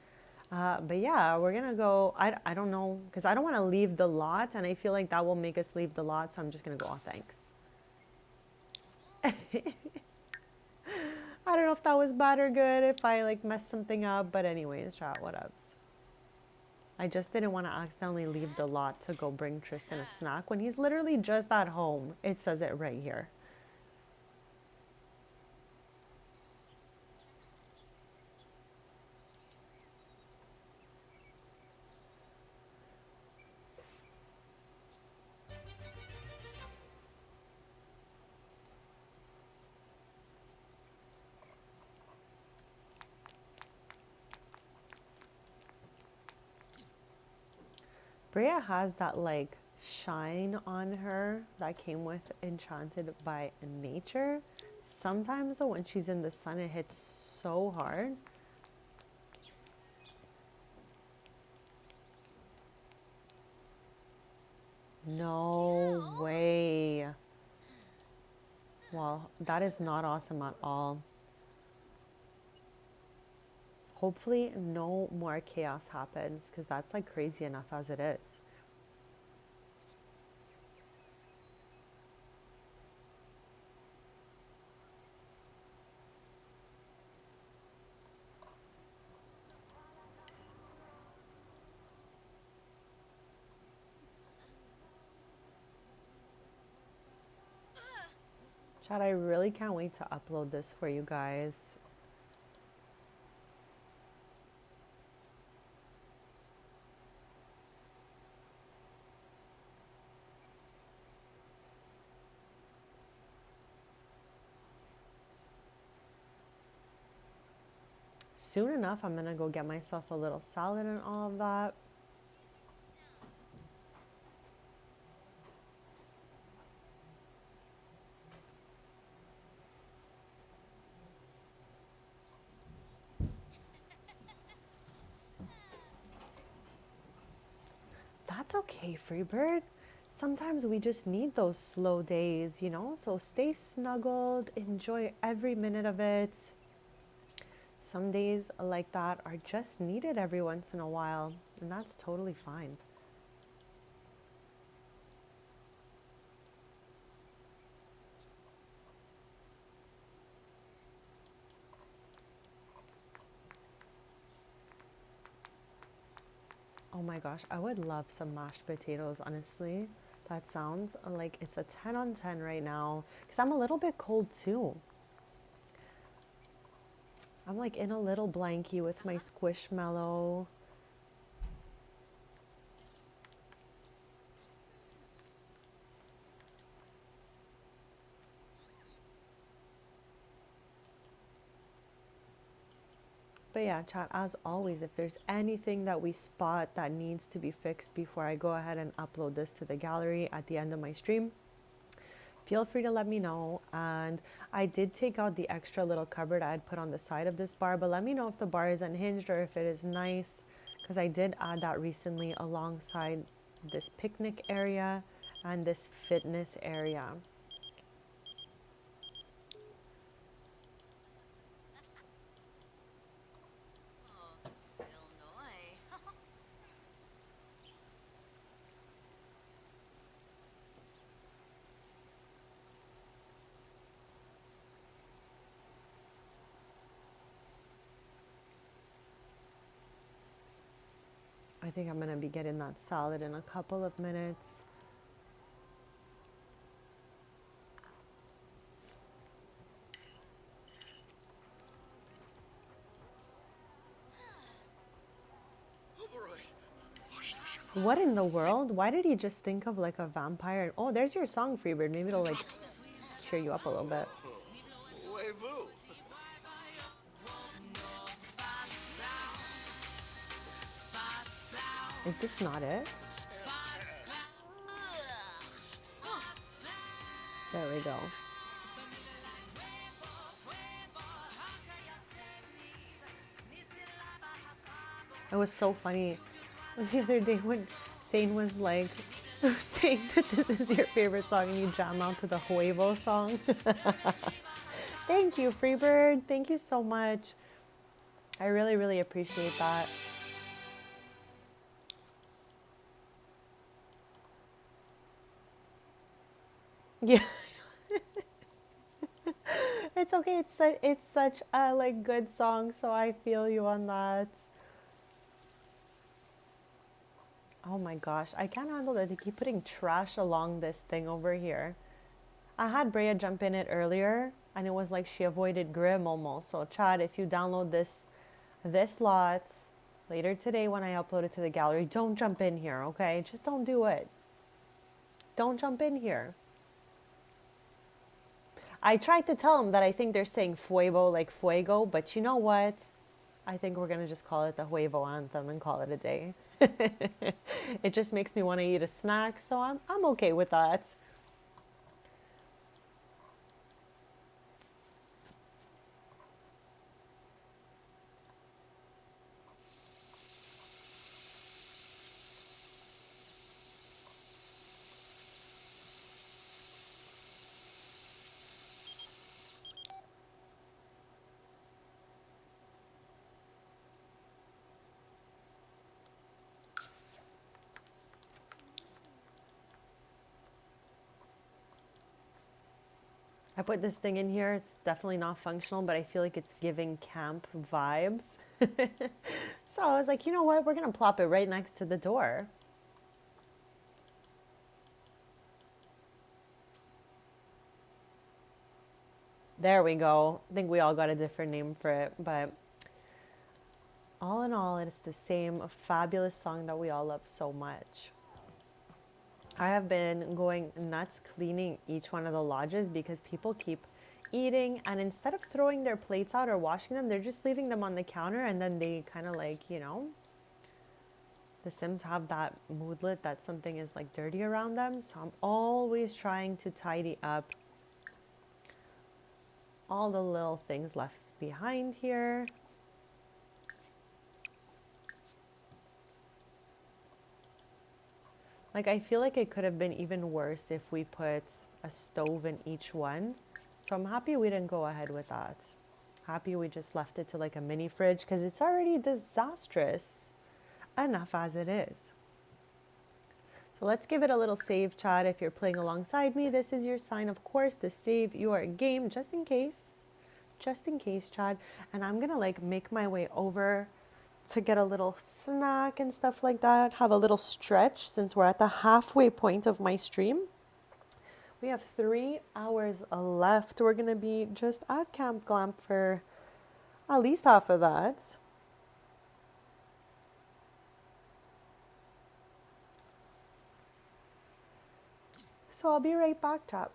But yeah, we're going to go. I don't know, because I don't want to leave the lot. And I feel like that will make us leave the lot. So I'm just going to go, oh, thanks. I don't know if that was bad or good, if I like messed something up. But anyways, chat, what ups? I just didn't want to accidentally leave the lot to go bring Tristan a snack when he's literally just at home. It says it right here. Brea has that like shine on her that came with Enchanted by Nature. Sometimes though, when she's in the sun, it hits so hard. No way. Well, that is not awesome at all. Hopefully no more chaos happens, because that's like crazy enough as it is. Chad, I really can't wait to upload this for you guys. Soon enough, I'm gonna go get myself a little salad and all of that. That's okay, Freebird. Sometimes we just need those slow days, you know? So stay snuggled, enjoy every minute of it. Some days like that are just needed every once in a while, and that's totally fine. Oh my gosh, I would love some mashed potatoes, honestly. That sounds like it's a 10 on 10 right now. Because I'm a little bit cold too. I'm like in a little blankie with my squishmallow. But yeah, chat, as always, if there's anything that we spot that needs to be fixed before I go ahead and upload this to the gallery at the end of my stream, feel free to let me know. And I did take out the extra little cupboard I had put on the side of this bar, but let me know if the bar is unhinged or if it is nice, because I did add that recently alongside this picnic area and this fitness area. Oh, Illinois. I think I'm gonna be getting that salad in a couple of minutes. What in the world? Why did he just think of like a vampire? Oh, there's your song, Freebird. Maybe it'll like cheer you up a little bit. Wavoo. Is this not it? There we go. It was so funny the other day when Thane was like saying that this is your favorite song and you jam out to the Huevo song. Thank you, Freebird. Thank you so much. I really, really appreciate that. Yeah. It's okay. It's such a like good song, so I feel you on that. Oh my gosh, I can't handle that they keep putting trash along this thing over here. I had Brea jump in it earlier, and it was like she avoided Grim almost. So Chad, if you download this lot later today when I upload it to the gallery, don't jump in here, okay? Just don't do it. Don't jump in here. I tried to tell them that I think they're saying fuego like fuego, but you know what? I think we're gonna just call it the Huevo anthem and call it a day. It just makes me want to eat a snack, so I'm okay with that. I put this thing in here. It's definitely not functional, but I feel like it's giving camp vibes. So I was like, you know what? We're going to plop it right next to the door. There we go. I think we all got a different name for it, but all in all, it's the same fabulous song that we all love so much. I have been going nuts cleaning each one of the lodges because people keep eating, and instead of throwing their plates out or washing them, they're just leaving them on the counter, and then they kind of like, you know, the Sims have that moodlet that something is like dirty around them. So I'm always trying to tidy up all the little things left behind here. Like, I feel like it could have been even worse if we put a stove in each one. So I'm happy we didn't go ahead with that. Happy we just left it to like a mini fridge because it's already disastrous enough as it is. So let's give it a little save, chat. If you're playing alongside me, this is your sign, of course, to save your game just in case, Chad. And I'm gonna like make my way over to get a little snack and stuff like that, have a little stretch since we're at the halfway point of my stream. We have 3 hours left. We're going to be just at Camp Glamp for at least half of that. So I'll be right back, chat.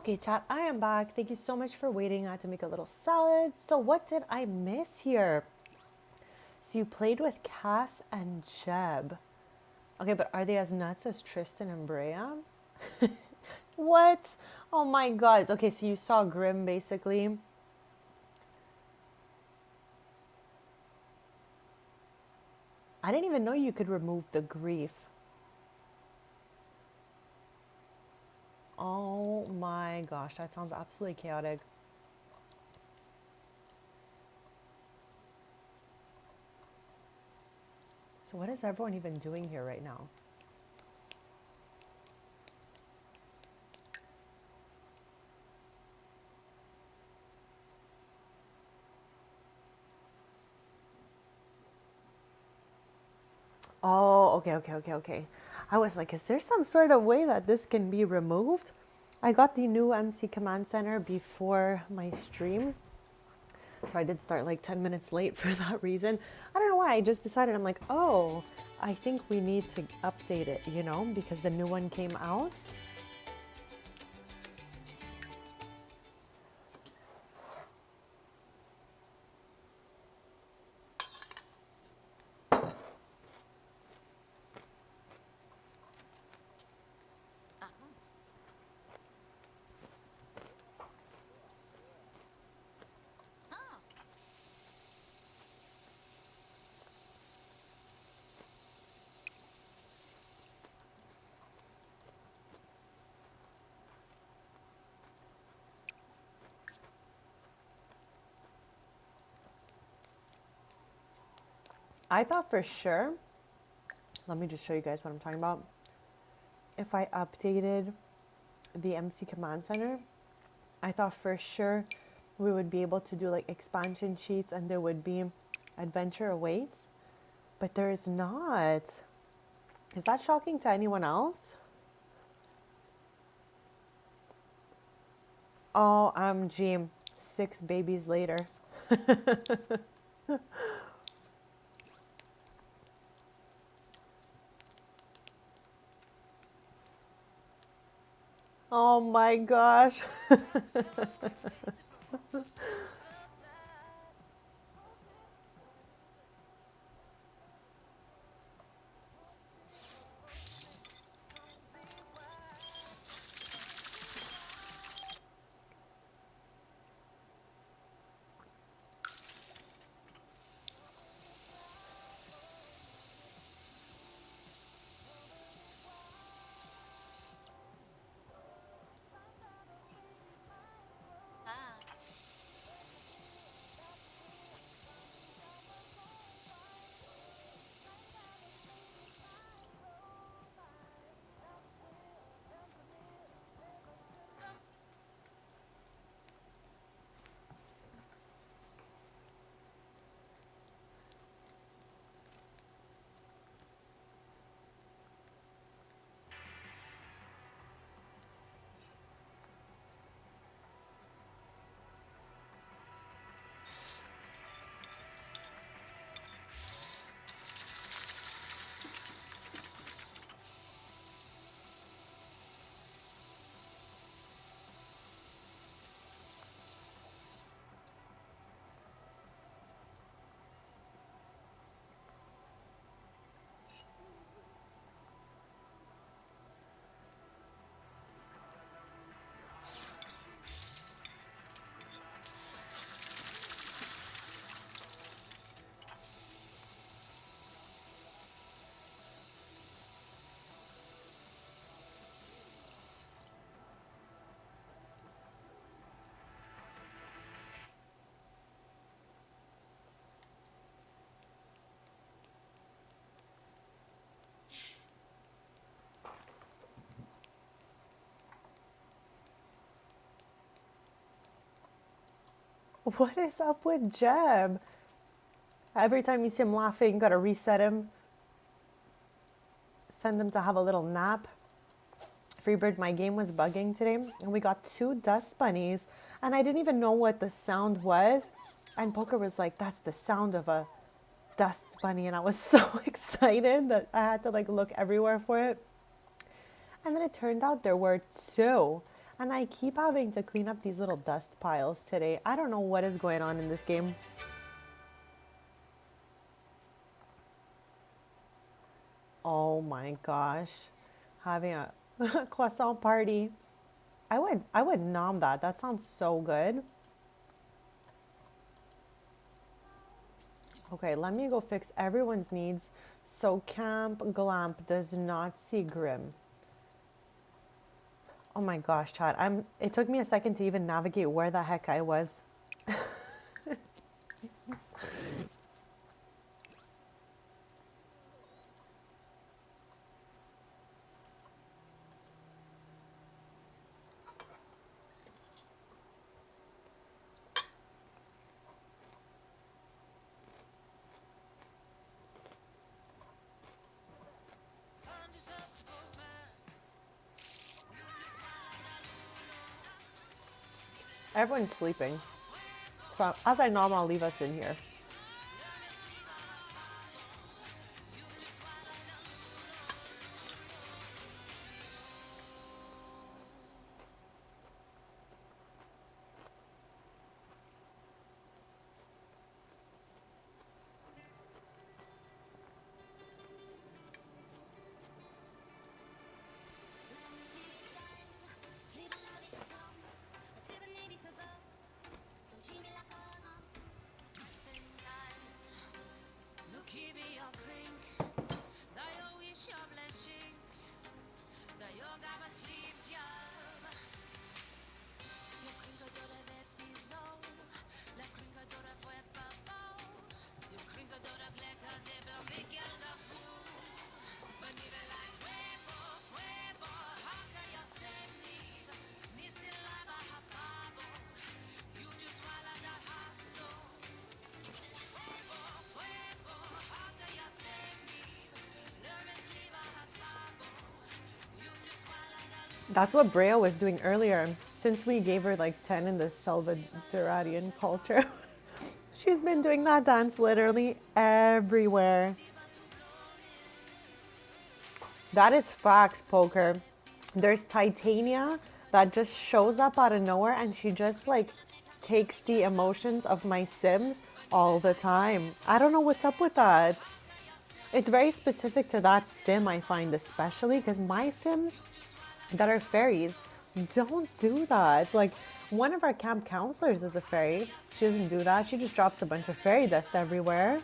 Okay, chat, I am back. Thank you so much for waiting. I had to make a little salad. So what did I miss here? So you played with Cass and Jeb. Okay, but are they as nuts as Tristan and Brea? What? Oh my god. Okay, so you saw Grim basically. I didn't even know you could remove the grief. Oh my gosh, that sounds absolutely chaotic. So what is everyone even doing here right now? Oh, okay. I was like, is there some sort of way that this can be removed? I got the new MC Command Center before my stream. So I did start like 10 minutes late for that reason. I don't know why. I just decided, I'm like, oh, I think we need to update it, you know, because the new one came out. Oh. I thought for sure, let me just show you guys what I'm talking about. If I updated the MC Command Center, I thought for sure we would be able to do like expansion sheets and there would be adventure awaits, but there is not. Is that shocking to anyone else? Oh, OMG, 6 babies later. Oh my gosh. Ah. What is up with Jeb? Every time you see him laughing, you gotta reset him. Send him to have a little nap. Freebird, my game was bugging today, and we got 2 dust bunnies, and I didn't even know what the sound was. And Poker was like, that's the sound of a dust bunny, and I was so excited that I had to like look everywhere for it. And then it turned out there were 2. And I keep having to clean up these little dust piles today. I don't know what is going on in this game. Oh my gosh. Having a croissant party. I would nom that. That sounds so good. Okay, let me go fix everyone's needs so Camp Glamp does not see Grim. Oh my gosh, Chad. It took me a second to even navigate where the heck I was. Everyone's sleeping. So as I nom, I'll leave us in here. That's what Brea was doing earlier. Since we gave her like 10 in the Salvadorian culture, she's been doing that dance literally everywhere. That is facts, Poker. There's Titania that just shows up out of nowhere and she just like takes the emotions of my Sims all the time. I don't know what's up with that. It's very specific to that Sim, I find, especially because my Sims that are fairies don't do that. Like, one of our camp counselors is a fairy. She doesn't do that. She just drops a bunch of fairy dust everywhere.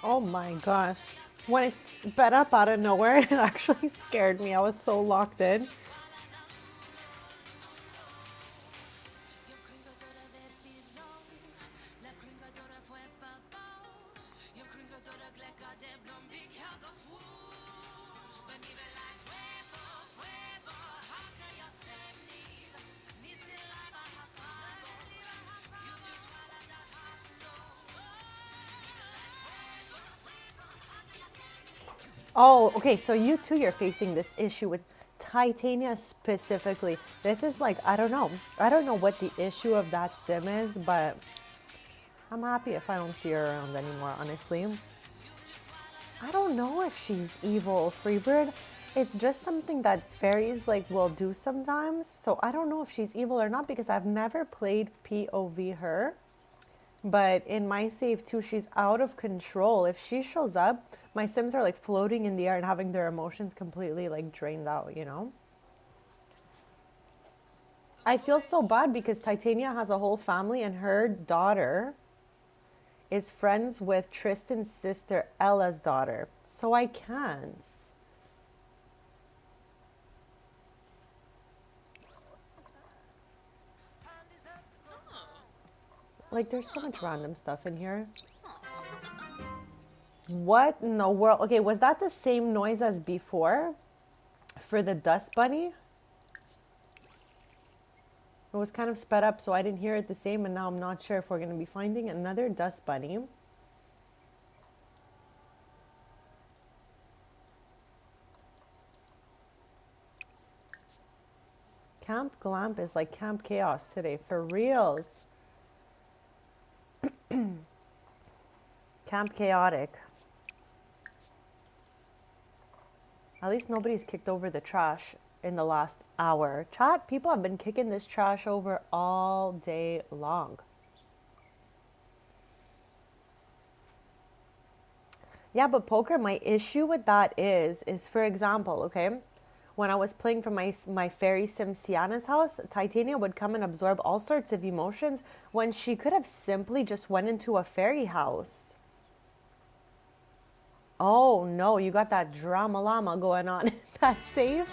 Oh my gosh. When it sped up out of nowhere, it actually scared me. I was so locked in. Oh, okay. So you too, you're facing this issue with Titania specifically. This is like, I don't know. I don't know what the issue of that sim is, but I'm happy if I don't see her around anymore, honestly. I don't know if she's evil, Freebird. It's just something that fairies like will do sometimes. So I don't know if she's evil or not because I've never played POV her. But in my save too, she's out of control. If she shows up, my Sims are like floating in the air and having their emotions completely like drained out, you know? I feel so bad because Titania has a whole family and her daughter is friends with Tristan's sister Ella's daughter. So I can't. Like, there's so much random stuff in here. What in the world? Okay, was that the same noise as before for the dust bunny? It was kind of sped up, so I didn't hear it the same, and now I'm not sure if we're going to be finding another dust bunny. Camp Glamp is like Camp Chaos today, for reals. Camp Chaotic. At least nobody's kicked over the trash in the last hour. Chat, people have been kicking this trash over all day long. Yeah, but poker, my issue with that is for example, okay, when I was playing from my fairy sim Sienna's house, Titania would come and absorb all sorts of emotions when she could have simply just went into a fairy house. Oh no, you got that drama llama going on. That save?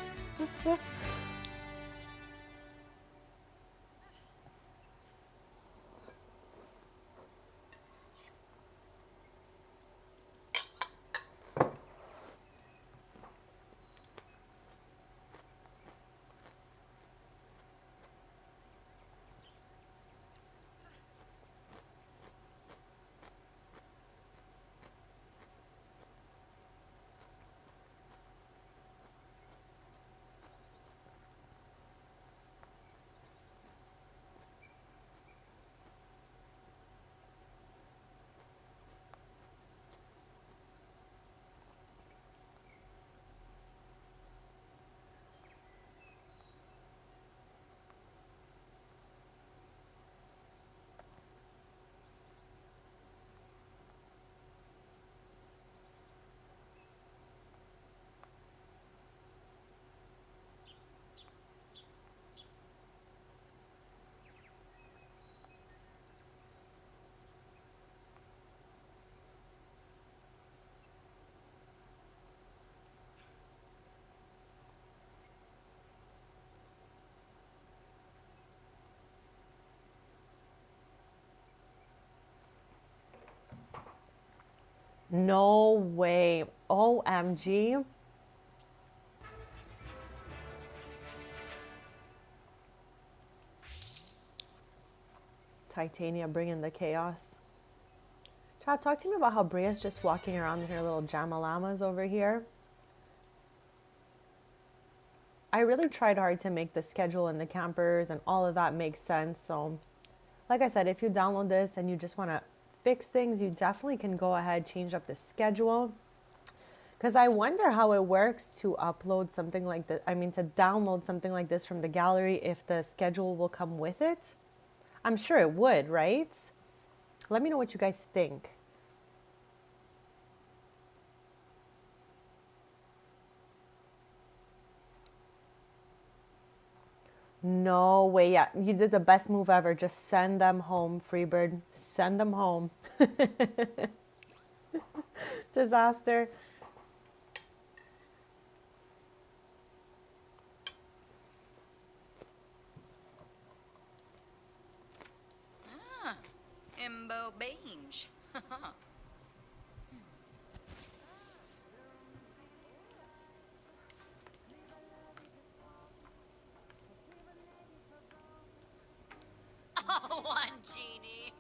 No way. OMG. Titania bringing the chaos. Chat, talk to me about how Bria's just walking around in her little jamalamas over here. I really tried hard to make the schedule and the campers and all of that make sense. So, like I said, if you download this and you just want to fix things, you definitely can go ahead, change up the schedule. Because I wonder how it works to upload something like this. I mean, to download something like this from the gallery, if the schedule will come with it. I'm sure it would, right? Let me know what you guys think. No way. Yeah, you did the best move ever. Just send them home, Freebird. Send them home. Disaster. Imbo Beige. Oh, one genie.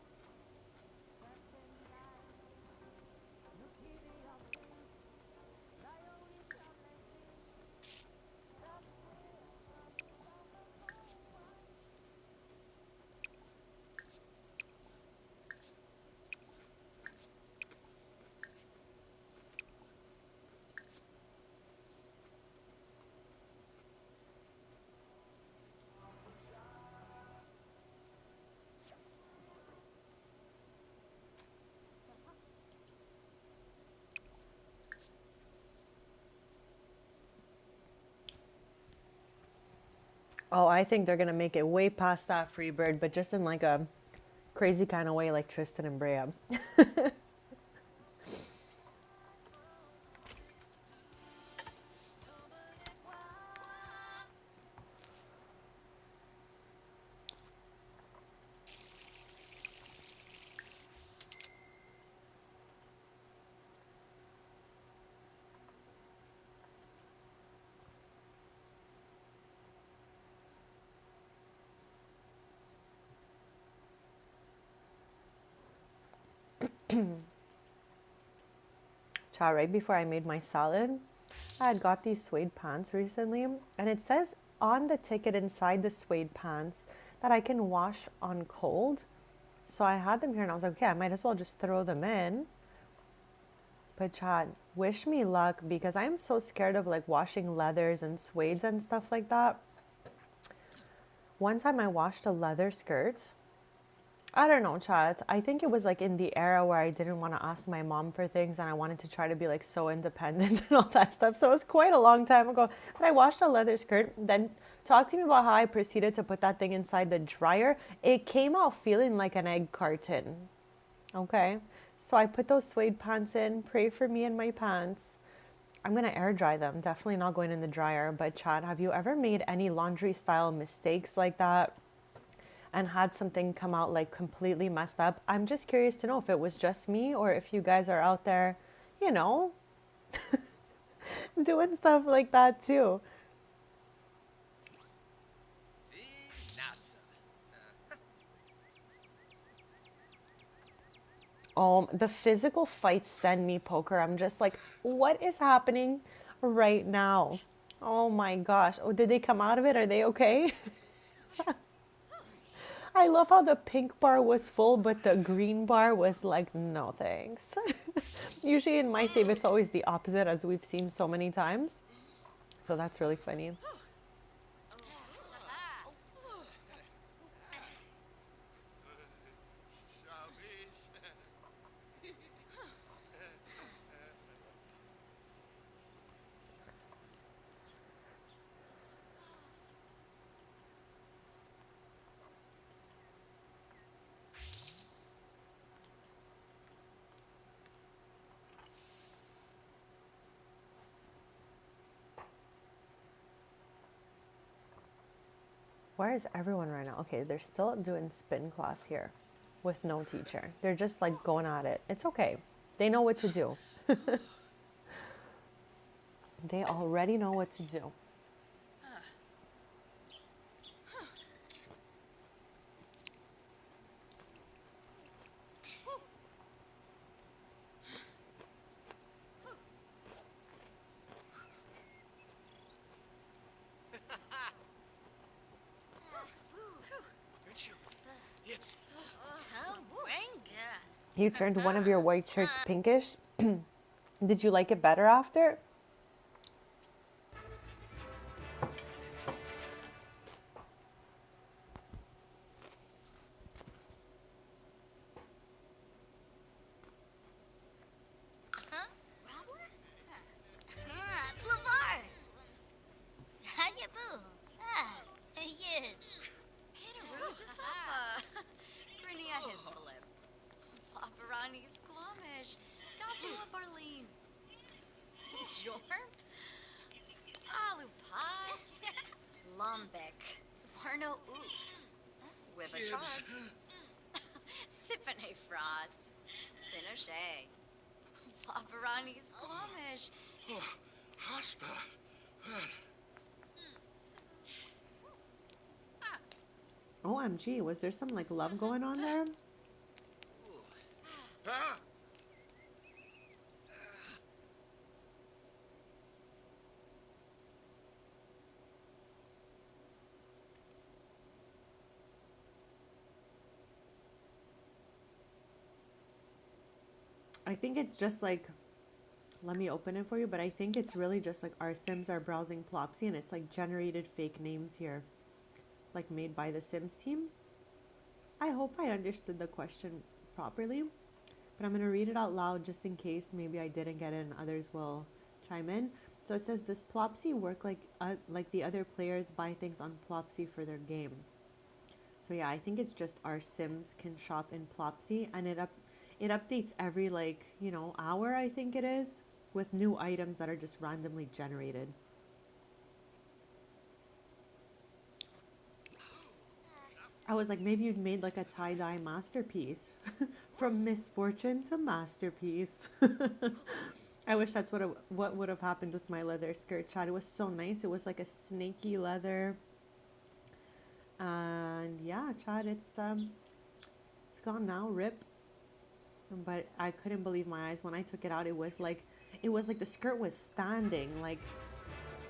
Oh, I think they're going to make it way past that, Freebird, but just in like a crazy kind of way, like Tristan and Brea. Cha, right before I made my salad, I had got these suede pants recently, and it says on the ticket inside the suede pants that I can wash on cold. So I had them here and I was like, okay, I might as well just throw them in. But Chad, wish me luck because I'm so scared of like washing leathers and suedes and stuff like that. One time I washed a leather skirt. I don't know, Chad. I think it was like in the era where I didn't want to ask my mom for things and I wanted to try to be like so independent and all that stuff. So it was quite a long time ago. But I washed a leather skirt. Then talk to me about how I proceeded to put that thing inside the dryer. It came out feeling like an egg carton. Okay. So I put those suede pants in. Pray for me and my pants. I'm going to air dry them. Definitely not going in the dryer. But Chad, have you ever made any laundry style mistakes like that? And had something come out like completely messed up? I'm just curious to know if it was just me or if you guys are out there, you know, doing stuff like that too. The physical fights send me poker. I'm just like, what is happening right now? Oh my gosh. Oh, did they come out of it? Are they okay? I love how the pink bar was full, but the green bar was like, no thanks. Usually in my save, it's always the opposite, as we've seen so many times. So that's really funny. Where is everyone right now? Okay, they're still doing spin class here with no teacher. They're just like going at it. It's okay. They know what to do. They already know what to do. You turned one of your white shirts pinkish. Did you like it better after? Lumbek. Warno oops. With a charm. Sippin' a frost. Sin O'Shea. Paparani Squamish. Oh, Hospa. OMG, was there some like love going on there? Ah! I think it's just like, let me open it for you, but I think it's really just like our Sims are browsing Plopsy and it's like generated fake names here, like made by the Sims team. I hope I understood the question properly, but I'm going to read it out loud just in case maybe I didn't get it and others will chime in. So it says, does Plopsy work like the other players buy things on Plopsy for their game? So yeah, I think it's just our Sims can shop in Plopsy, and it updates every like, you know, hour, I think it is, with new items that are just randomly generated. I was like, maybe you'd made like a tie-dye masterpiece. From misfortune to masterpiece. I wish that's what would have happened with my leather skirt, Chad. It was so nice. It was like a snaky leather. And yeah, Chad, it's gone now. Rip. but I couldn't believe my eyes when I took it out. It was like the skirt was standing, like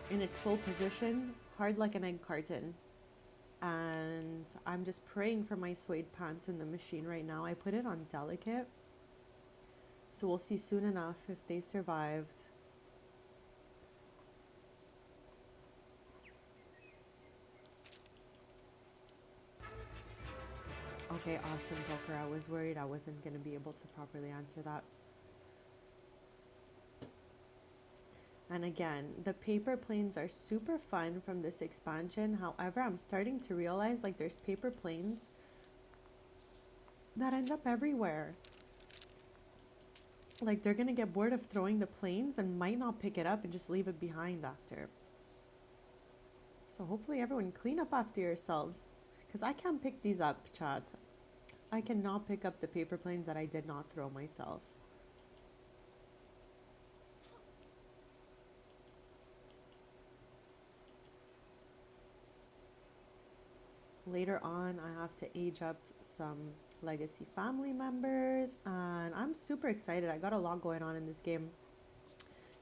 in its full position, hard like an egg carton. And I'm just praying for my suede pants in the machine right now. I put it on delicate, so we'll see soon enough if they survived. Okay, awesome, Poker. I was worried I wasn't going to be able to properly answer that. And again, the paper planes are super fun from this expansion. However, I'm starting to realize like there's paper planes that end up everywhere. Like they're going to get bored of throwing the planes and might not pick it up and just leave it behind after. So hopefully everyone clean up after yourselves. Because I can't pick these up, chat. I cannot pick up the paper planes that I did not throw myself. Later on, I have to age up some legacy family members. And I'm super excited. I got a lot going on in this game.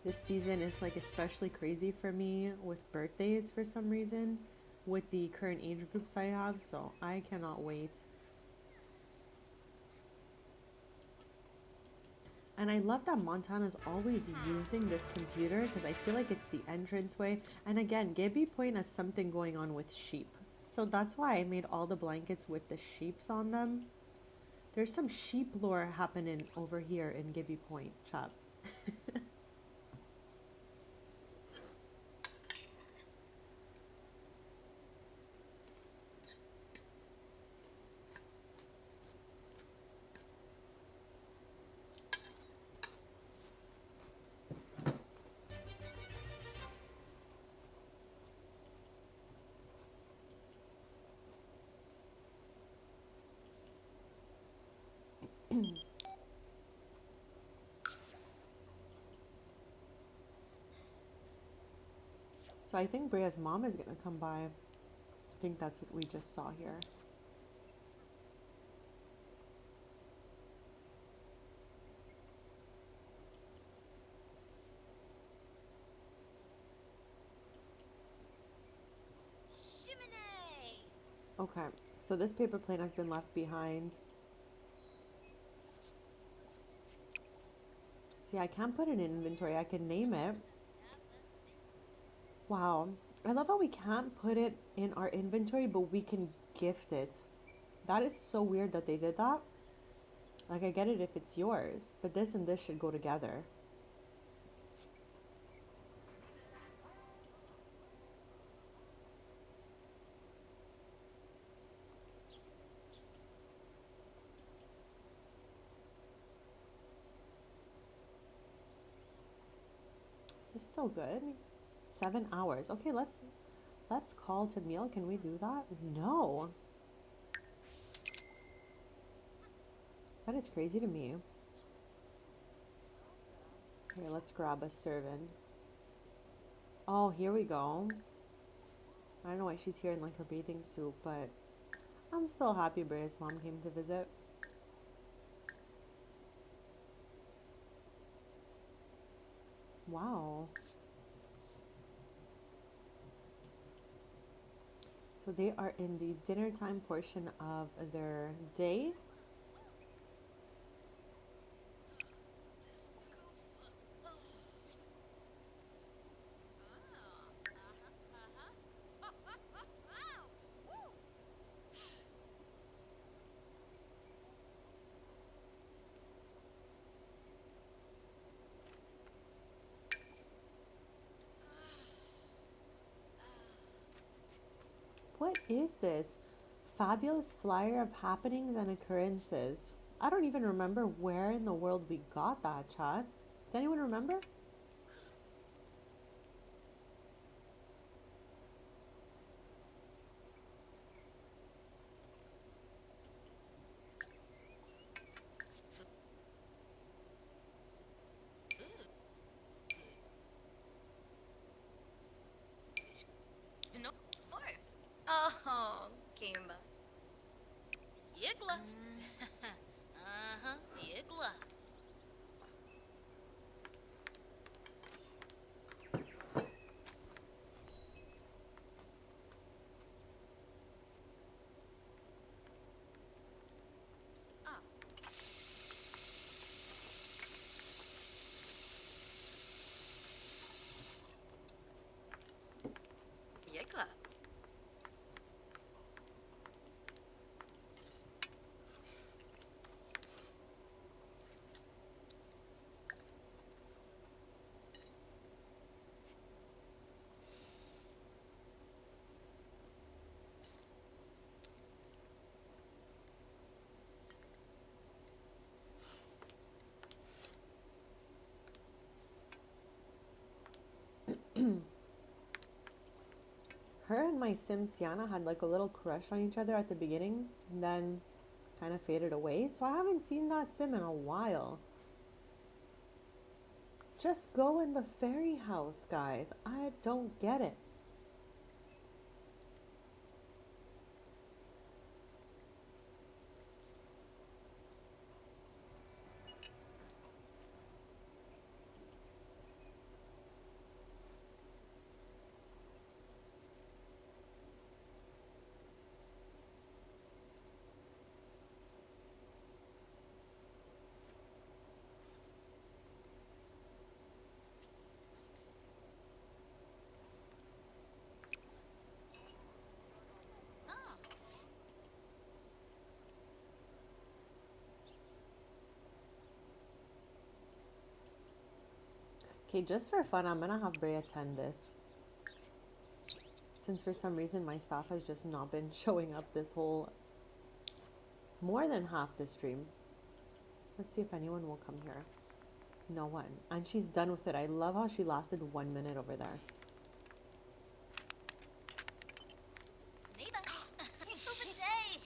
This season is like especially crazy for me with birthdays for some reason. With the current age groups I have, so I cannot wait. And I love that Montana's always using this computer because I feel like it's the entranceway. And again, Gibby Point has something going on with sheep. So that's why I made all the blankets with the sheeps on them. There's some sheep lore happening over here in Gibby Point, chap. So I think Bria's mom is going to come by. I think that's what we just saw here. Chimney! Okay, so this paper plane has been left behind. See, I can't put it in inventory. I can name it. Wow. I love how we can't put it in our inventory, but we can gift it. That is so weird that they did that. Like, I get it if it's yours, but this and this should go together. Is this still good? 7 hours. Okay, let's call to meal. Can we do that? No. That is crazy to me. Here, let's grab a servant. Oh, here we go. I don't know why she's here in like her bathing suit, but I'm still happy Bria's mom came to visit. Wow. So they are in the dinner time portion of their day. What is this? Fabulous flyer of happenings and occurrences. I don't even remember where in the world we got that, chat. Does anyone remember? No. Oh, Kimba. Yigla. Uh-huh, Yigla. Her and my sim Sienna had like a little crush on each other at the beginning, and then kind of faded away. So I haven't seen that sim in a while. Just go in the fairy house, guys. I don't get it. Oh. Okay, just for fun, I'm gonna have Bray attend this. Since for some reason my staff has just not been showing up this whole, more than half the stream. Let's see if anyone will come here. No one. And she's done with it. I love how she lasted 1 minute over there. Smiba. Who would say?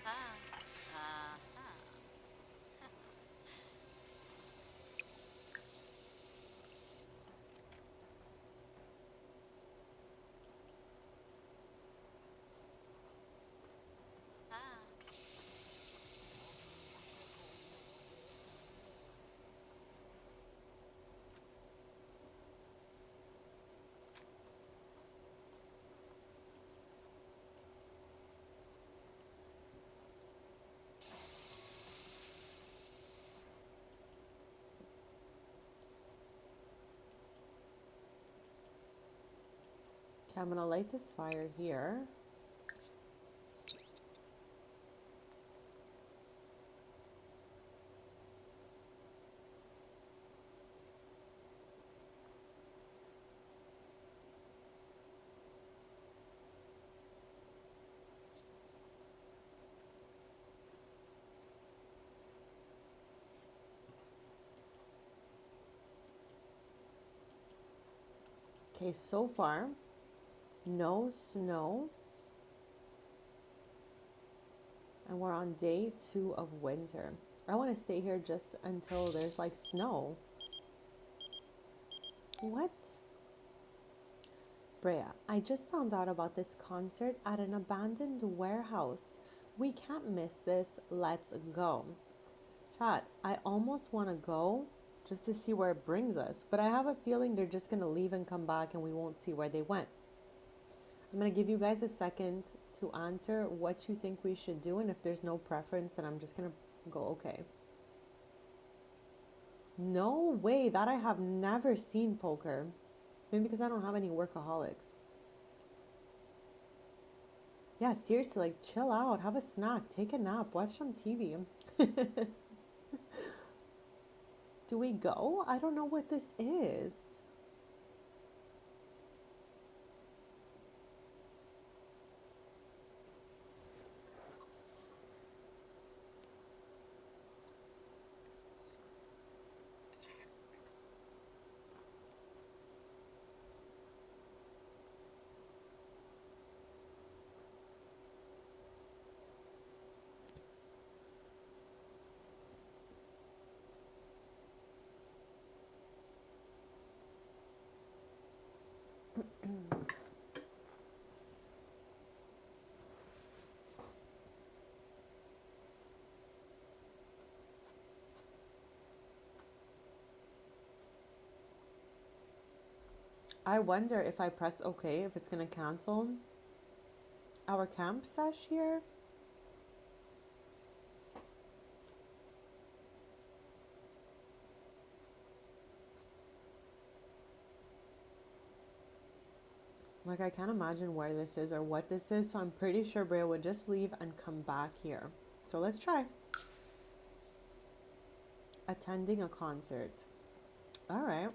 Ah. Ah. Okay, I'm gonna light this fire here. Okay, so far, no snow. And we're on day 2 of winter. I want to stay here just until there's like snow. What? Brea, I just found out about this concert at an abandoned warehouse. We can't miss this. Let's go. Chat, I almost want to go just to see where it brings us, but I have a feeling they're just going to leave and come back and we won't see where they went. I'm going to give you guys a second to answer what you think we should do, and if there's no preference, then I'm just going to go okay. No way, that I have never seen poker. Maybe because I don't have any workaholics. Yeah, seriously, like chill out, have a snack, take a nap, watch some TV. Do we go? I don't know what this is. I wonder if I press OK, if it's going to cancel our camp sesh here. Like, I can't imagine where this is or what this is, so I'm pretty sure Brea would just leave and come back here. So let's try. Attending a concert. All right.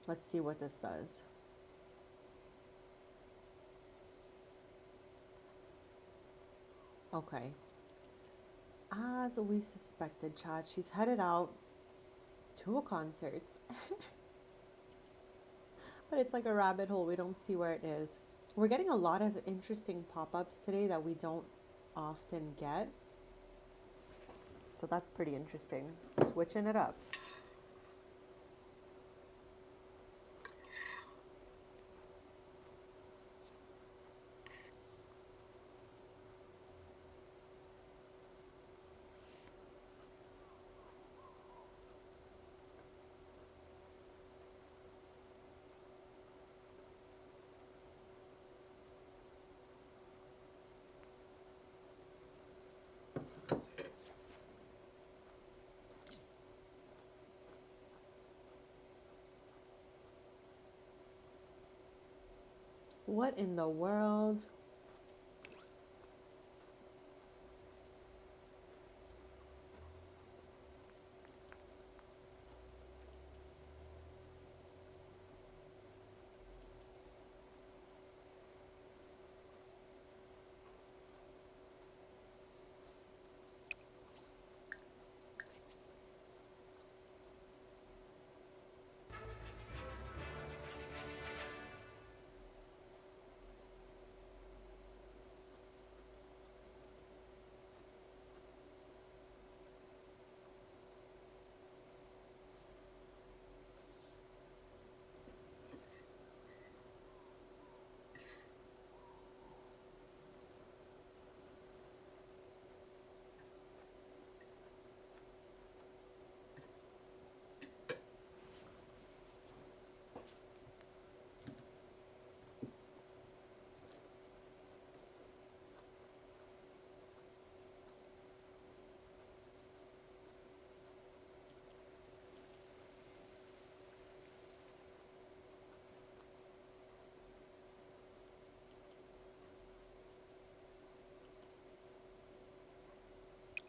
Let's see what this does. Okay. As we suspected, Chad, she's headed out to a concert. But it's like a rabbit hole. We don't see where it is. We're getting a lot of interesting pop-ups today that we don't often get. So that's pretty interesting. Switching it up. What in the world?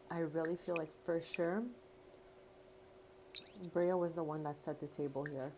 I really feel like for sure Brea was the one that set the table here.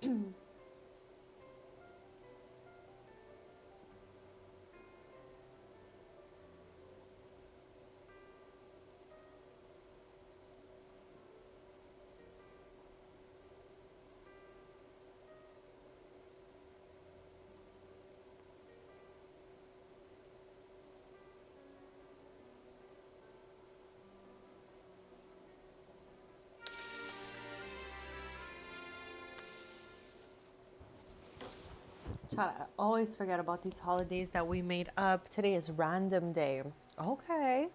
Child, I always forget about these holidays that we made up. Today is random day. Okay.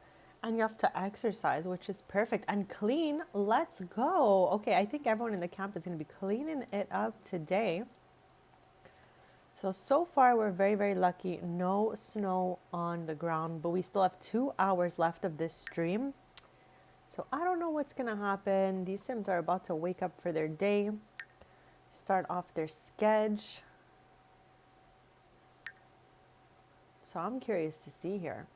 And you have to exercise, which is perfect. And clean. Let's go. Okay, I think everyone in the camp is going to be cleaning it up today. So far, we're very, very lucky. No snow on the ground, but we still have 2 hours left of this stream. So I don't know what's going to happen. These Sims are about to wake up for their day, start off their sketch. So I'm curious to see here.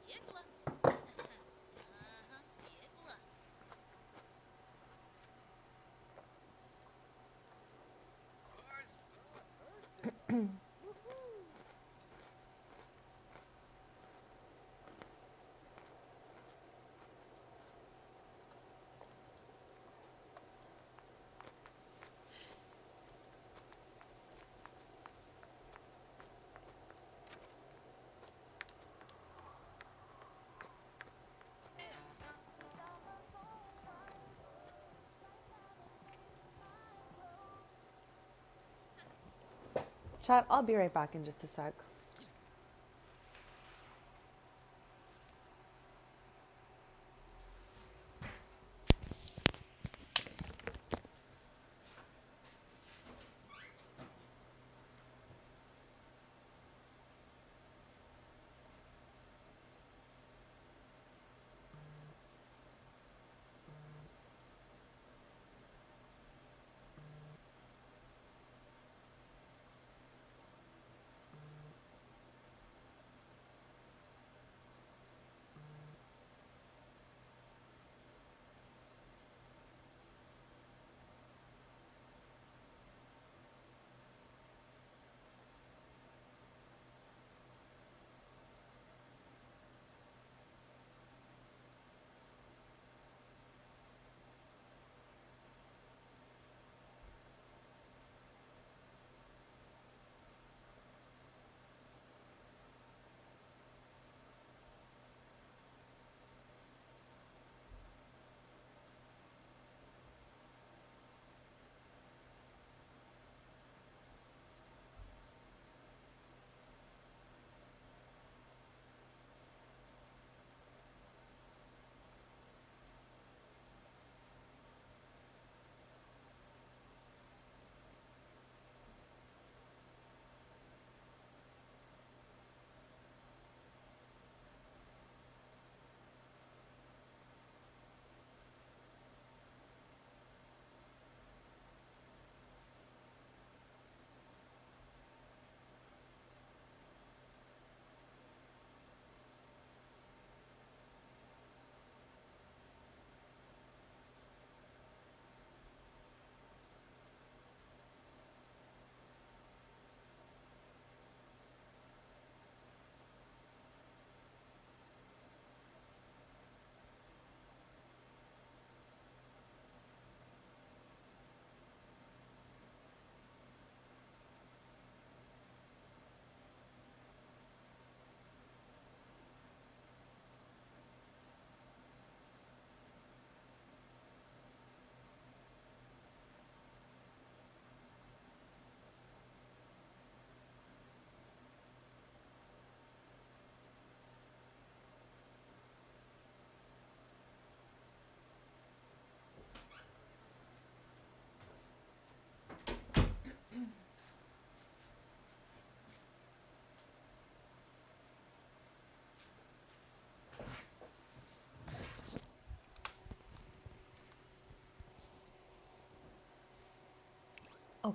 Yigla. Yigla. Chat, I'll be right back in just a sec.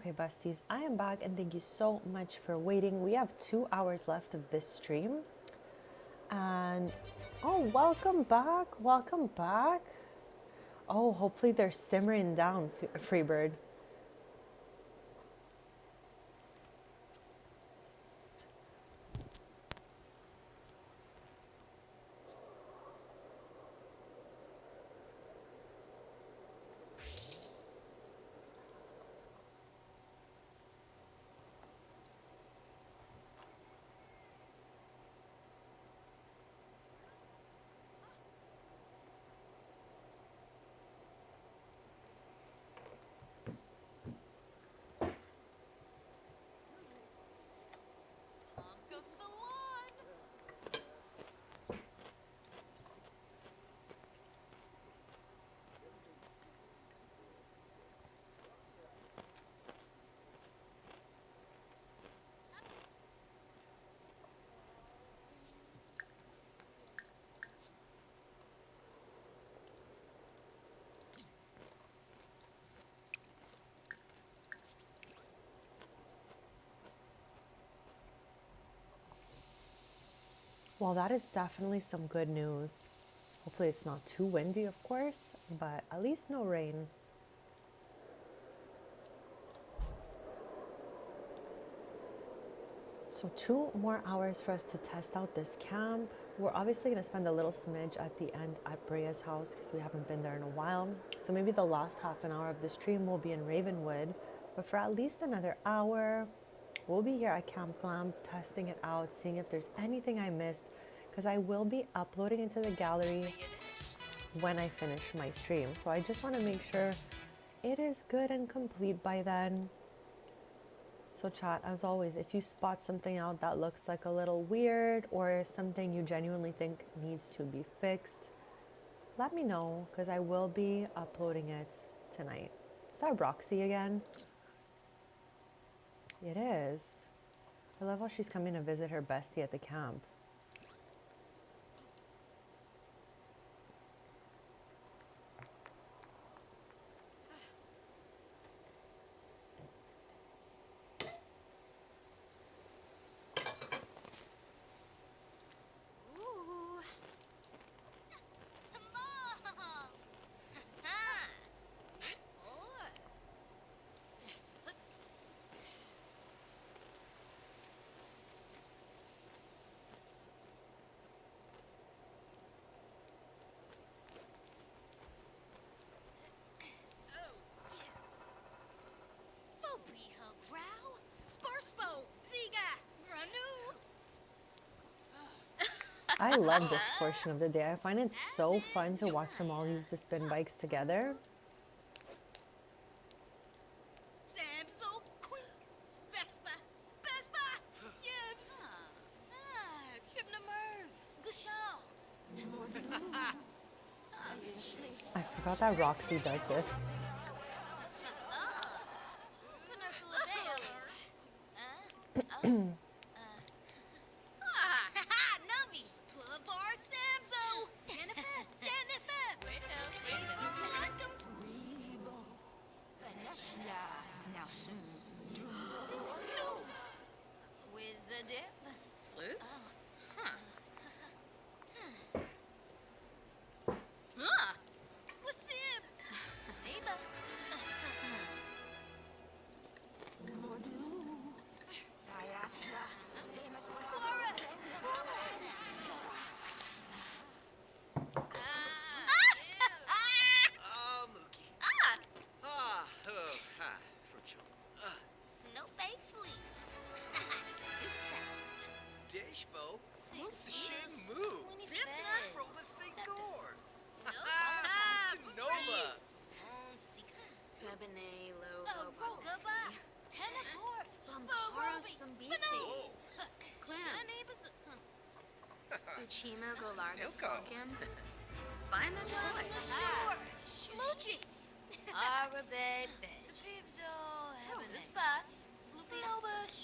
Okay, besties, I am back and thank you so much for waiting. We have 2 hours left of this stream. And oh, welcome back. Welcome back. Oh, hopefully they're simmering down, Freebird. Well, that is definitely some good news. Hopefully it's not too windy, of course, but at least no rain. So 2 more hours for us to test out this camp. We're obviously going to spend a little smidge at the end at Brea's house because we haven't been there in a while. So maybe the last half an hour of the stream will be in Ravenwood. But for at least another hour, we'll be here at Camp Glam testing it out, seeing if there's anything I missed, because I will be uploading into the gallery when I finish my stream. So I just want to make sure it is good and complete by then. So chat, as always, if you spot something out that looks like a little weird or something you genuinely think needs to be fixed, let me know because I will be uploading it tonight. Is that Roxy again? It is. I love how she's coming to visit her bestie at the camp. I love this portion of the day. I find it so fun to watch them all use the spin bikes together. I forgot that Roxy does this.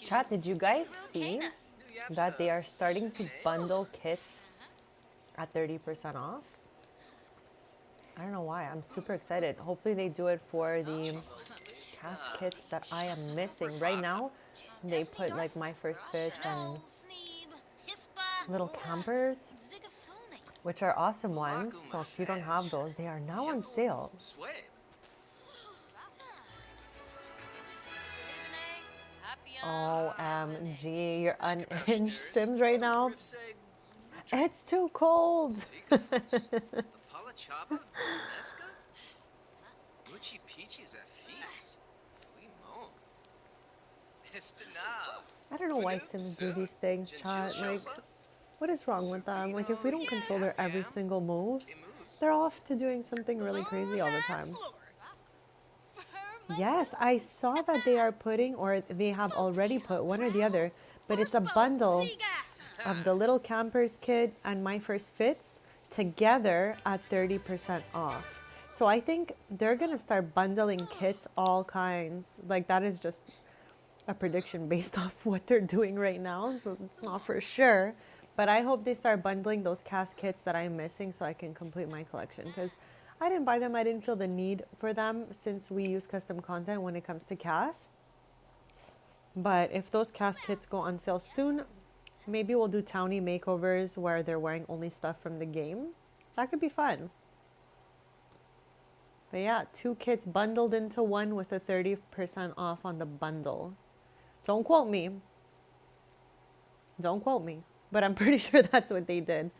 Chat, did you guys see that they are starting to bundle kits at 30% off? I don't know why. I'm super excited. Hopefully they do it for the cast kits that I am missing. Right now, they put like My First Fits and little campers, which are awesome ones. So if you don't have those, they are now on sale. OMG, you're unhinged Sims right now. It's too cold. I don't know why Sims do these things, chat. Like, what is wrong with them? Like, if we don't control their every single move, they're off to doing something really crazy all the time. Yes, I saw that they are putting, or they have already put, one or the other, but it's a bundle of the little campers kit and My First Fits together at 30% off. So I think they're gonna start bundling kits all kinds. Like, that is just a prediction based off what they're doing right now, so it's not for sure. But I hope they start bundling those cast kits that I'm missing so I can complete my collection, because I didn't buy them. I didn't feel the need for them since we use custom content when it comes to cast. But if those cast kits go on sale soon, maybe we'll do townie makeovers where they're wearing only stuff from the game. That could be fun. But yeah, 2 kits bundled into one with a 30% off on the bundle. Don't quote me. Don't quote me. But I'm pretty sure that's what they did.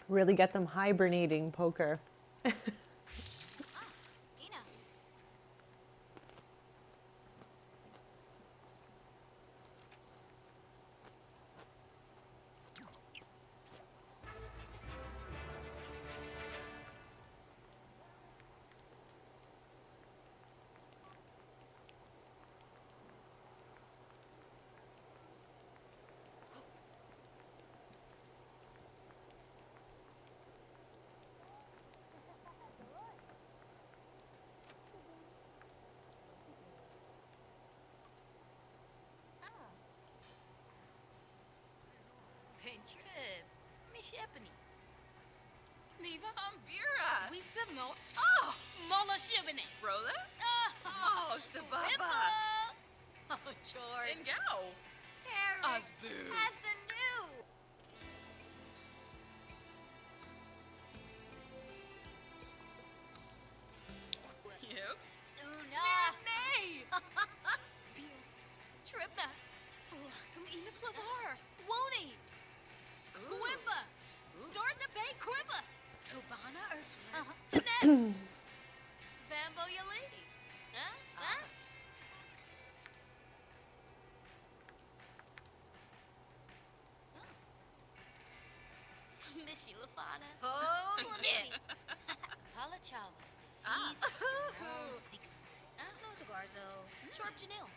Really get them hibernating, poker. Niva Ambira. We Simo. Oh, Mola Shibane. Frolas? Oh, Sababa. Oh, Chord. And Gao. Carrot. Asboo. Hasanu. Yips. Suna. Nay. Bill. Tribna. Come in the plavar. Won't Quimba. Start the bay Quimba. Tobana or Flip? Vambo Yali. Huh? Smishy Lafana. Oh, yes. Pala Chawas. Sikafus. Snow Cigarzo. Sharp Janelle.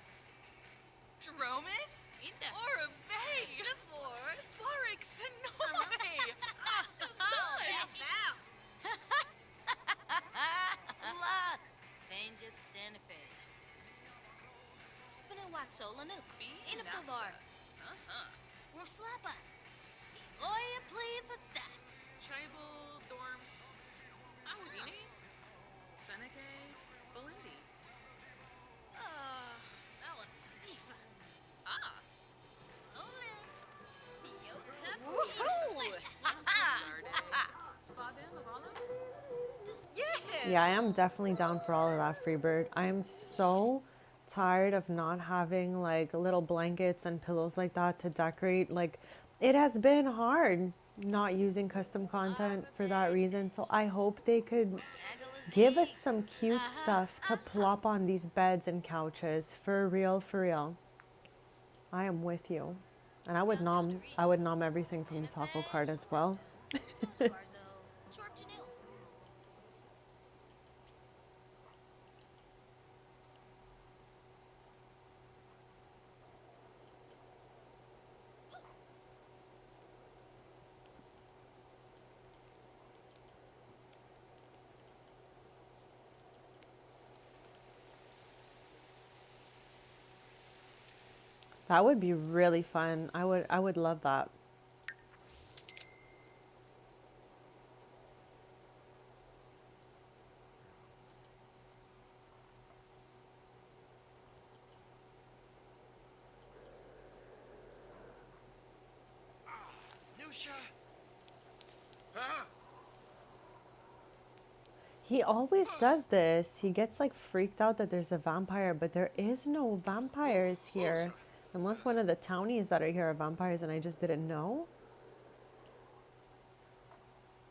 Jeromus? Or a bay. The four. Forex Sonoy. Luck. Fanjip Sanifage. Vanuak Solanu. Inapavar. Roslapa. Oya plea for stop. Tribal, Dorms, Awini, Seneca, Belindi. That was Sneefa. Yeah, I am definitely down for all of that, Freebird. I am so tired of not having like little blankets and pillows like that to decorate. Like, it has been hard not using custom content for that reason. So I hope they could give us some cute stuff to plop on these beds and couches. For real, for real. I am with you. And I would nom everything from the taco card as well. That would be really fun. I would love that. Lucia. Ah. He always does this. He gets like freaked out that there's a vampire, but there is no vampires here. Unless one of the townies that are here are vampires and I just didn't know.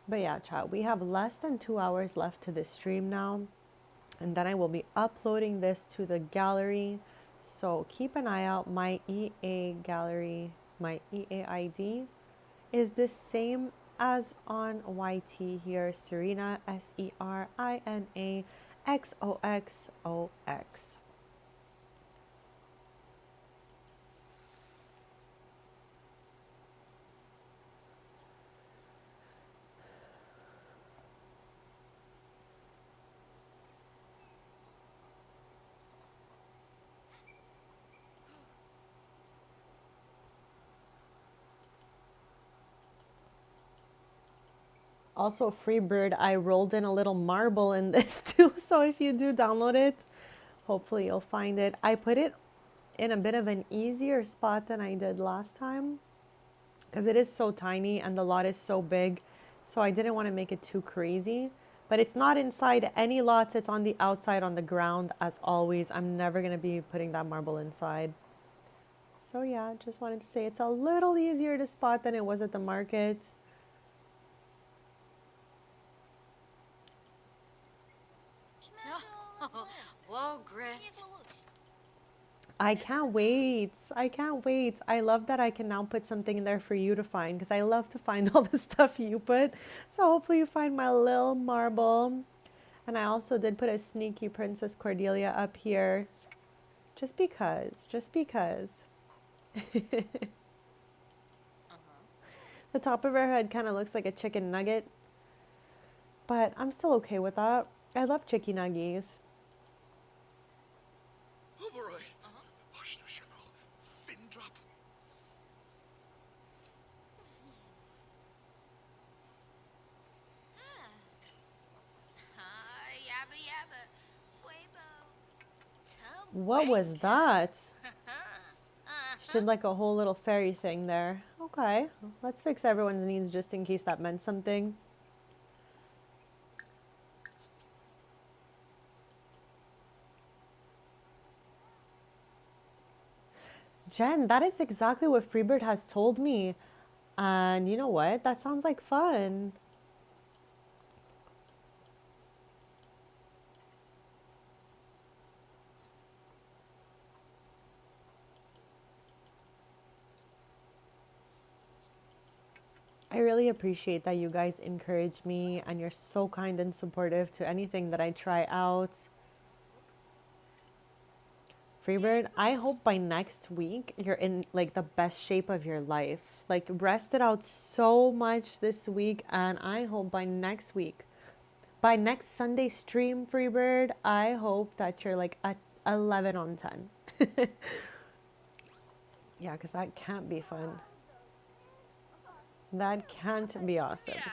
But yeah, chat, we have less than 2 hours left to this stream now. And then I will be uploading this to the gallery. So keep an eye out. My EA gallery, my EA ID is the same as on YT here. Serena, SERINA XOXOX. Also, Freebird, I rolled in a little marble in this too. So if you do download it, hopefully you'll find it. I put it in a bit of an easier spot than I did last time because it is so tiny and the lot is so big. So I didn't want to make it too crazy. But it's not inside any lots. It's on the outside on the ground as always. I'm never going to be putting that marble inside. So yeah, just wanted to say it's a little easier to spot than it was at the market. Whoa, Gris. I can't wait. I can't wait. I love that I can now put something in there for you to find because I love to find all the stuff you put. So hopefully you find my little marble. And I also did put a sneaky Princess Cordelia up here. Just because. Just because. The top of her head kind of looks like a chicken nugget. But I'm still okay with that. I love chicky nuggies. Oh, boy. Hush, Lucia, no. Fin drop. Yabba yabba. Fuebo. What was that? She did like a whole little fairy thing there. Okay, let's fix everyone's needs just in case that meant something. Jen, that is exactly what Freebird has told me. And you know what? That sounds like fun. I really appreciate that you guys encourage me and you're so kind and supportive to anything that I try out. Freebird, I hope by next week you're in like the best shape of your life. Like rested out so much this week and I hope by next week, by next Sunday stream, Freebird, I hope that you're like at 11 on 10. Yeah, because that can't be fun. That can't be awesome. Yeah.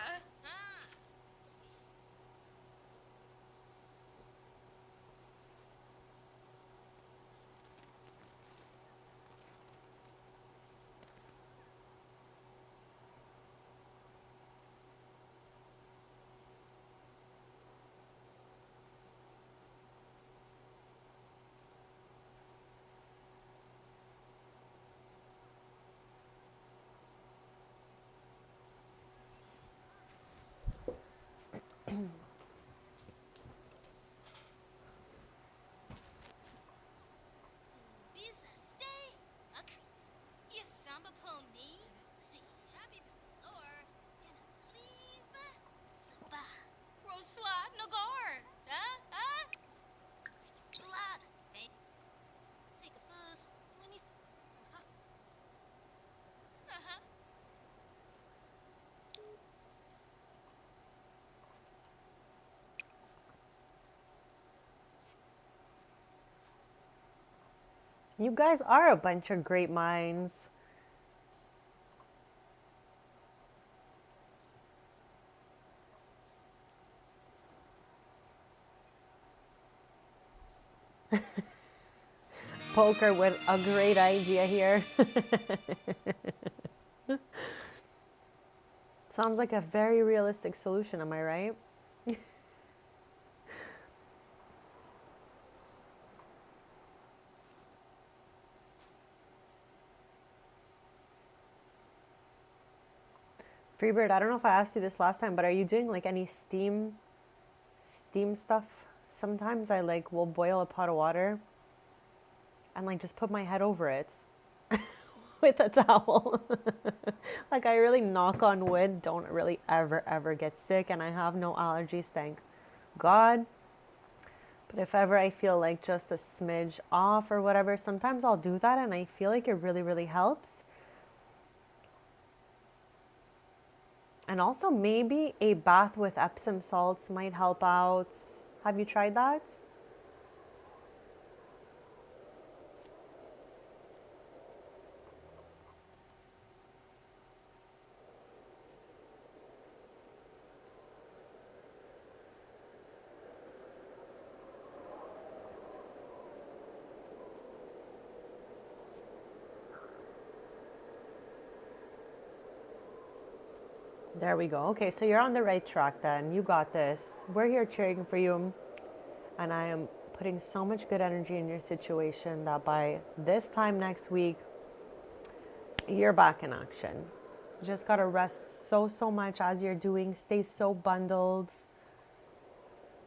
You guys are a bunch of great minds. Poker with a great idea here. Sounds like a very realistic solution, am I right? Freebird, I don't know if I asked you this last time, but are you doing like any steam stuff? Sometimes I like will boil a pot of water and like just put my head over it with a towel. Like I really, knock on wood, don't really ever get sick, and I have no allergies, thank God. But if ever I feel like just a smidge off or whatever, sometimes I'll do that and I feel like it really helps. And also maybe a bath with Epsom salts might help out. Have you tried that? There we go. Okay, so you're on the right track then. You got this. We're here cheering for you. And I am putting so much good energy in your situation that by this time next week, you're back in action. You just got to rest so much as you're doing. Stay so bundled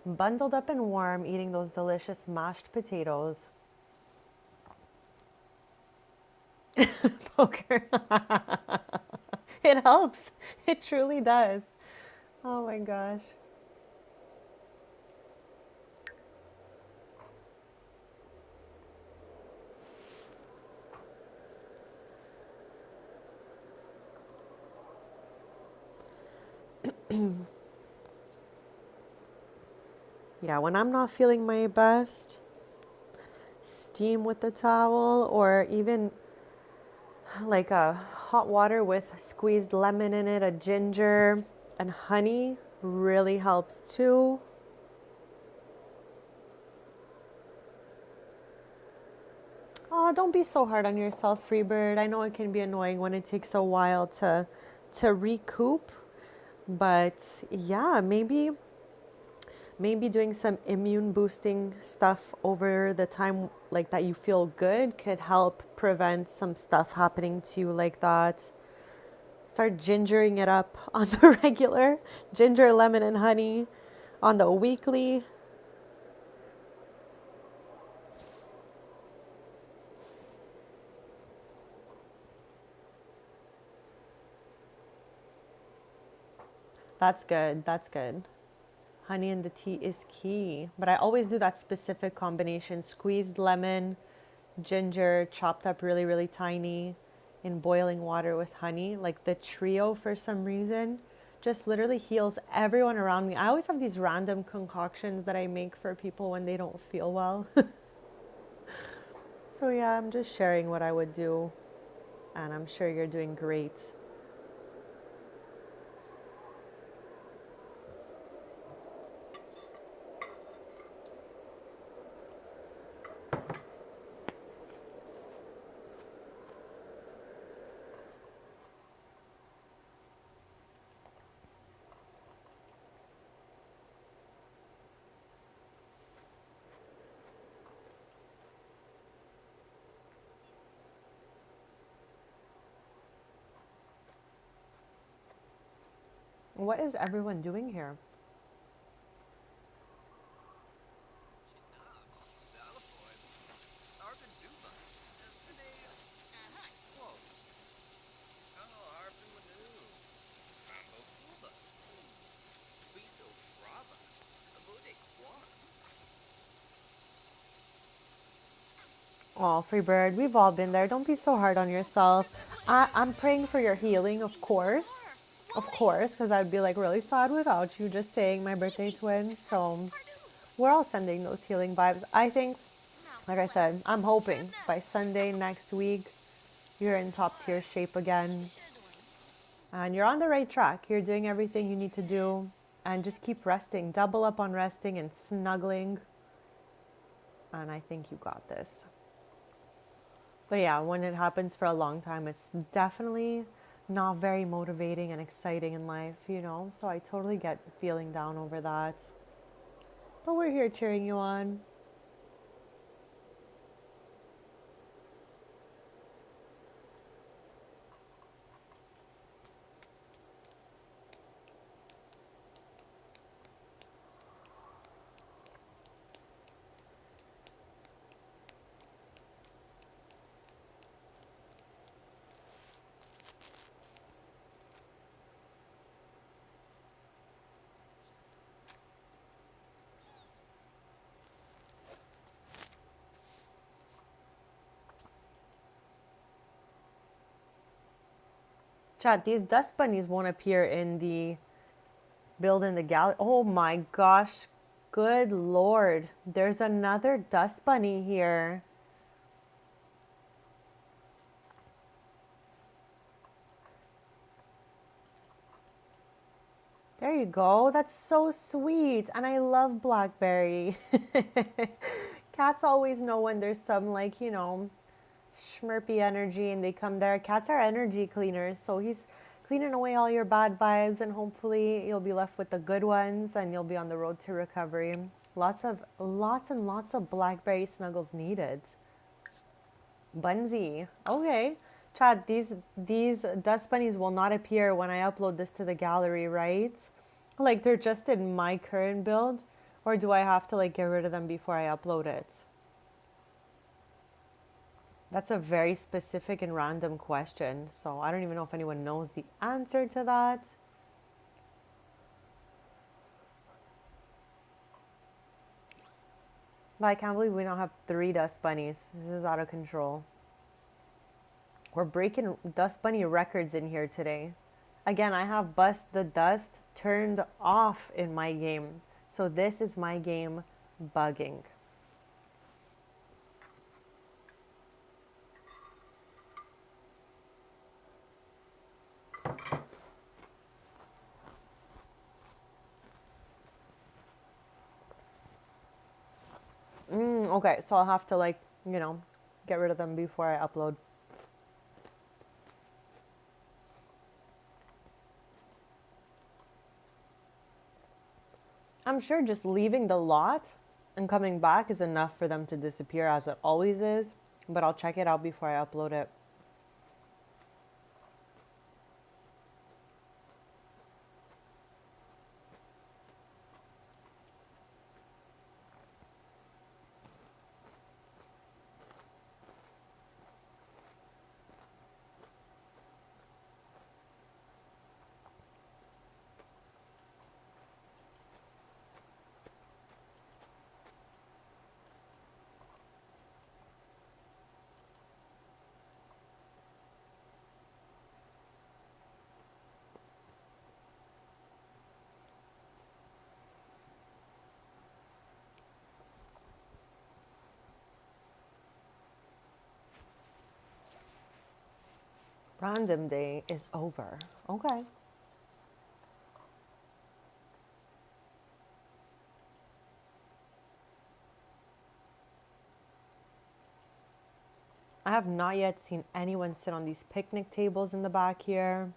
up and warm, eating those delicious mashed potatoes. Poker. It helps. It truly does. Oh my gosh. Yeah, when I'm not feeling my best, steam with the towel, or even like a hot water with squeezed lemon in it, a ginger and honey really helps too. Oh, don't be so hard on yourself, Freebird. I know it can be annoying when it takes a while to recoup, but yeah, maybe doing some immune boosting stuff over the time like that you feel good could help prevent some stuff happening to you like that. Start gingering it up on the regular. Ginger, lemon, and honey on the weekly. That's good. That's good. Honey in the tea is key. But I always do that specific combination. Squeezed lemon, ginger, chopped up really tiny in boiling water with honey. Like the trio, for some reason, just literally heals everyone around me. I always have these random concoctions that I make for people when they don't feel well. So yeah, I'm just sharing what I would do. And I'm sure you're doing great. What is everyone doing here? Oh, Freebird, we've all been there. Don't be so hard on yourself. I'm praying for your healing, of course. Of course, because I'd be like really sad without you, just saying my birthday twin. So we're all sending those healing vibes. I think Like I said, I'm hoping by Sunday next week, you're in top tier shape again. And you're on the right track. You're doing everything you need to do. And just keep resting. Double up on resting and snuggling. And I think you got this. But yeah, when it happens for a long time, it's definitely not very motivating and exciting in life, you know? So I totally get feeling down over that. But we're here cheering you on. Chat, these dust bunnies won't appear in the build in the gallery. Oh my gosh. Good Lord. There's another dust bunny here. There you go. That's so sweet. And I love blackberry. Cats always know when there's some, like, you know, schmurpy energy and they come there. Cats are energy cleaners. So he's cleaning away all your bad vibes and hopefully you'll be left with the good ones and you'll be on the road to recovery. Lots and lots of blackberry snuggles needed. Bunsy. Okay. Chad, these dust bunnies will not appear when I upload this to the gallery, right? Like they're just in my current build, or do I have to like get rid of them before I upload it? That's a very specific and random question, so I don't even know if anyone knows the answer to that. But I can't believe we don't have 3 dust bunnies. This is out of control. We're breaking dust bunny records in here today. Again, I have Bust the Dust turned off in my game. So this is my game bugging. Okay, so I'll have to like, you know, get rid of them before I upload. I'm sure just leaving the lot and coming back is enough for them to disappear as it always is, but I'll check it out before I upload it. Random day is over. Okay. I have not yet seen anyone sit on these picnic tables in the back here.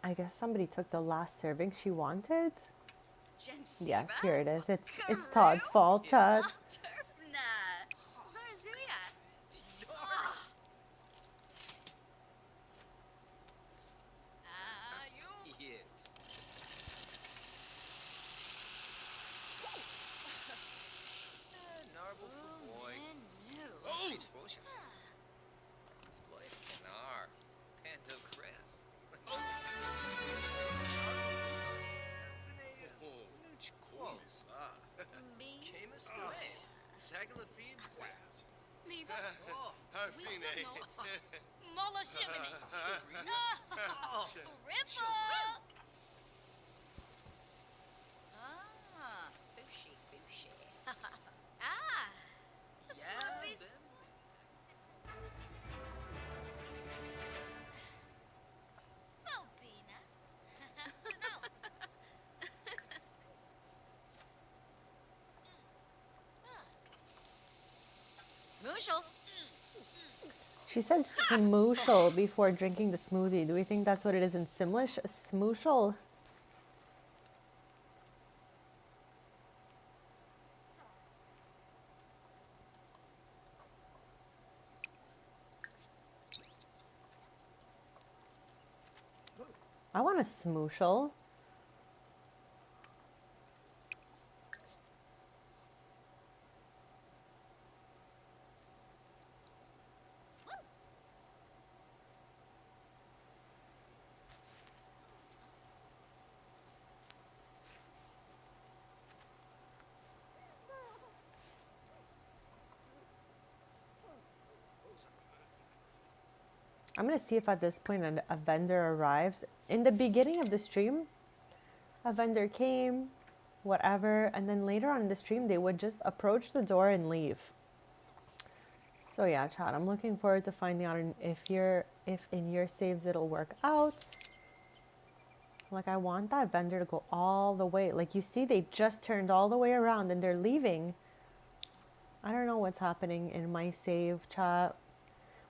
I guess somebody took the last serving she wanted. Gensiba. Yes, here it is. It's Todd's fault, chat. Turfna. Zarzuya. You. Yips. Narble for boy. Oh! Exposure. Sploif Canar. Panto Cress. Nooch Quos. Me. Camus Gray. Sagala Feed. Miva. Harfine. Mola Shivani. Ripple. Bushy, bushy. The fluffies. Phobina. Smooshel. She said smooshel before drinking the smoothie. Do we think that's what it is in Simlish? Smooshel? I want a smooshel. I'm going to see if at this point a vendor arrives. In the beginning of the stream, a vendor came, whatever, and then later on in the stream, they would just approach the door and leave. So yeah, chat, I'm looking forward to finding out if in your saves it'll work out. Like, I want that vendor to go all the way. Like, you see, they just turned all the way around and they're leaving. I don't know what's happening in my save, chat.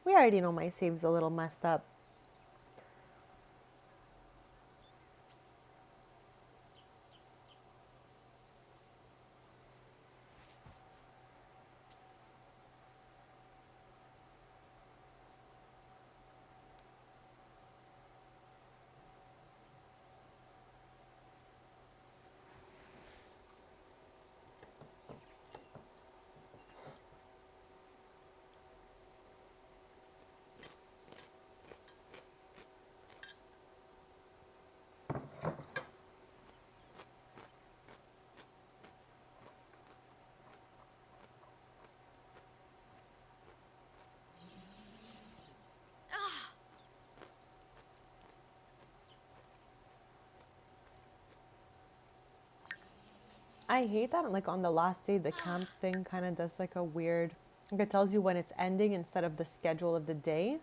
We already know my save's a little messed up. I hate that, like, on the last day, the camp thing kind of does, like, a weird... Like, it tells you when it's ending instead of the schedule of the day.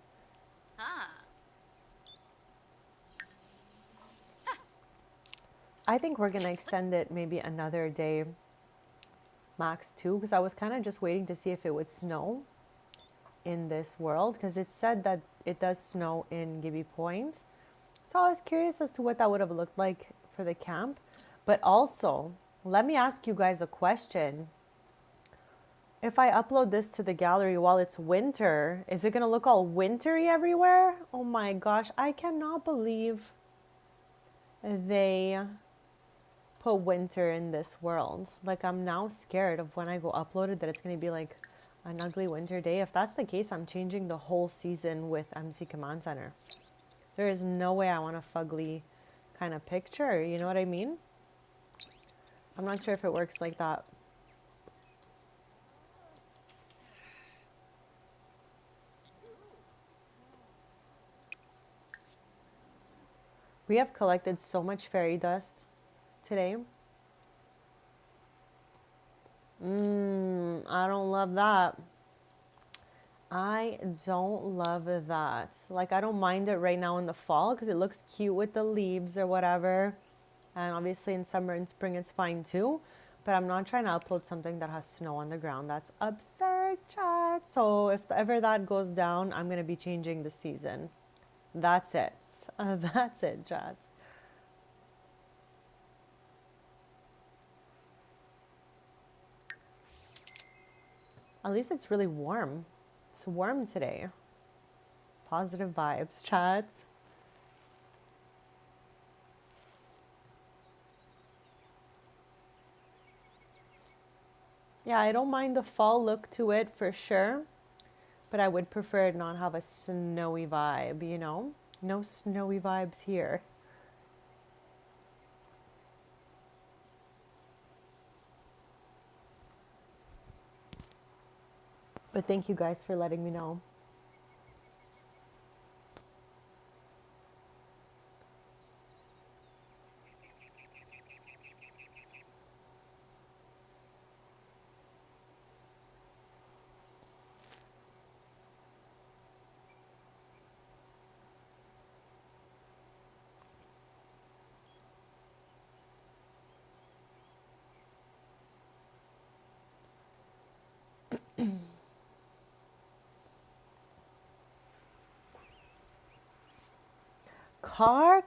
I think we're going to extend it maybe another day, max 2, because I was kind of just waiting to see if it would snow in this world, because it said that it does snow in Gibby Point. So I was curious as to what that would have looked like for the camp. But also... let me ask you guys a question. If I upload this to the gallery while it's winter, is it going to look all wintry everywhere? Oh my gosh, I cannot believe they put winter in this world. Like, I'm now scared of when I go upload it that it's going to be like an ugly winter day. If that's the case, I'm changing the whole season with MC Command Center. There is no way I want a fugly kind of picture, you know what I mean? I'm not sure if it works like that. We have collected so much fairy dust today. I don't love that. I don't love that. Like, I don't mind it right now in the fall because it looks cute with the leaves or whatever. And obviously in summer and spring it's fine too. But I'm not trying to upload something that has snow on the ground. That's absurd, chat. So if ever that goes down, I'm going to be changing the season. That's it. That's it, chat. At least it's really warm. It's warm today. Positive vibes, chat. Yeah, I don't mind the fall look to it for sure, but I would prefer it not have a snowy vibe, you know? No snowy vibes here. But thank you guys for letting me know.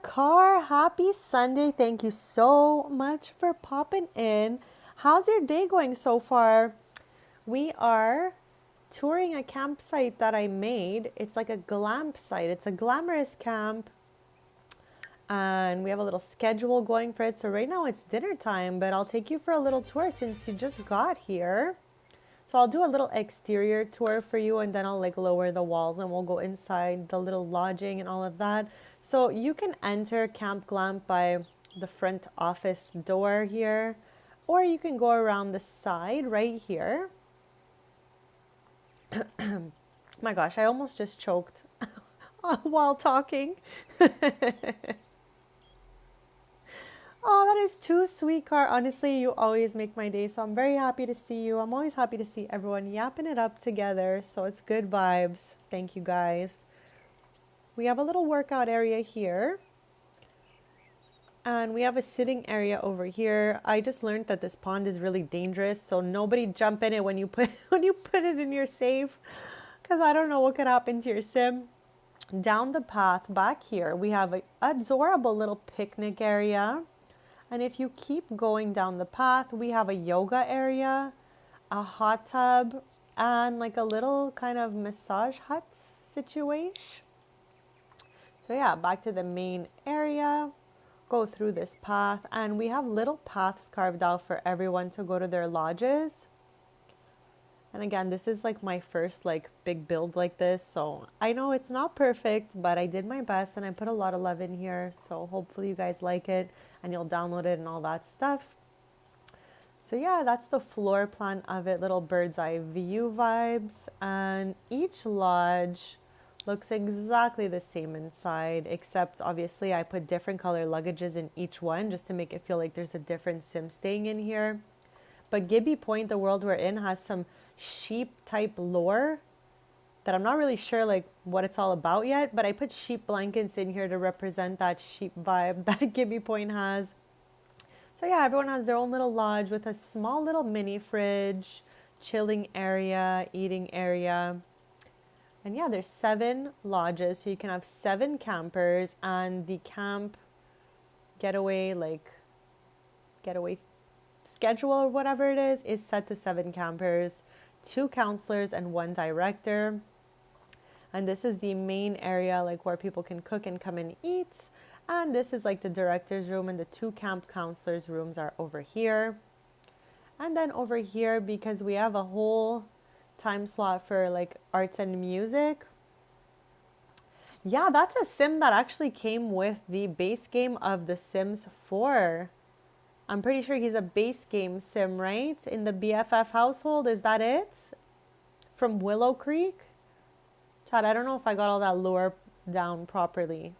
Car, happy Sunday. Thank you so much for popping in. How's your day going so far? We are touring a campsite that I made. It's like a glamp site. It's a glamorous camp. And we have a little schedule going for it. So right now it's dinner time, but I'll take you for a little tour since you just got here. So I'll do a little exterior tour for you, and then I'll like lower the walls and we'll go inside the little lodging and all of that. So you can enter Camp Glamp by the front office door here, or you can go around the side right here. My gosh, I almost just choked while talking. Oh, that is too sweet, Car. Honestly, you always make my day, so I'm very happy to see you. I'm always happy to see everyone yapping it up together, so it's good vibes. Thank you, guys. We have a little workout area here. And we have a sitting area over here. I just learned that this pond is really dangerous, so nobody jump in it when you put it in your safe, because I don't know what could happen to your sim. Down the path back here, we have an adorable little picnic area. And if you keep going down the path, we have a yoga area, a hot tub, and like a little kind of massage hut situation. So yeah, back to the main area, go through this path, and we have little paths carved out for everyone to go to their lodges. And again, this is like my first like big build like this, so I know it's not perfect, but I did my best and I put a lot of love in here, so hopefully you guys like it and you'll download it and all that stuff. So yeah, that's the floor plan of it, little bird's eye view vibes, and each lodge looks exactly the same inside, except obviously I put different color luggages in each one just to make it feel like there's a different sim staying in here. But Gibby Point, the world we're in, has some sheep type lore that I'm not really sure like what it's all about yet, but I put sheep blankets in here to represent that sheep vibe that Gibby Point has. So yeah, everyone has their own little lodge with a small little mini fridge, chilling area, eating area. And yeah, there's 7 lodges, so you can have 7 campers, and the camp getaway schedule or whatever it is set to 7 campers, 2 counselors and 1 director. And this is the main area like where people can cook and come and eat. And this is like the director's room, and the 2 camp counselors rooms are over here. And then over here, because we have a whole time slot for like arts and music. Yeah, that's a sim that actually came with the base game of The Sims 4. I'm pretty sure he's a base game sim, right? In the BFF household, is that it? From Willow Creek? Chad, I don't know if I got all that lore down properly,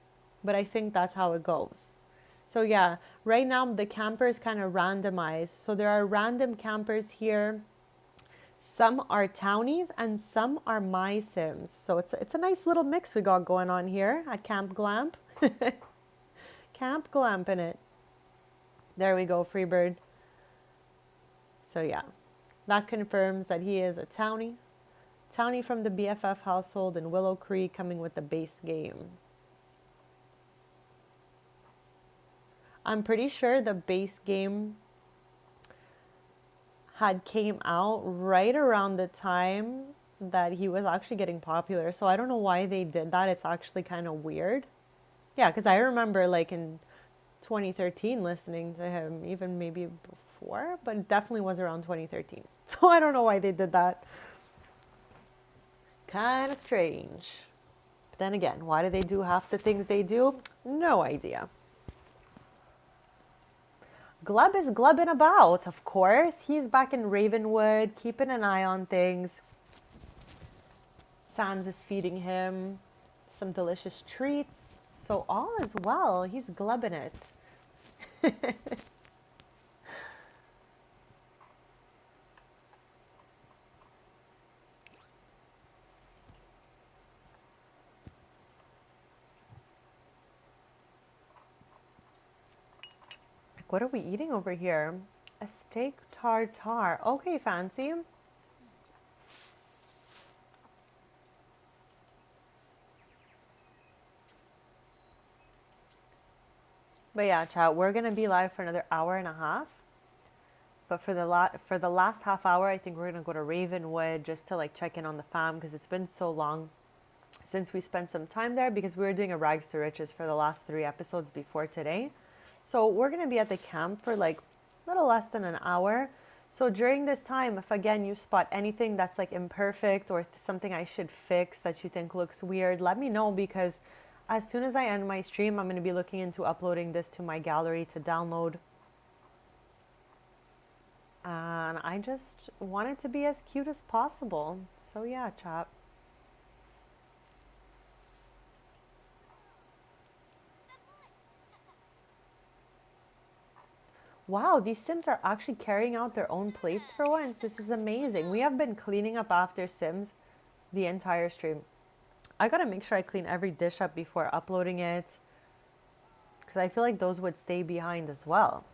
but I think that's how it goes. So yeah, right now the campers kind of randomized. So there are random campers here. Some are townies and some are my sims. So it's a nice little mix we got going on here at Camp Glamp. Camp Glamp in it. There we go, Freebird. So yeah, that confirms that he is a townie. Townie from the BFF household in Willow Creek, coming with the base game. I'm pretty sure the base game had came out right around the time that he was actually getting popular. So I don't know why they did that. It's actually kind of weird. Yeah, because I remember like in 2013 listening to him, even maybe before, but it definitely was around 2013. So I don't know why they did that. Kind of strange. But then again, why do they do half the things they do? No idea. Gleb is glubbing about, of course. He's back in Ravenwood, keeping an eye on things. Sans is feeding him some delicious treats. So all is well. He's glubbing it. What are we eating over here? A steak tartare. Okay, fancy. But yeah, chat, we're going to be live for another hour and a half. But for the last half hour, I think we're going to go to Ravenwood just to like check in on the fam because it's been so long since we spent some time there because we were doing a rags to riches for the last 3 episodes before today. So we're going to be at the camp for like a little less than an hour. So during this time, if again you spot anything that's like imperfect or something I should fix that you think looks weird, let me know because as soon as I end my stream, I'm going to be looking into uploading this to my gallery to download. And I just want it to be as cute as possible. So yeah, chat. Wow, these Sims are actually carrying out their own plates for once. This is amazing. We have been cleaning up after Sims the entire stream. I gotta make sure I clean every dish up before uploading it because I feel like those would stay behind as well.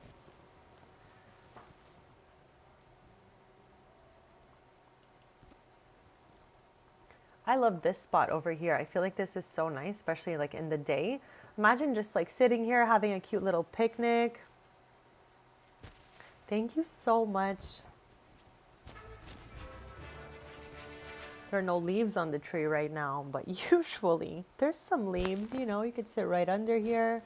I love this spot over here. I feel like this is so nice, especially like in the day. Imagine just like sitting here having a cute little picnic. Thank you so much. There are no leaves on the tree right now, but usually there's some leaves, you know, you could sit right under here.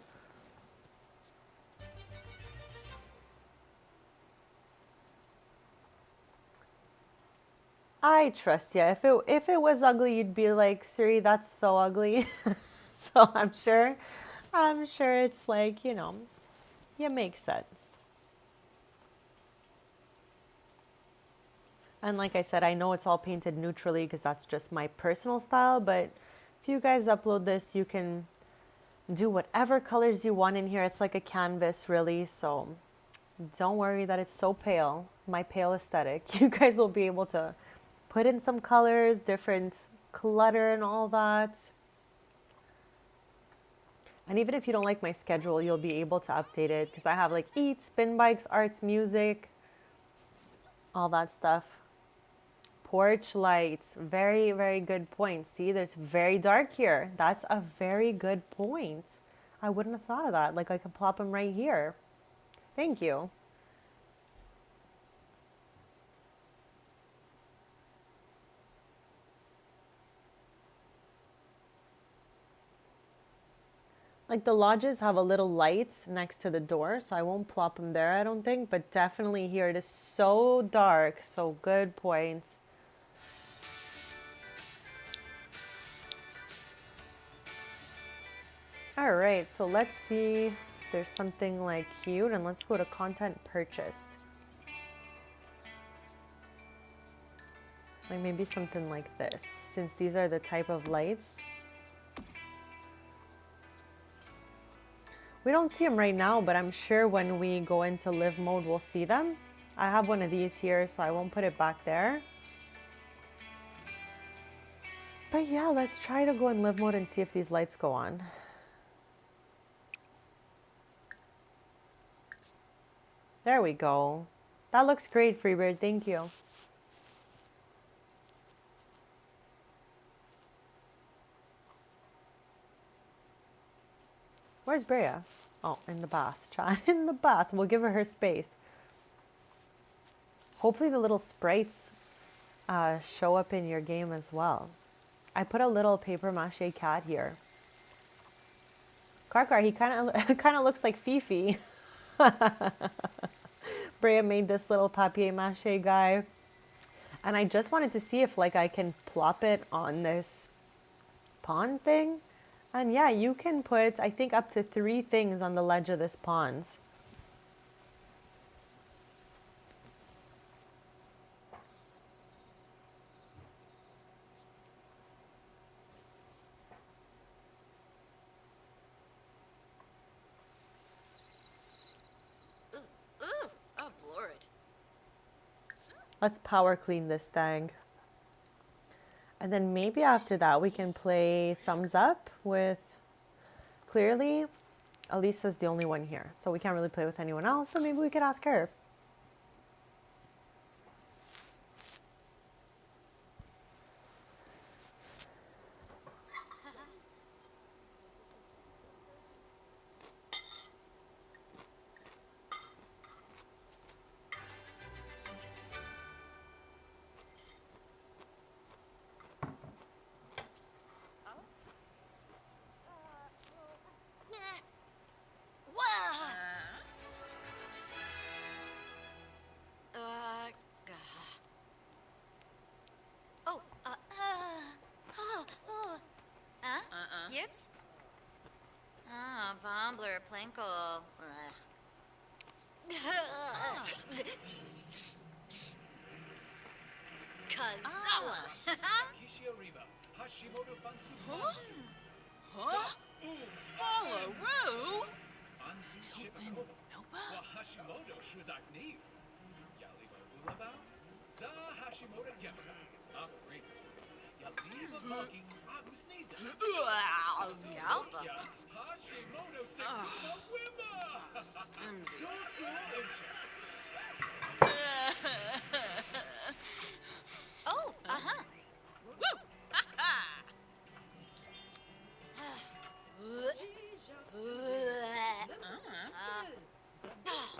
I trust you. If it was ugly, you'd be like, Siri, that's so ugly. So I'm sure it's like, you know, it makes sense. And like I said, I know it's all painted neutrally because that's just my personal style, but if you guys upload this, you can do whatever colors you want in here. It's like a canvas really, so don't worry that it's so pale, my pale aesthetic. You guys will be able to put in some colors, different clutter and all that. And even if you don't like my schedule, you'll be able to update it because I have like eat, spin bikes, arts, music, all that stuff. Porch lights, very, very good point. See, there's very dark here. That's a very good point. I wouldn't have thought of that. Like I could plop them right here. Thank you. Like the lodges have a little light next to the door, so I won't plop them there, I don't think. But definitely here it is so dark. So good point. All right, so let's see if there's something like cute and let's go to content purchased. Like maybe something like this, since these are the type of lights. We don't see them right now, but I'm sure when we go into live mode, we'll see them. I have one of these here, so I won't put it back there. But yeah, let's try to go in live mode and see if these lights go on. There we go. That looks great, Freebird. Thank you. Where's Brea? Oh, in the bath, chat. In the bath. We'll give her space. Hopefully the little sprites show up in your game as well. I put a little paper mache cat here. Karkar, he kind of looks like Fifi. Brea made this little papier mache guy. And I just wanted to see if like I can plop it on this pond thing. And yeah, you can put, I think, up to 3 things on the ledge of this pond. Ooh, oh, Lord. Let's power clean this thing. And then maybe after that we can play thumbs up with, clearly, Elisa's the only one here. So we can't really play with anyone else, but maybe we could ask her. Yibs? Ah, Vombler, Plankle. Kazawa! Huh? Follow-roo? Galpa. Oh, uh-huh. Woo!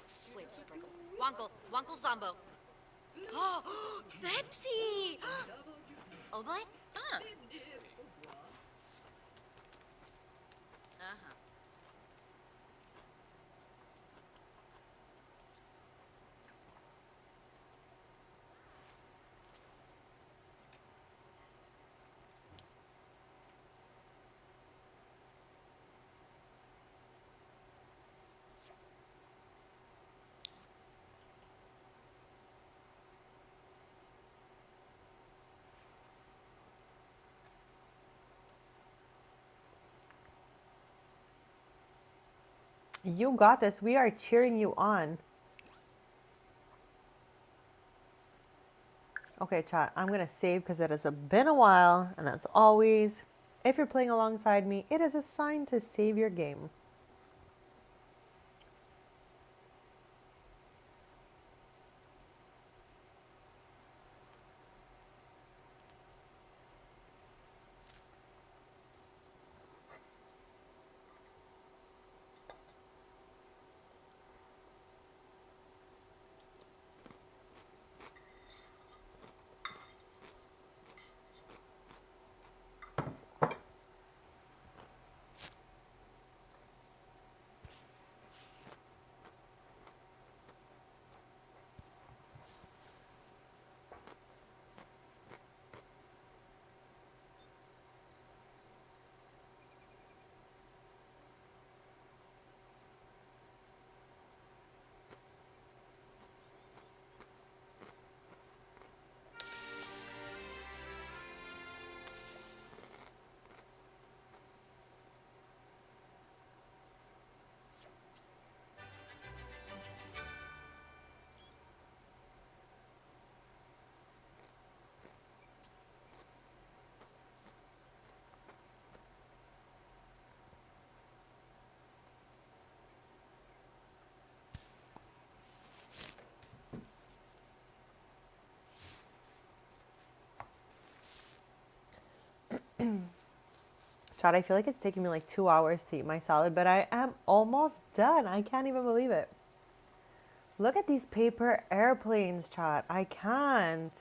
Flip sprinkle. Wonkle Zombo. Oh, Pepsi! Oblate? Uh-huh. You got this. We are cheering you on. Okay, chat. I'm going to save because it has been a while. And as always, if you're playing alongside me, it is a sign to save your game. Chad, I feel like it's taking me like 2 hours to eat my salad, but I am almost done. I can't even believe it. Look at these paper airplanes, Chad. I can't.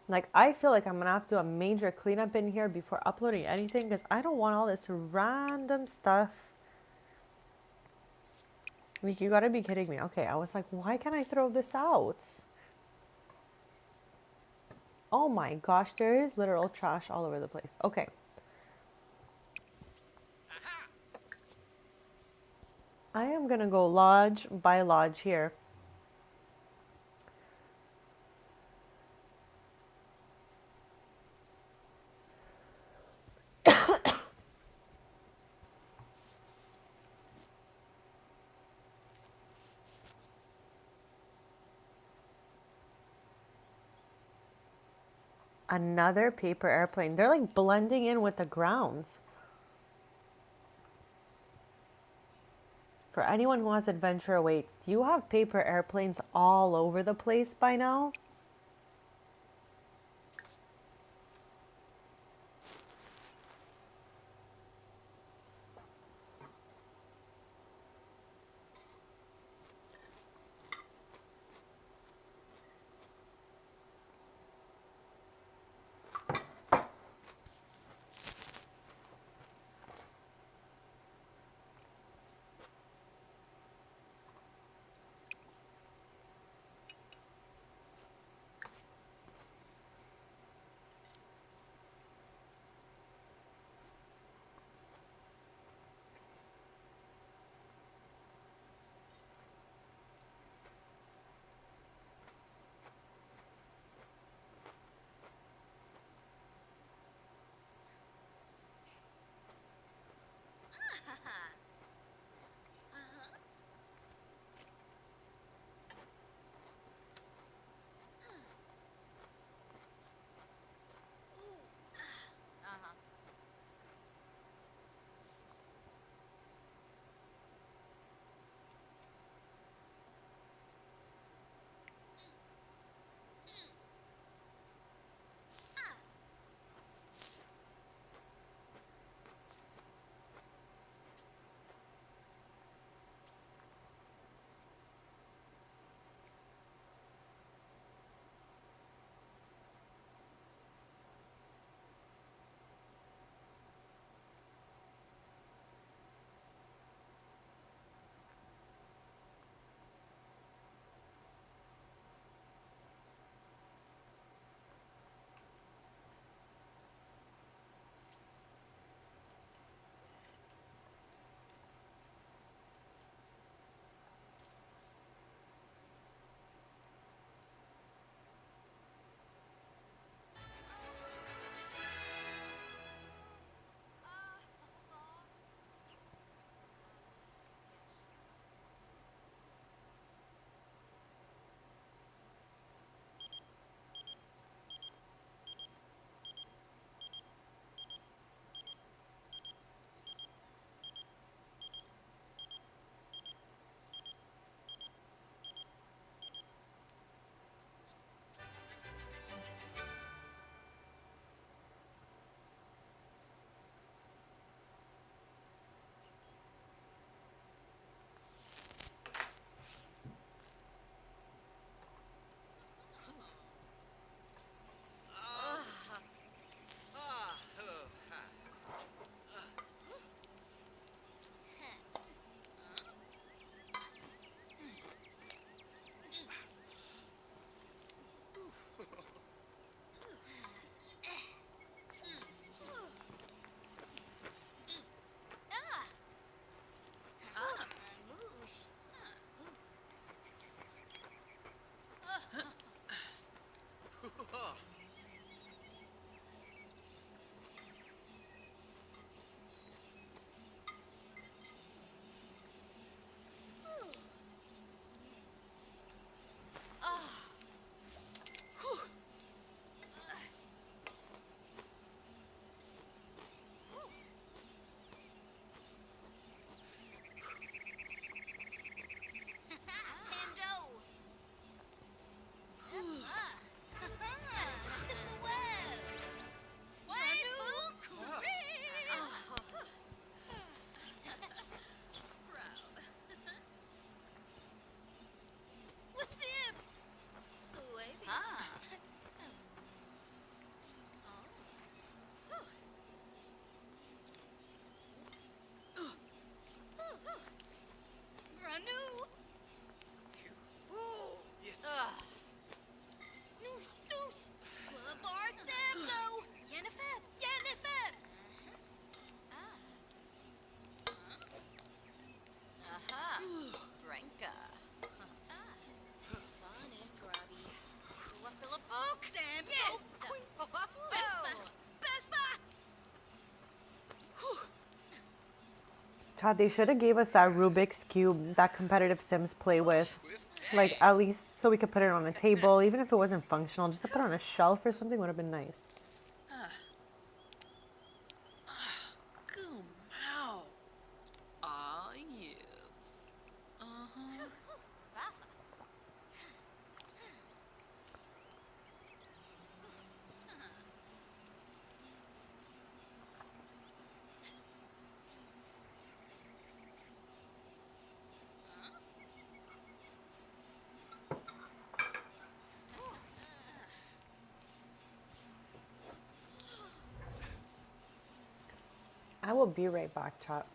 Like, I feel like I'm gonna have to do a major cleanup in here before uploading anything because I don't want all this random stuff. Like, you gotta be kidding me. Okay, I was like, why can't I throw this out? Oh my gosh, there is literal trash all over the place. Okay. I am gonna go lodge by lodge here. Another paper airplane. They're like blending in with the grounds. For anyone who has adventure awaits, do you have paper airplanes all over the place by now? Chad, they should have gave us that Rubik's Cube that competitive Sims play with. Like, at least so we could put it on a table, even if it wasn't functional, just to put it on a shelf or something would have been nice. Goo mow. Ah, yes. Uh-huh. I will be right back, chat.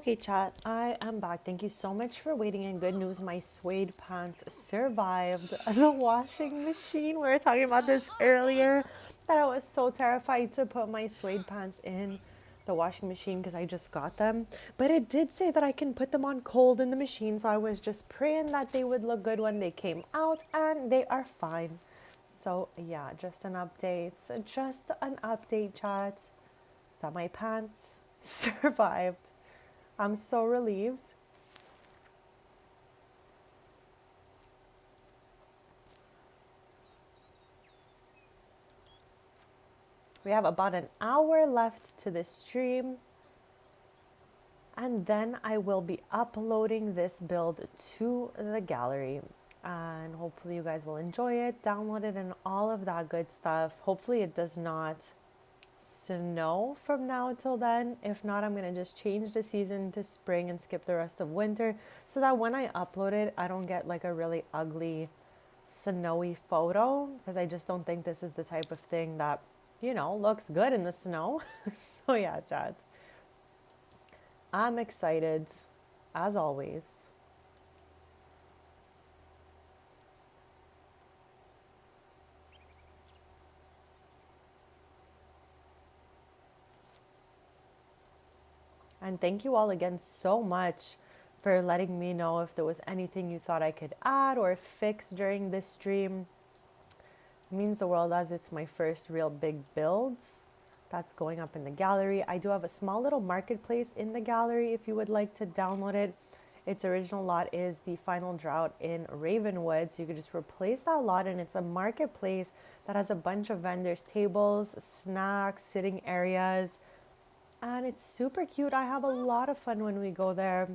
Okay, chat, I am back. Thank you so much for waiting. And good news, my suede pants survived the washing machine. We were talking about this earlier, that I was so terrified to put my suede pants in the washing machine because I just got them. But it did say that I can put them on cold in the machine, so I was just praying that they would look good when they came out, and they are fine. So yeah, just an update, chat, that my pants survived. I'm so relieved. We have about an hour left to this stream, and then I will be uploading this build to the gallery, and hopefully you guys will enjoy it, download it, and all of that good stuff. Hopefully it does not snow from now till then. If not, I'm gonna just change the season to spring and skip the rest of winter, so that when I upload it, I don't get like a really ugly snowy photo, because I just don't think this is the type of thing that, looks good in the snow. So yeah, chat, I'm excited as always. And thank you all again so much for letting me know if there was anything you thought I could add or fix during this stream. It means the world, as it's my first real big build that's going up in the gallery. I do have a small little marketplace in the gallery if you would like to download it. Its original lot is the Final Drought in Ravenwood, so you could just replace that lot, and it's a marketplace that has a bunch of vendors' tables, snacks, sitting areas, and it's super cute. I have a lot of fun when we go there.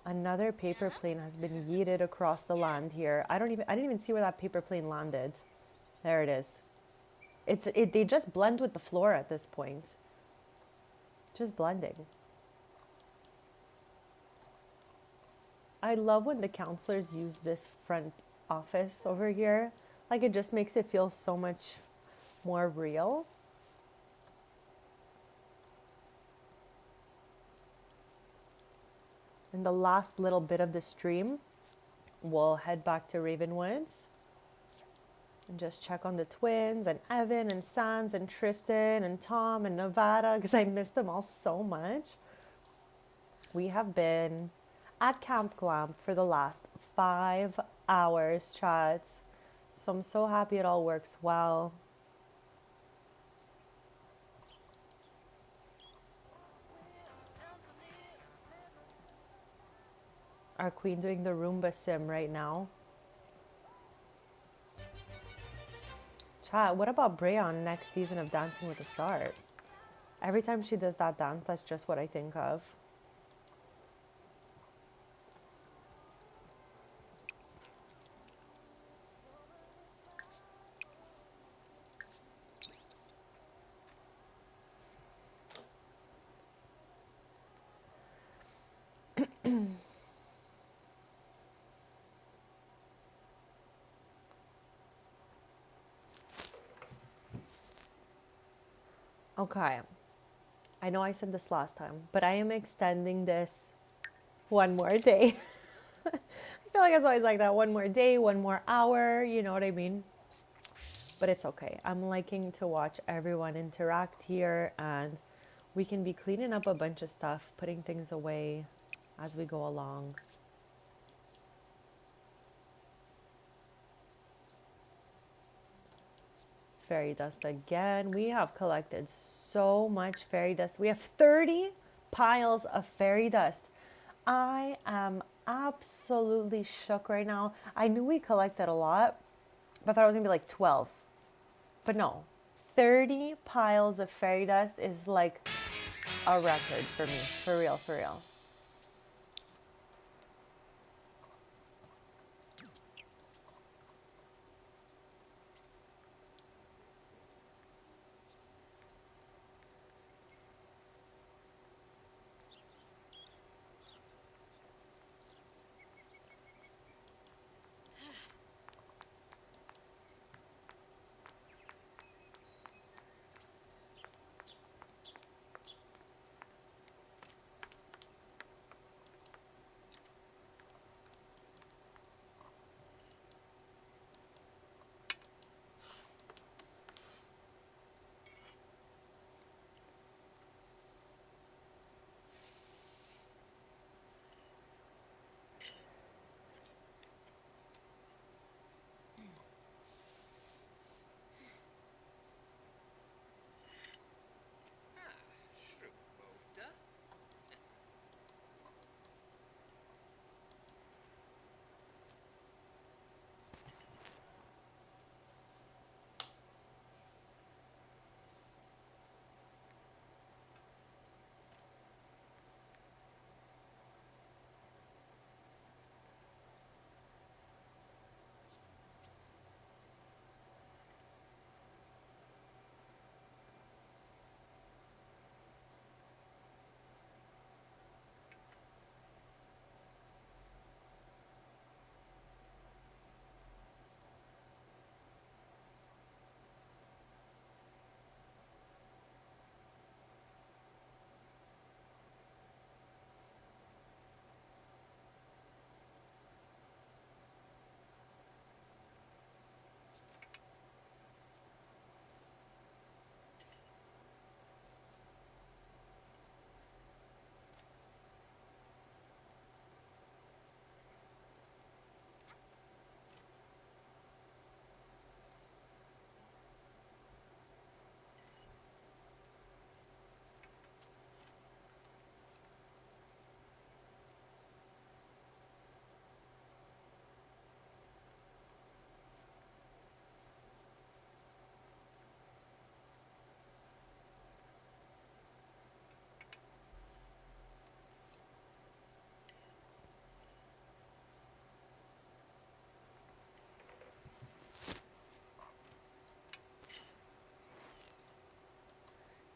Another paper plane has been yeeted across the land here. I didn't even see where that paper plane landed. There it is. They just blend with the floor at this point. Just blending. I love when the counselors use this front office over here. Like, it just makes it feel so much more real. In the last little bit of the stream, we'll head back to Ravenwoods and just check on the twins and Evan and Sans and Tristan and Tom and Nevada, because I miss them all so much. We have been at Camp Glamp for the last 5 hours, chat. So I'm so happy it all works well. Our queen doing the Roomba sim right now. Chat, what about Brea on next season of Dancing with the Stars? Every time she does that dance, that's just what I think of. Okay, I know I said this last time, but I am extending this one more day. I feel like it's always like that, one more day, one more hour, you know what I mean? But it's okay. I'm liking to watch everyone interact here, and we can be cleaning up a bunch of stuff, putting things away as we go along. Fairy dust again. We have collected so much fairy dust. We have 30 piles of fairy dust. I am absolutely shook right now. I knew we collected a lot, but I thought it was gonna be like 12. But no, 30 piles of fairy dust is like a record for me. For real, for real.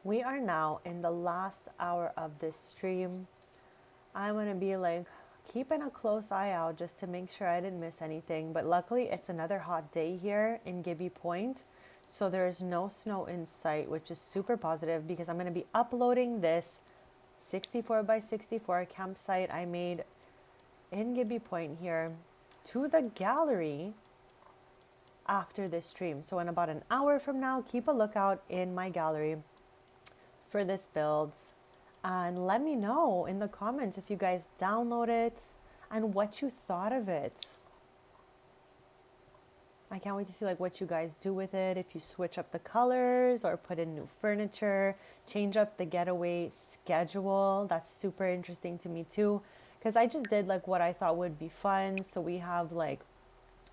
We are now in the last hour of this stream. I'm going to be like keeping a close eye out just to make sure I didn't miss anything. But luckily, it's another hot day here in Gibby Point. So there's no snow in sight, which is super positive because I'm going to be uploading this 64 by 64 campsite I made in Gibby Point here to the gallery after this stream. So in about an hour from now, keep a lookout in my gallery for this build. And let me know in the comments if you guys download it and what you thought of it. I can't wait to see like what you guys do with it. If you switch up the colors or put in new furniture, change up the getaway schedule. That's super interesting to me too. Because I just did like what I thought would be fun. So we have like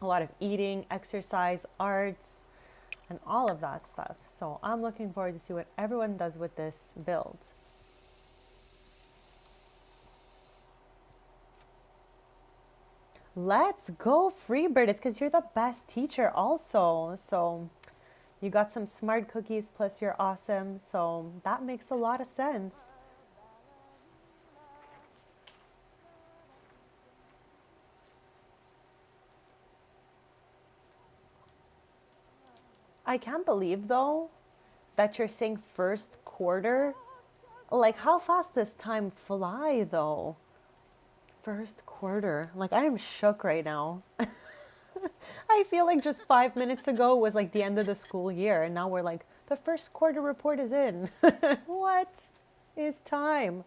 a lot of eating, exercise, arts, and all of that stuff. So I'm looking forward to see what everyone does with this build. Let's go, Freebird. It's because you're the best teacher also. So you got some smart cookies plus you're awesome. So that makes a lot of sense. I can't believe though that you're saying first quarter. Like how fast does time fly though? First quarter. Like I am shook right now. I feel like just 5 minutes ago was like the end of the school year and now we're like the first quarter report is in. What is time?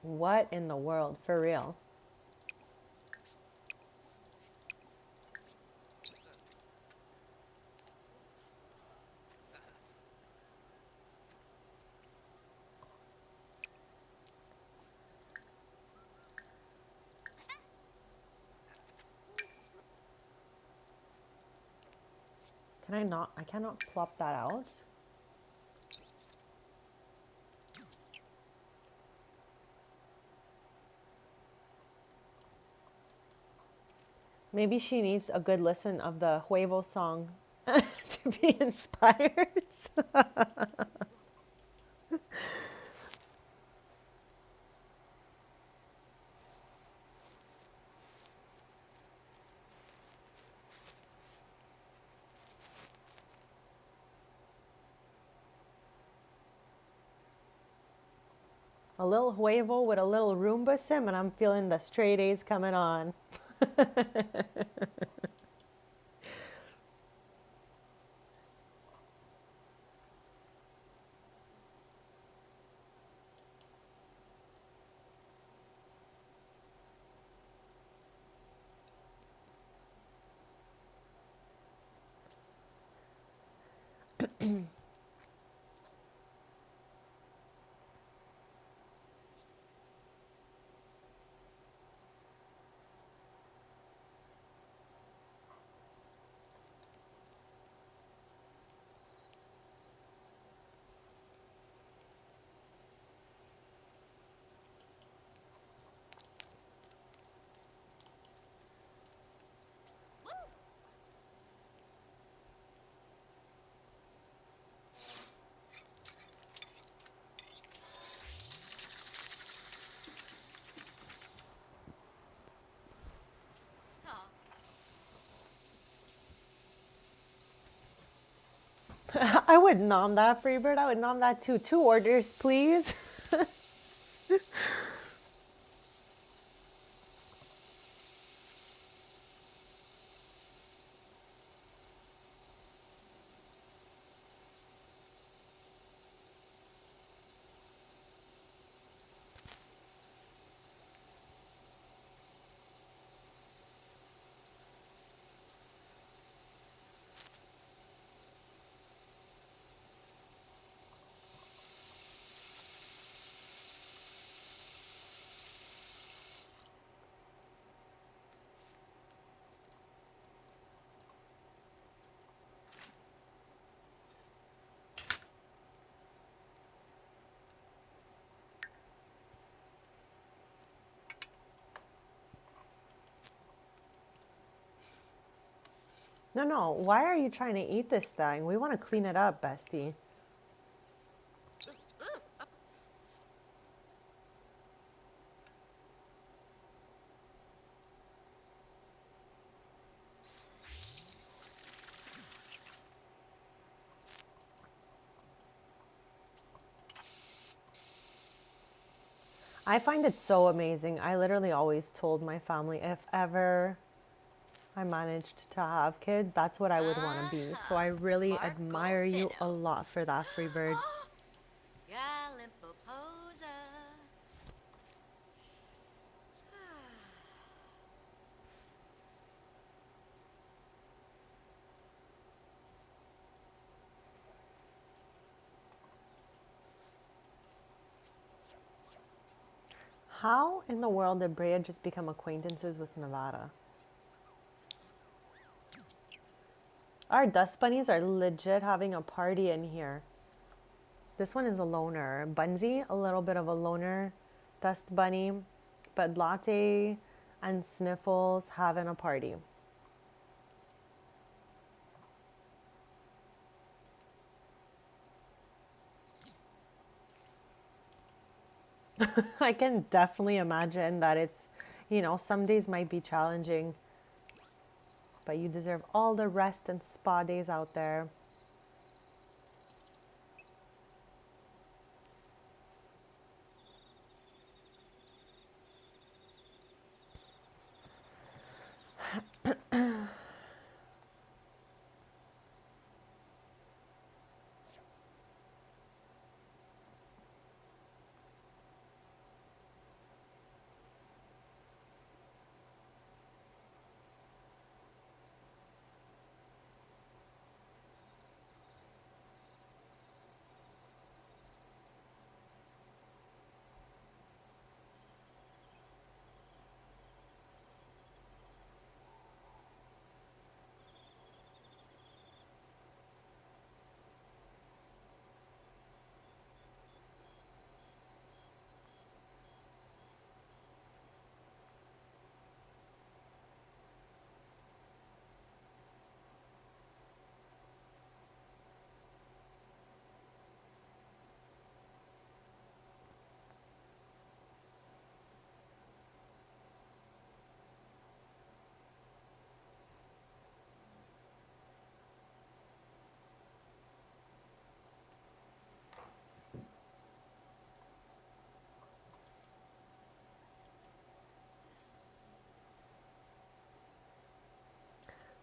What in the world, for real? Can I not? I cannot plop that out. Maybe she needs a good listen of the Huevo song to be inspired. A little Huevo with a little Roomba sim, and I'm feeling the straight A's coming on. I would nom that, Freebird. I would nom that too. 2 orders, please. No, no. Why are you trying to eat this thing? We want to clean it up, bestie. I find it so amazing. I literally always told my family if ever I managed to have kids, that's what I would want to be. So I really admire you a lot for that, Freebird. Galimpoposa. How in the world did Brea just become acquaintances with Nevada? Our dust bunnies are legit having a party in here. This one is a loner. Bunsy, a little bit of a loner dust bunny. But Latte and Sniffles having a party. I can definitely imagine that it's, some days might be challenging. But you deserve all the rest and spa days out there.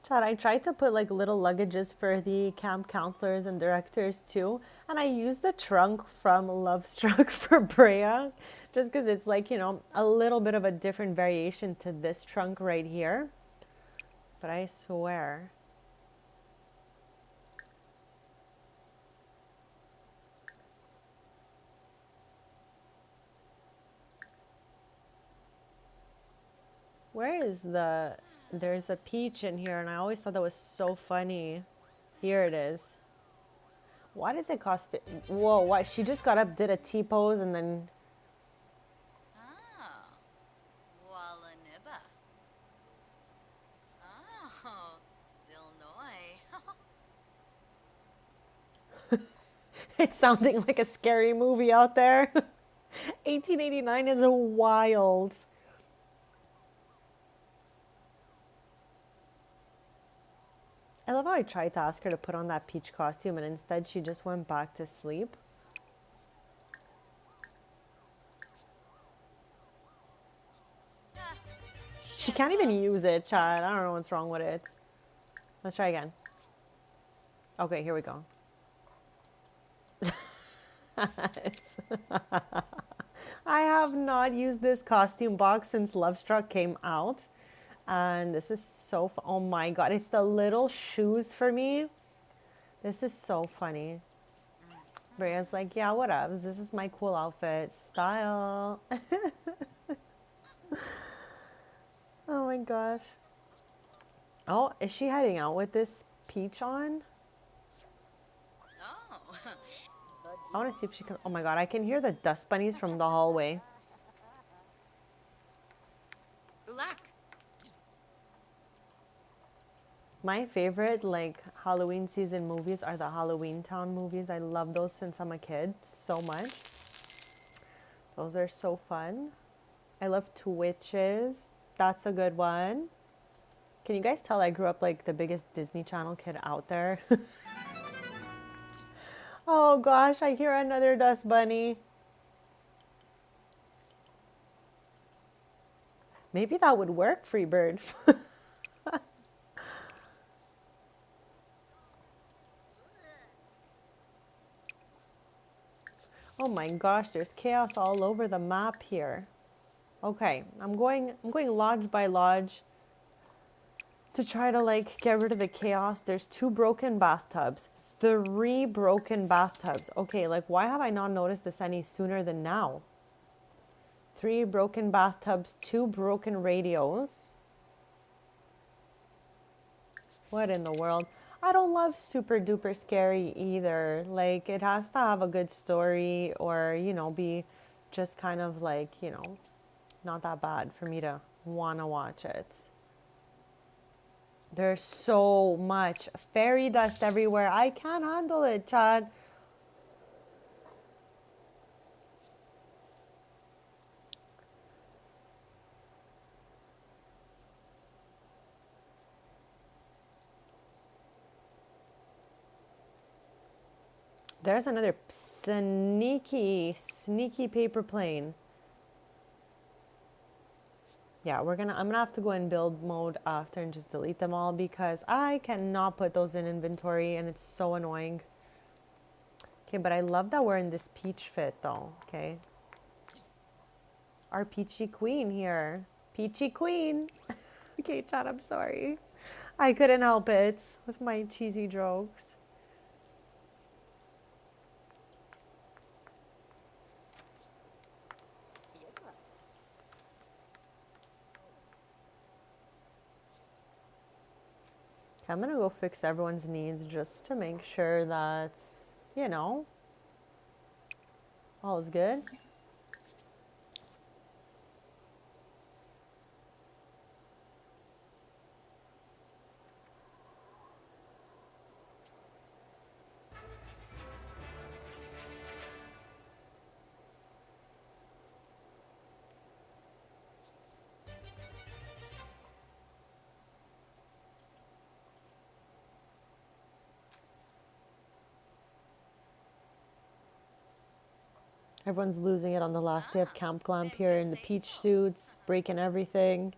Chad, I tried to put like little luggages for the camp counselors and directors too. And I used the trunk from Love Struck for Brea just because it's like, a little bit of a different variation to this trunk right here. But I swear. Where is there's a peach in here and I always thought that was so funny. Here it is. Why does it cost Whoa, what? She just got up, did a T-pose and then... Ah. Walaniba. Oh. Zilnoy. It's sounding like a scary movie out there. 1889 is wild. I love how I tried to ask her to put on that peach costume and instead she just went back to sleep. She can't even use it, Chad. I don't know what's wrong with it. Let's try again. Okay, here we go. I have not used this costume box since Love Struck came out. And this is so fun. Oh my god, it's the little shoes for me. This is so funny. Brea's like, yeah, whatevs. This is my cool outfit. Style. Oh my gosh. Oh, is she heading out with this peach on? Oh. I want to see if she can. Oh my god, I can hear the dust bunnies from the hallway. Ulak. My favorite like Halloween season movies are the Halloween Town movies. I love those since I'm a kid so much. Those are so fun. I love Twitches. That's a good one. Can you guys tell I grew up like the biggest Disney Channel kid out there? Oh gosh, I hear another dust bunny. Maybe that would work, Freebird. Oh my gosh, there's chaos all over the map here. Okay, I'm going lodge by lodge to try to like get rid of the chaos. There's 2 broken bathtubs, 3 broken bathtubs. Okay, like why have I not noticed this any sooner than now? 3 broken bathtubs, 2 broken radios. What in the world? I don't love super duper scary either. Like it has to have a good story or, you know, be just kind of like, you know, not that bad for me to want to watch it. There's so much fairy dust everywhere. I can't handle it, Chad. There's another sneaky paper plane. Yeah, I'm gonna have to go in build mode after and just delete them all because I cannot put those in inventory and it's so annoying. Okay, but I love that we're in this peach fit though, okay? Our peachy queen here. Peachy queen. Okay, Chad, I'm sorry. I couldn't help it with my cheesy jokes. Okay, I'm gonna go fix everyone's needs just to make sure that, you know, all is good. Everyone's losing it on the last day of Camp Glamp here in the peach suits, breaking everything.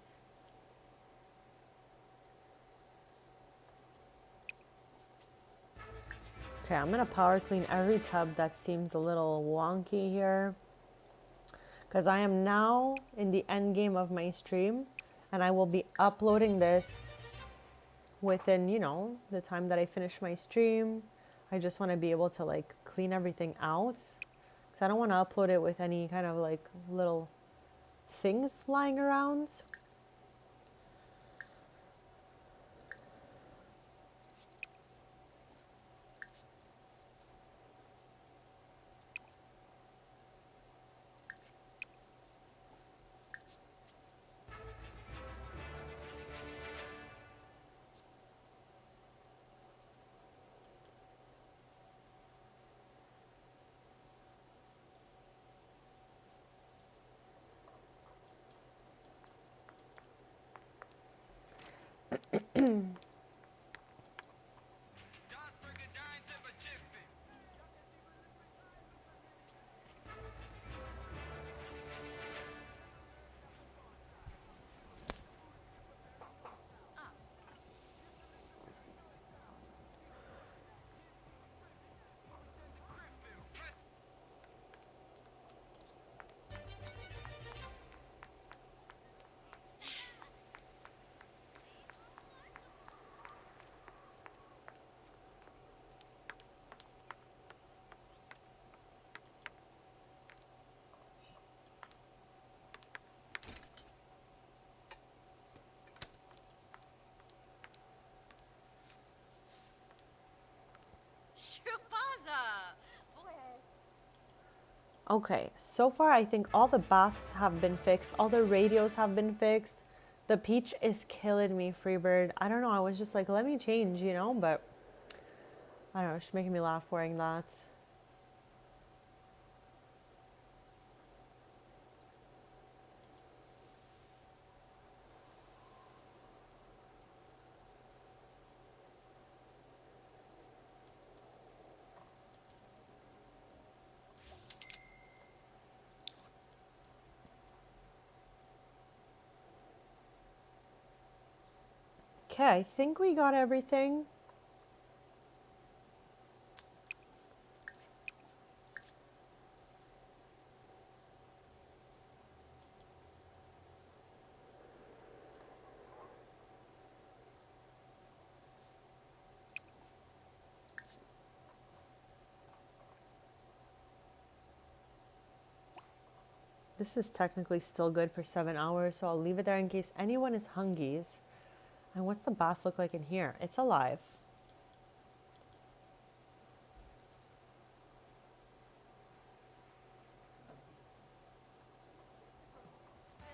Okay, I'm gonna power clean every tub that seems a little wonky here. Because I am now in the end game of my stream and I will be uploading this within, you know, the time that I finish my stream. I just want to be able to like clean everything out. I don't want to upload it with any kind of like little things lying around. Okay, so far I think all the baths have been fixed, all the radios have been fixed. The peach is killing me, Freebird. I don't know. I was just like, let me change, you know, but I don't know. She's making me laugh wearing that. Okay, I think we got everything. This is technically still good for 7 hours, so I'll leave it there in case anyone is hungies. And what's the bath look like in here? It's alive.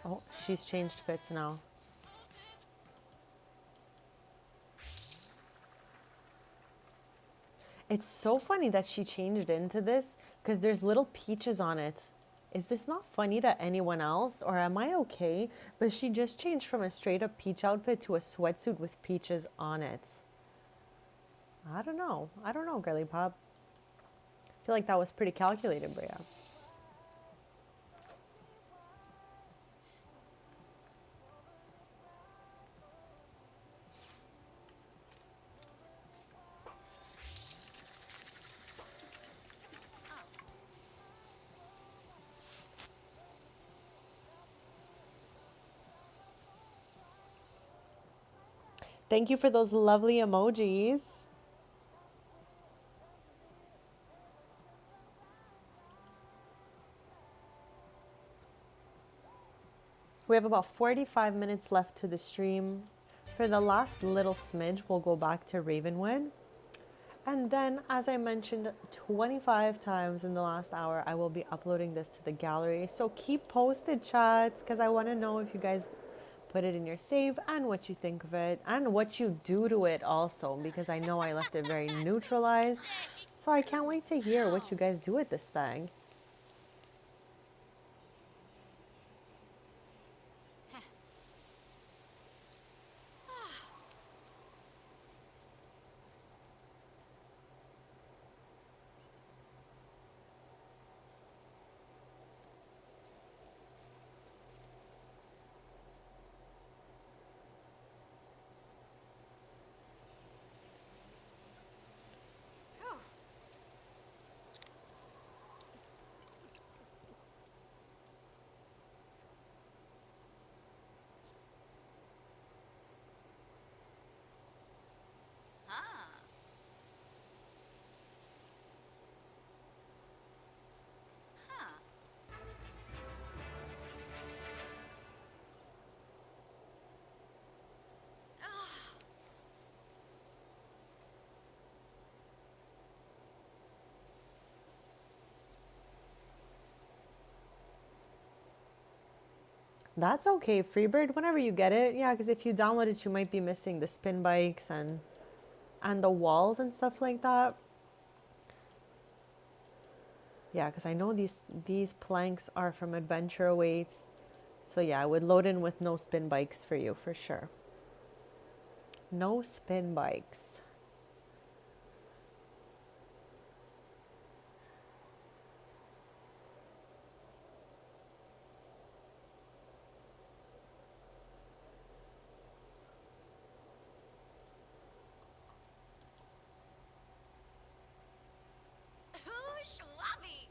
Oh, she's changed fits now. It's so funny that she changed into this because there's little peaches on it. Is this not funny to anyone else, or am I okay? But she just changed from a straight up peach outfit to a sweatsuit with peaches on it. I don't know. I don't know, girly pop. I feel like that was pretty calculated, Bria. Thank you for those lovely emojis. We have about 45 minutes left to the stream. For the last little smidge, we'll go back to Ravenwood. And then, as I mentioned 25 times in the last hour, I will be uploading this to the gallery. So keep posted, chats, because I want to know if you guys put it in your save and what you think of it and what you do to it also, because I know I left it very neutralized. So I can't wait to hear what you guys do with this thing. That's okay, Freebird, whenever you get it. Yeah, because if you download it, you might be missing the spin bikes and the walls and stuff like that. Yeah, because I know these planks are from Adventure Awaits. So yeah, I would load in with no spin bikes for you, for sure. No spin bikes. Schwabby.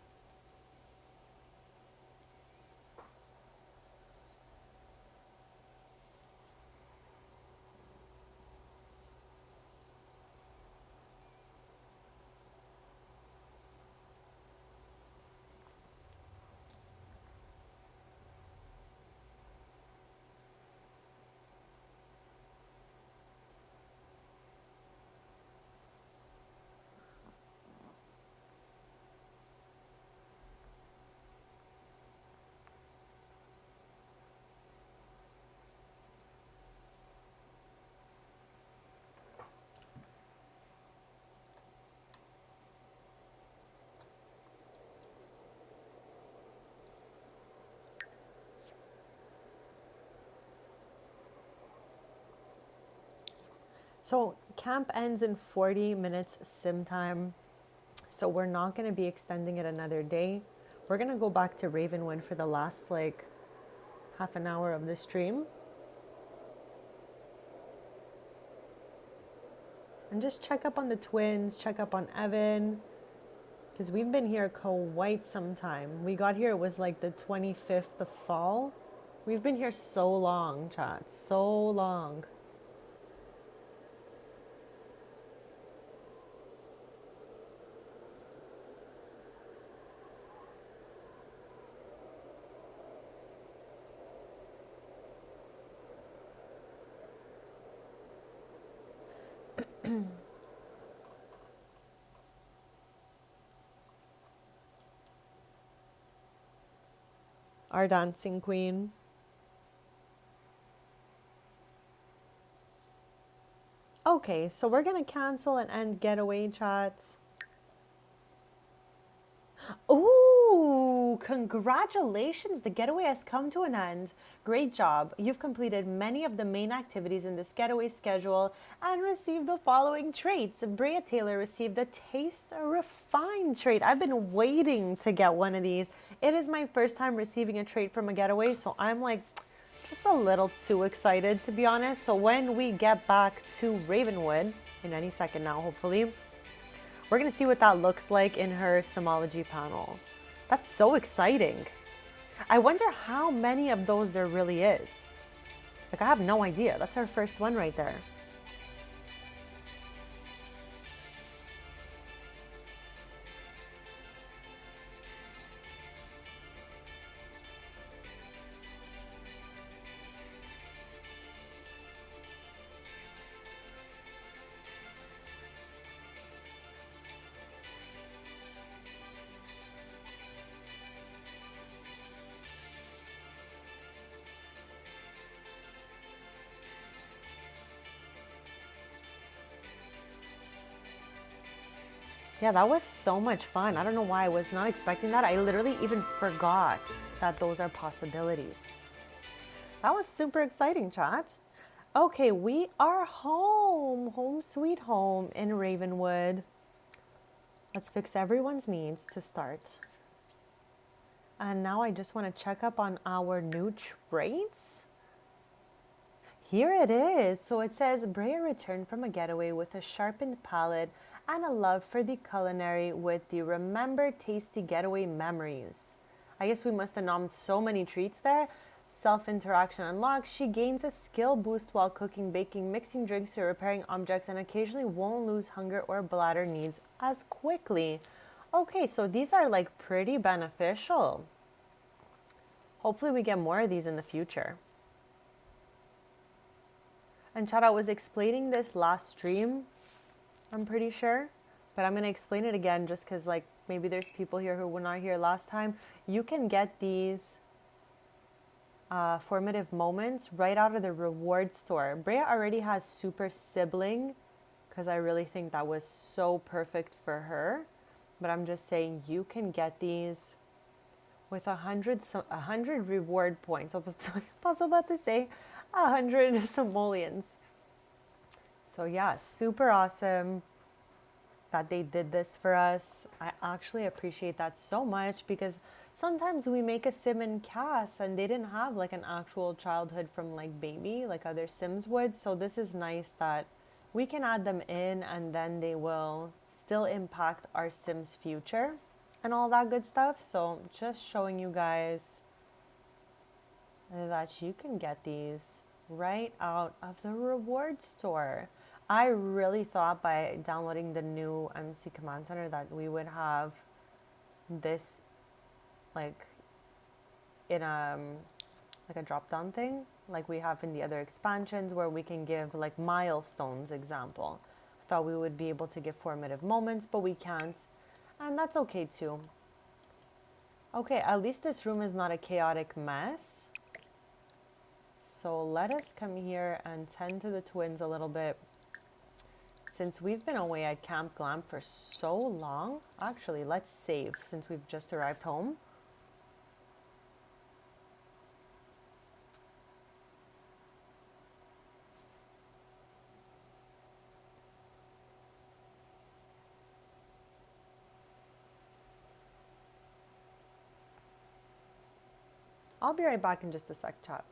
So camp ends in 40 minutes sim time. So we're not going to be extending it another day. We're going to go back to Ravenwood for the last like half an hour of the stream. And just check up on the twins, check up on Evan. Because we've been here quite some time. We got here, it was like the 25th of fall. We've been here so long, chat. So long. Our dancing queen. Okay, so we're gonna cancel and end getaway chats. Ooh, congratulations. The getaway has come to an end. Great job. You've completed many of the main activities in this getaway schedule and received the following traits. Brea Taylor received the Taste Refined trait. I've been waiting to get one of these. It is my first time receiving a trait from a getaway, so I'm like just a little too excited, to be honest. So when we get back to Ravenwood, in any second now, hopefully, we're going to see what that looks like in her Simology panel. That's so exciting. I wonder how many of those there really is. Like, I have no idea. That's her first one right there. Yeah, that was so much fun. I don't know why I was not expecting that. I literally even forgot that those are possibilities. That was super exciting, chat. Okay, we are home. Home sweet home in Ravenwood. Let's fix everyone's needs to start. And now I just want to check up on our new traits. Here it is. So it says, Brea returned from a getaway with a sharpened palate and a love for the culinary with the Remember Tasty Getaway Memories. I guess we must have nommed so many treats there. Self-interaction unlocked. She gains a skill boost while cooking, baking, mixing drinks, or repairing objects, and occasionally won't lose hunger or bladder needs as quickly. Okay, so these are like pretty beneficial. Hopefully we get more of these in the future. And Chad, I was explaining this last stream, I'm pretty sure, but I'm going to explain it again just because like maybe there's people here who were not here last time. You can get these formative moments right out of the reward store. Brea already has Super Sibling because I really think that was so perfect for her. But I'm just saying you can get these with 100 reward points. I was about to say 100 simoleons. So yeah, super awesome that they did this for us. I actually appreciate that so much because sometimes we make a sim in CAS and they didn't have like an actual childhood from like baby like other sims would. So this is nice that we can add them in and then they will still impact our sim's future and all that good stuff. So just showing you guys that you can get these right out of the reward store. I really thought by downloading the new MC Command Center that we would have this like in a drop down thing like we have in the other expansions where we can give like milestones example. I thought we would be able to give formative moments, but we can't, and that's okay too. Okay, at least this room is not a chaotic mess. So let us come here and tend to the twins a little bit. Since we've been away at Camp Glam for so long, actually, let's save since we've just arrived home. I'll be right back in just a sec, chat.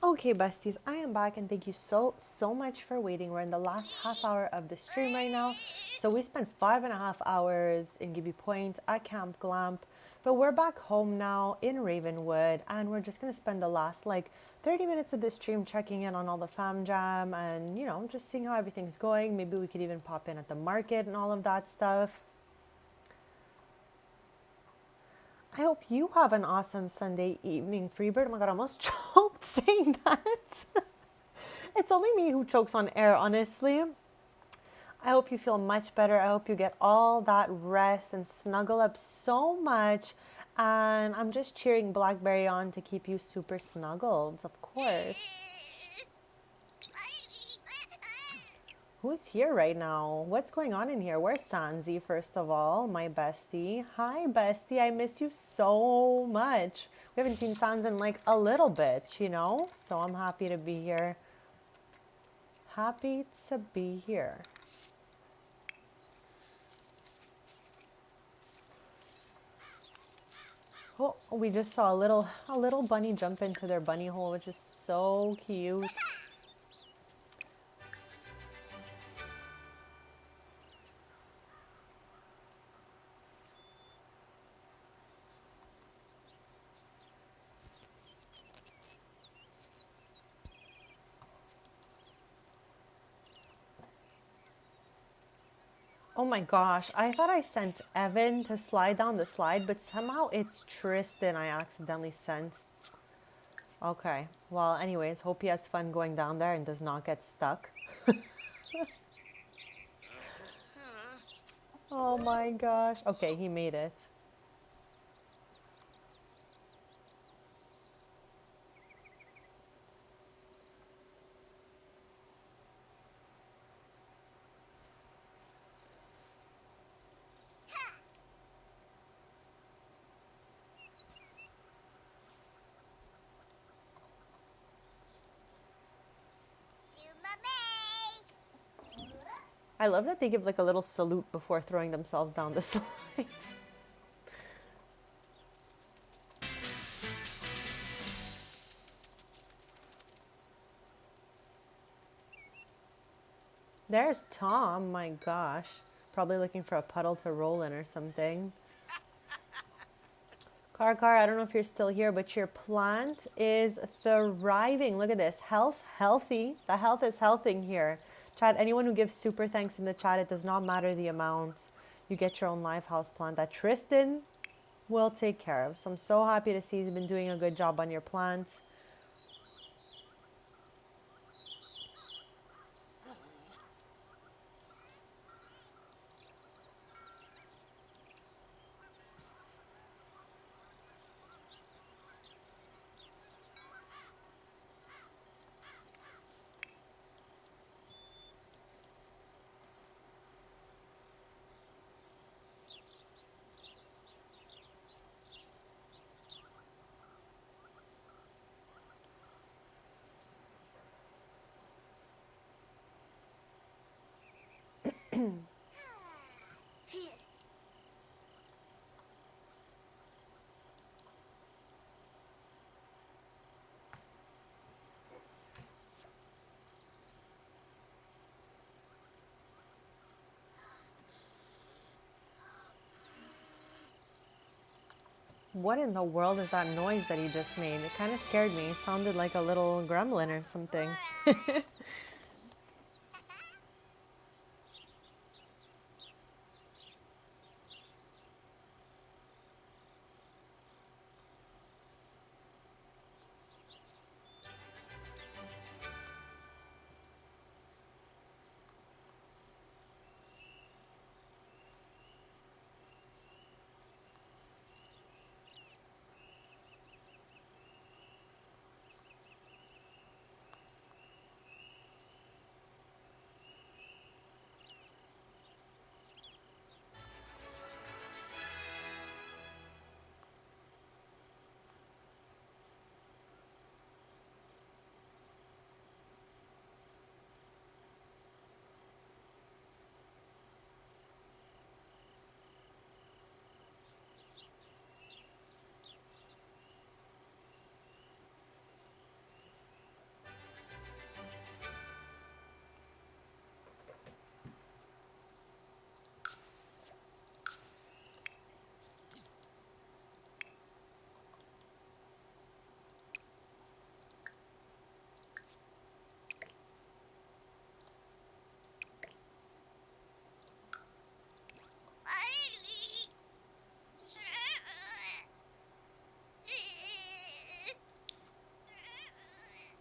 Okay, besties, I am back and thank you so much for waiting. We're in the last half hour of the stream right now. So we spent 5.5 hours in Gibby Point at Camp Glamp, but we're back home now in Ravenwood and we're just gonna spend the last like 30 minutes of this stream checking in on all the fam jam and just seeing how everything's going. Maybe we could even pop in at the market and all of that stuff. I hope you have an awesome Sunday evening, Freebird. Oh my god, I almost choked saying that. It's only me who chokes on air, honestly. I hope you feel much better. I hope you get all that rest and snuggle up so much. And I'm just cheering Blackberry on to keep you super snuggled, of course. Who's here right now? What's going on in here? Where's Sanzi, first of all? My bestie. Hi, bestie. I miss you so much. We haven't seen Sans in like a little bit, you know? So I'm happy to be here. Happy to be here. Oh, we just saw a little bunny jump into their bunny hole, which is so cute. Oh my gosh, I thought I sent Evan to slide down the slide, but somehow it's Tristan I accidentally sent. Okay, well, anyways, hope he has fun going down there and does not get stuck. Oh my gosh. Okay, he made it. I love that they give like a little salute before throwing themselves down the slide. There's Tom, my gosh. Probably looking for a puddle to roll in or something. Car, I don't know if you're still here, but your plant is thriving. Look at this. Healthy. The health is healthing here. Chat, anyone who gives super thanks in the chat, it does not matter the amount. You get your own live house plant that Tristan will take care of. So I'm so happy to see he's been doing a good job on your plant. What in the world is that noise that he just made? It kind of scared me. It sounded like a little gremlin or something.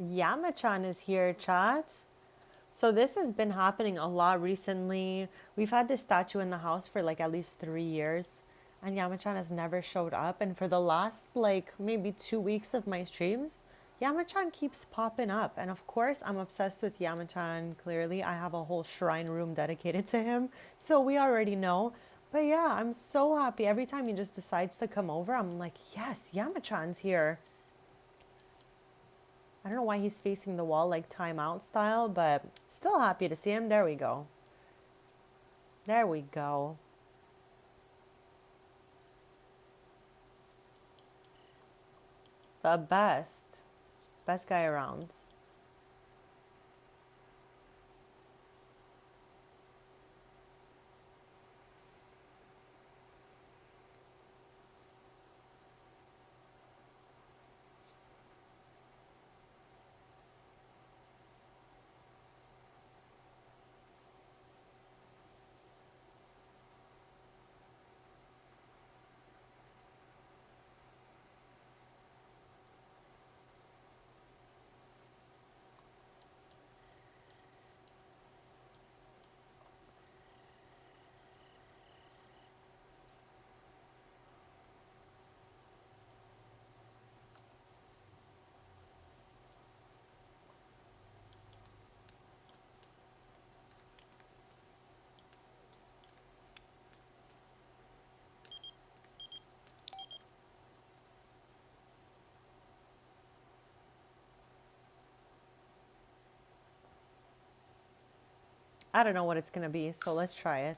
Yamachan is here, chat. So this has been happening a lot recently. We've had this statue in the house for like at least 3 years, and Yamachan has never showed up. And for the last like maybe 2 weeks of my streams, Yamachan keeps popping up. And of course, I'm obsessed with Yamachan. Clearly, I have a whole shrine room dedicated to him, so we already know. But yeah, I'm so happy every time he just decides to come over. I'm like, yes, Yamachan's here. I don't know why he's facing the wall like timeout style, but still happy to see him. There we go. There we go. The best. Best guy around. I don't know what it's gonna be, so let's try it.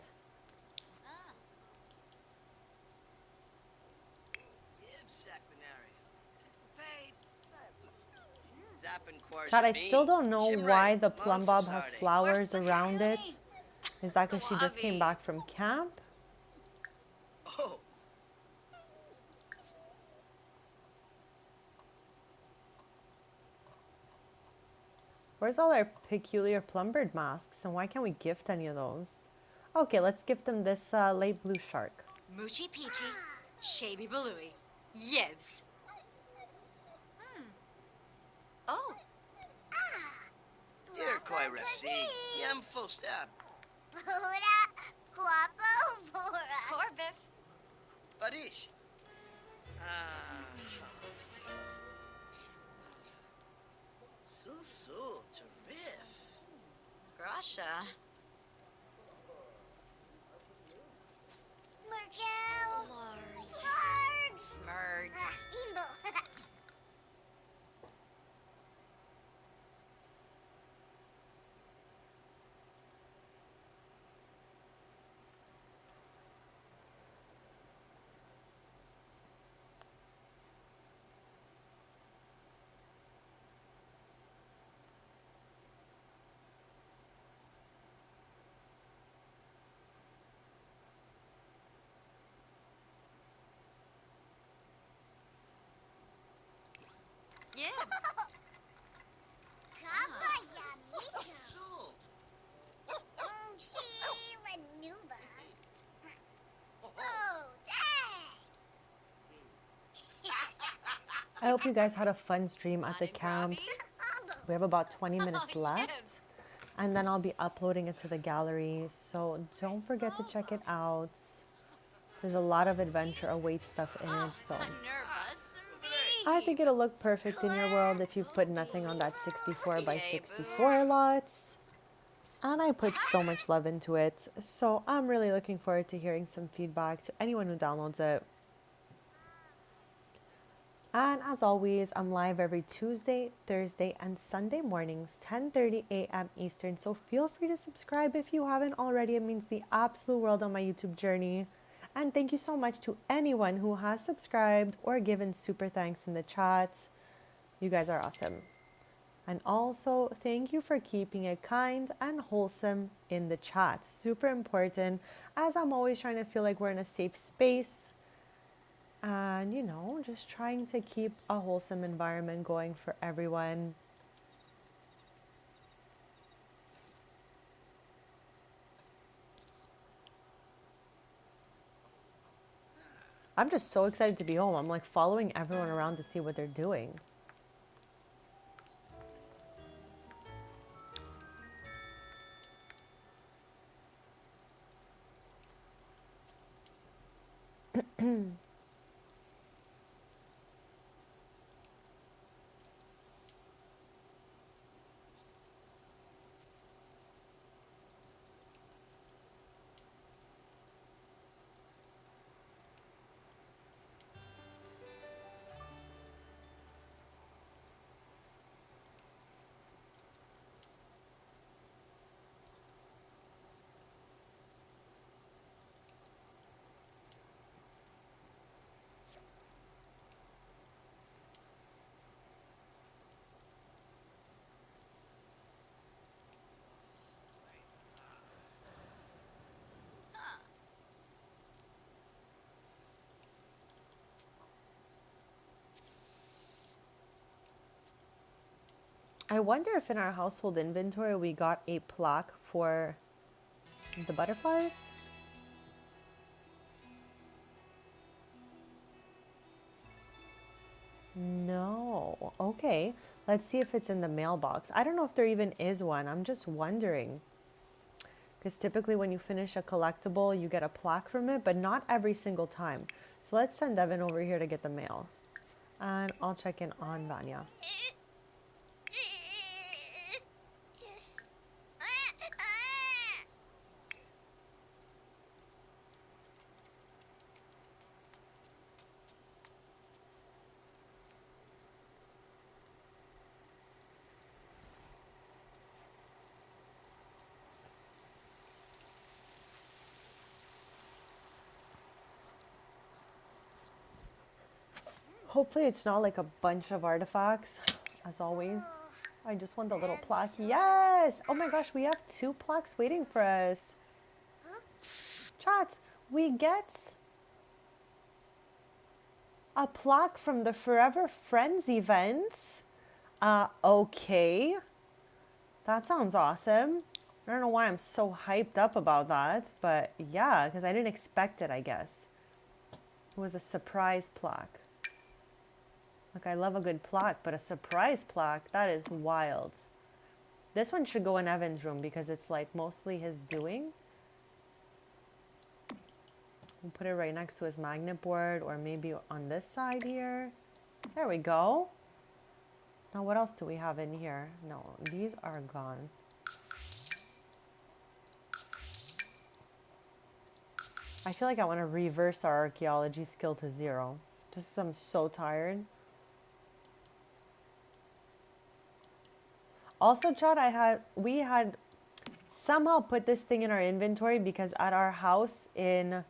Chad, I still don't know why the plum bob has flowers around it. Is that because she just came back from camp? Oh, Where's all our peculiar plumbird masks, and why can't we gift any of those? Okay, let's gift them this light blue shark. Moochie Peachy, Shaby Balooey, Yibs. Oh, here, Koi Rafsi. Yam full stop. Pura, guapo, pura. poor Biff. Badish. Ah. So, terrific. Grasha. Merkel. Lars. Largs. Smurgs. Imbo. Yeah. Kappa Yamito. So. Mochi Lanuba. Oh, dang. I hope you guys had a fun stream at the camp. We have about 20 minutes left, and then I'll be uploading it to the gallery, so don't forget to check it out. There's a lot of adventure await stuff in it, so Nervous. I think it'll look perfect in your world if you've put nothing on that 64 by 64 lots. And I put so much love into it, so I'm really looking forward to hearing some feedback to anyone who downloads it. And as always, I'm live every Tuesday, Thursday, and Sunday mornings, 10:30 a.m. Eastern. So feel free to subscribe if you haven't already. It means the absolute world on my YouTube journey. And thank you so much to anyone who has subscribed or given super thanks in the chat. You guys are awesome. And also, thank you for keeping it kind and wholesome in the chat. Super important, as I'm always trying to feel like we're in a safe space. And, you know, just trying to keep a wholesome environment going for everyone. I'm just so excited to be home. I'm like following everyone around to see what they're doing. I wonder if in our household inventory we got a plaque for the butterflies. No. Okay. Let's see if it's in the mailbox. I don't know if there even is one. I'm just wondering. Because typically when you finish a collectible, you get a plaque from it, but not every single time. So let's send Evan over here to get the mail. And I'll check in on Vanya. Hopefully it's not like a bunch of artifacts, as always. I just want the little plaque. Yes! Oh my gosh, we have 2 plaques waiting for us. Chat, we get a plaque from the Forever Friends event. Okay. That sounds awesome. I don't know why I'm so hyped up about that, but yeah, because I didn't expect it, I guess. It was a surprise plaque. Like, I love a good plaque, but a surprise plaque, that is wild. This one should go in Evan's room because it's like mostly his doing. We'll put it right next to his magnet board, or maybe on this side here. There we go. Now, what else do we have in here? No, these are gone. I feel like I want to reverse our archaeology skill to 0. Just 'cause I'm so tired. Also, chat, we had somehow put this thing in our inventory because at our house in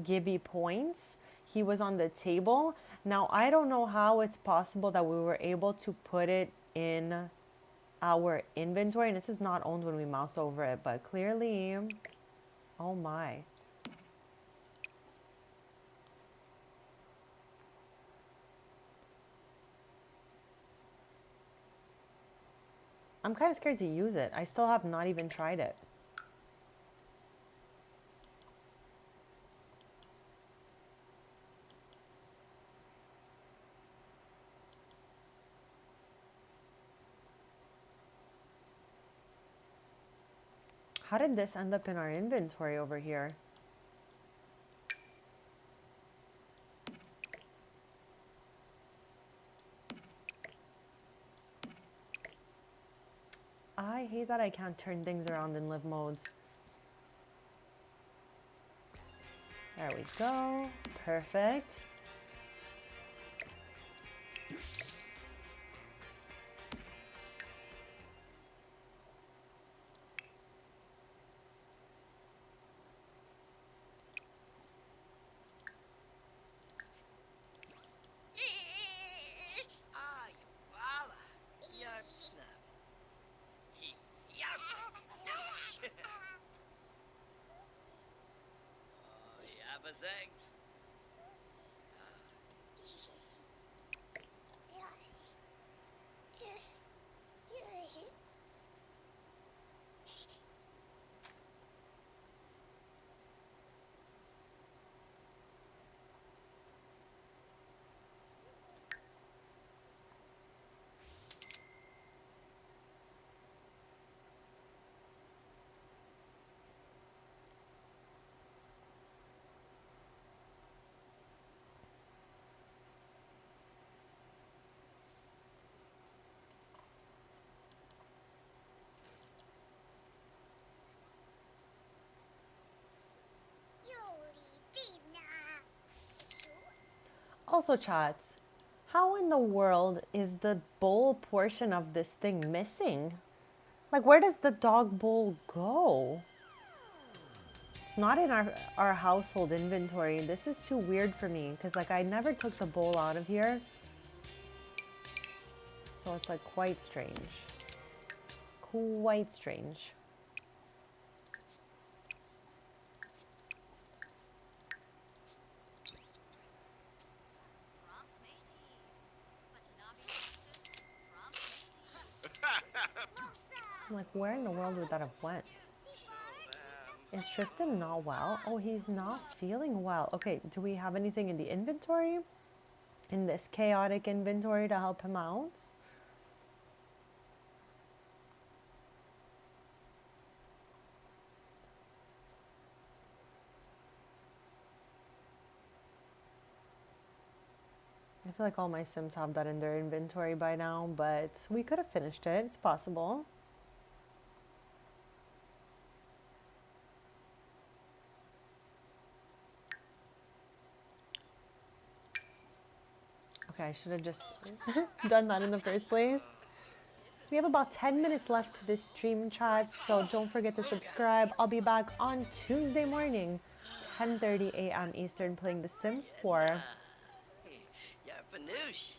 Gibby Points, he was on the table. Now, I don't know how it's possible that we were able to put it in our inventory. And this is not owned when we mouse over it, but clearly, oh my. I'm kind of scared to use it. I still have not even tried it. How did this end up in our inventory over here? I hate that I can't turn things around in live modes. There we go. Perfect. Ah, you bala. Yarp snap. He yarp. No. Oh, Yabba's eggs. Also, chat, how in the world is the bowl portion of this thing missing? Like, where does the dog bowl go? It's not in our household inventory. This is too weird for me because, like, I never took the bowl out of here. So it's, like, quite strange. Quite strange. I'm like, where in the world would that have went? Is Tristan not well? Oh, he's not feeling well. Okay, do we have anything in the inventory? In this chaotic inventory to help him out? I feel like all my Sims have that in their inventory by now, but we could have finished it. It's possible. Okay, I should have just done that in the first place. We have about 10 minutes left to this stream, chat, so don't forget to subscribe. I'll be back on Tuesday morning, 10:30 a.m. Eastern, playing The Sims 4. Yarpanoosh.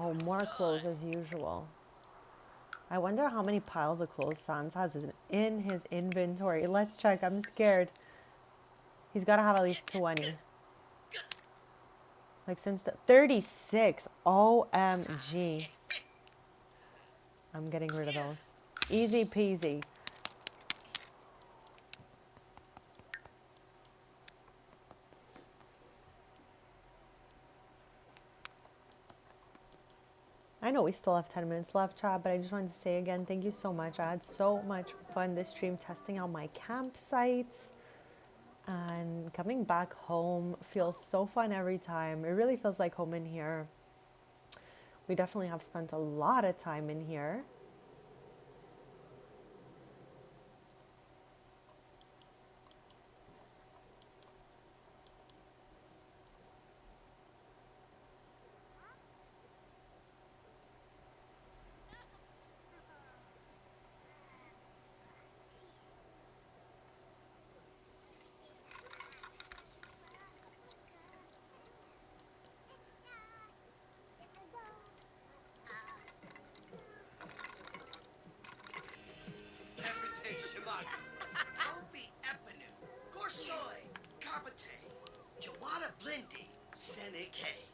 Oh, more clothes as usual. I wonder how many piles of clothes Sans has in his inventory. Let's check. I'm scared. He's got to have at least 20. Like since the 36. OMG. I'm getting rid of those. Easy peasy. I know we still have 10 minutes left, chat, but I just wanted to say again, thank you so much. I had so much fun this stream testing out my campsites. And coming back home feels so fun every time. It really feels like home in here. We definitely have spent a lot of time in here. Evite Shimag. Albi Epinu. Gorsoi. Carpate. Jawada Blindy. Seneke.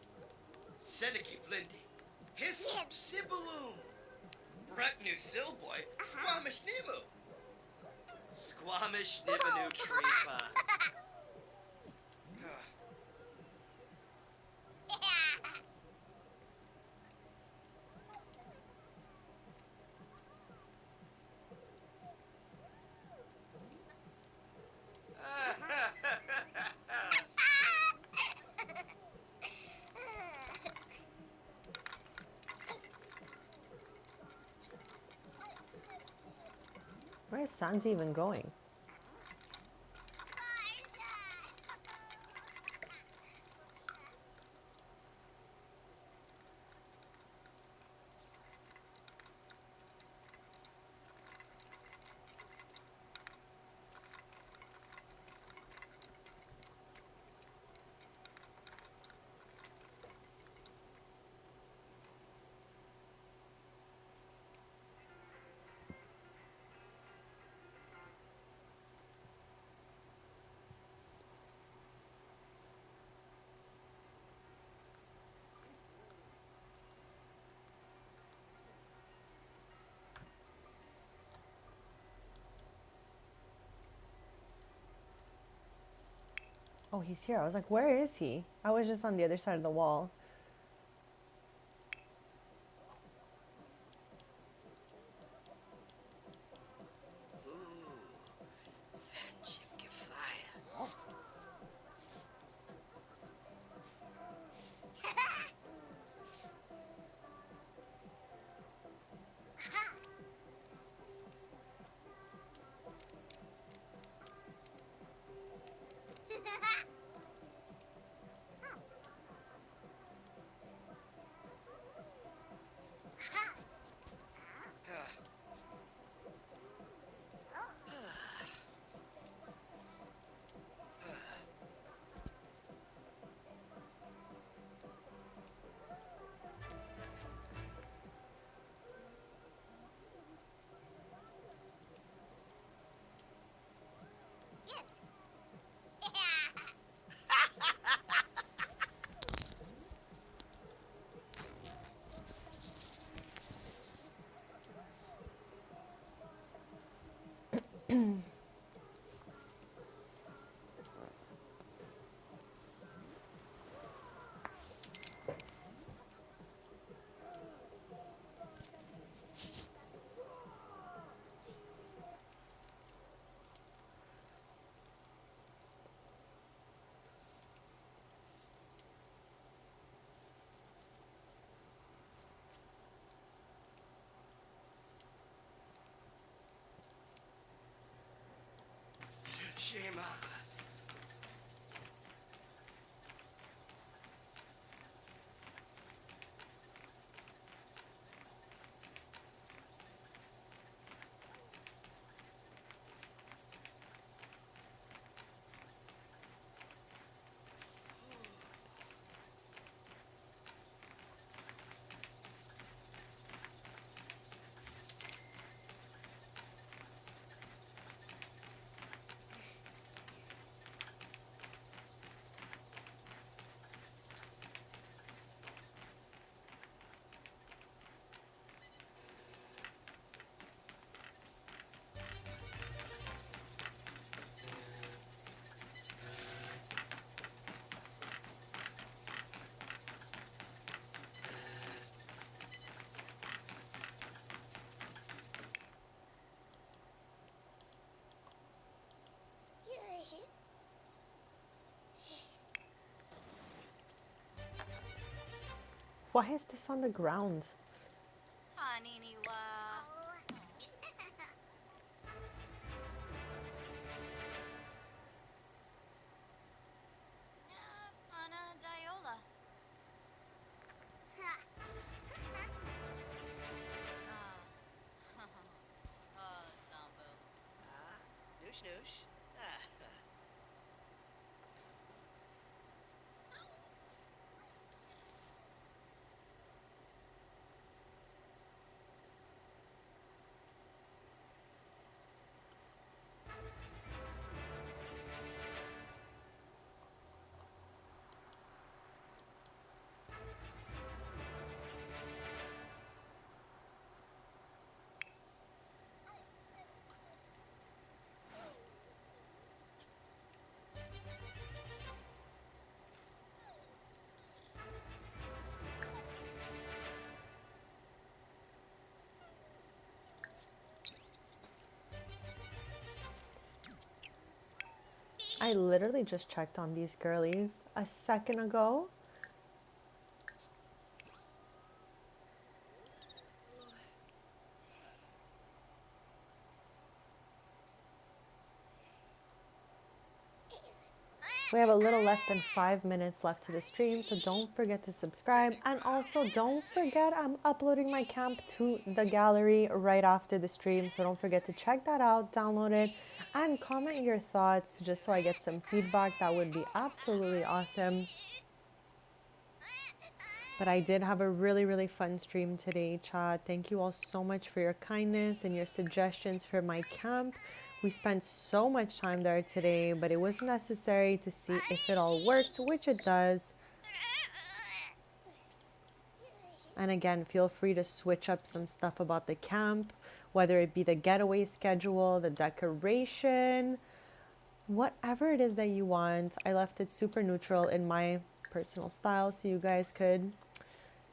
Seneke Blindy. His Sibuum. Bretnu Silboy. Squamish Nimu. Squamish Nibanu Trifa. Where is Sans even going? Oh, he's here. I was like, where is he? I was just on the other side of the wall. Fanchip Gefly. Shema. Why is this on the ground? Taniniwa. Ana Diola. Oh, Zambo. Ah, noosh noosh. Ah, I literally just checked on these girlies a second ago. We have a little less than 5 minutes left to the stream, so don't forget to subscribe. And also don't forget I'm uploading my camp to the gallery right after the stream, so don't forget to check that out, download it, and comment your thoughts just so I get some feedback. That would be absolutely awesome. But I did have a really, really fun stream today, chat. Thank you all so much for your kindness and your suggestions for my camp. We spent so much time there today, but it was necessary to see if it all worked, which it does. And again, feel free to switch up some stuff about the camp, whether it be the getaway schedule, the decoration, whatever it is that you want. I left it super neutral in my personal style, so you guys could,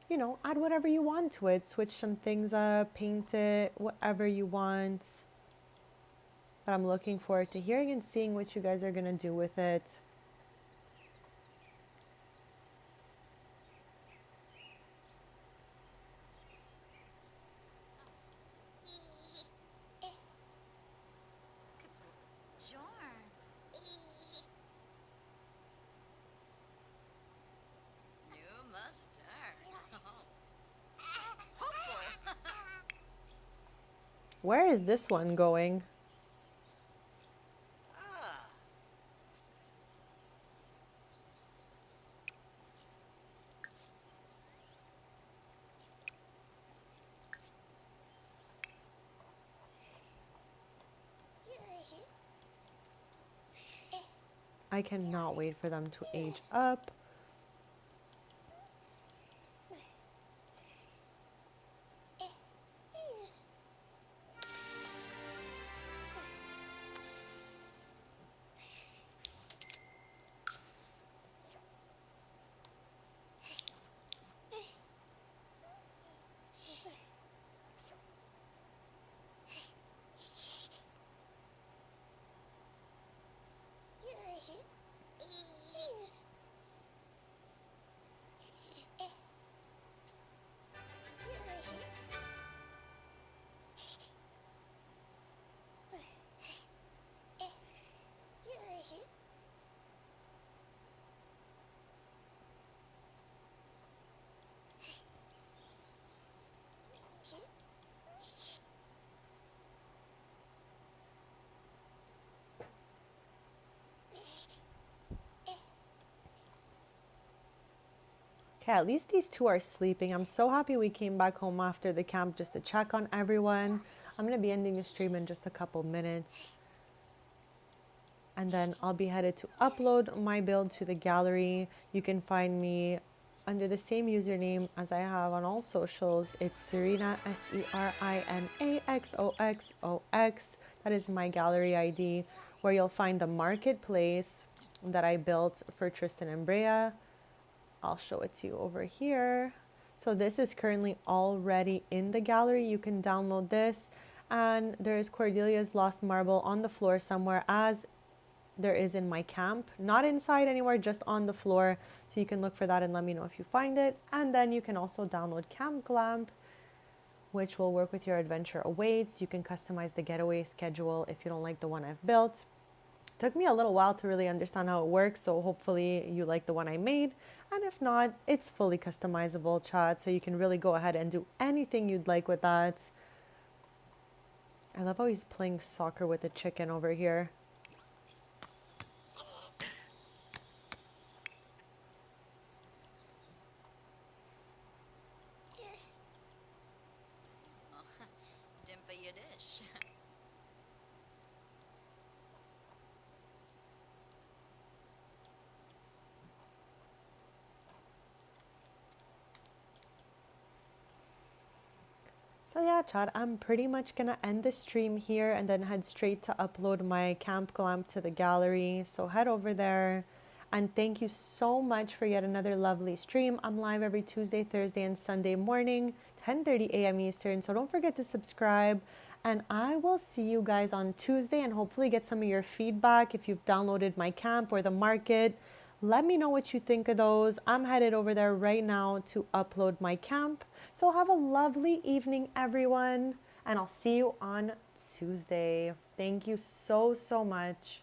you know, add whatever you want to it, switch some things up, paint it, whatever you want. But I'm looking forward to hearing and seeing what you guys are going to do with it. Jorn. New mustard. Oh boy. Where is this one going? ah. I cannot wait for them to age up. Okay, at least these two are sleeping. I'm so happy we came back home after the camp just to check on everyone. I'm going to be ending the stream in just a couple minutes. And then I'll be headed to upload my build to the gallery. You can find me under the same username as I have on all socials. It's Serena, SERINAXOXOX. That is my gallery ID, where you'll find the marketplace that I built for Tristan and Brea. I'll show it to you over here. So this is currently already in the gallery. You can download this. And there is Cordelia's Lost Marble on the floor somewhere, as there is in my camp. Not inside anywhere, just on the floor. So you can look for that and let me know if you find it. And then you can also download Camp Glamp, which will work with your adventure awaits. You can customize the getaway schedule if you don't like the one I've built. Took me a little while to really understand how it works, so hopefully you like the one I made. And if not, it's fully customizable, chat, so you can really go ahead and do anything you'd like with that. I love how he's playing soccer with the chicken over here. Dimpa your dish. So yeah, chat, I'm pretty much gonna end the stream here and then head straight to upload my Camp Glamp to the gallery. So head over there. And thank you so much for yet another lovely stream. I'm live every Tuesday, Thursday, and Sunday morning, 10:30 a.m. Eastern. So don't forget to subscribe. And I will see you guys on Tuesday and hopefully get some of your feedback if you've downloaded my camp or the market. Let me know what you think of those. I'm headed over there right now to upload my camp. So have a lovely evening, everyone. And I'll see you on Tuesday. Thank you so, so much.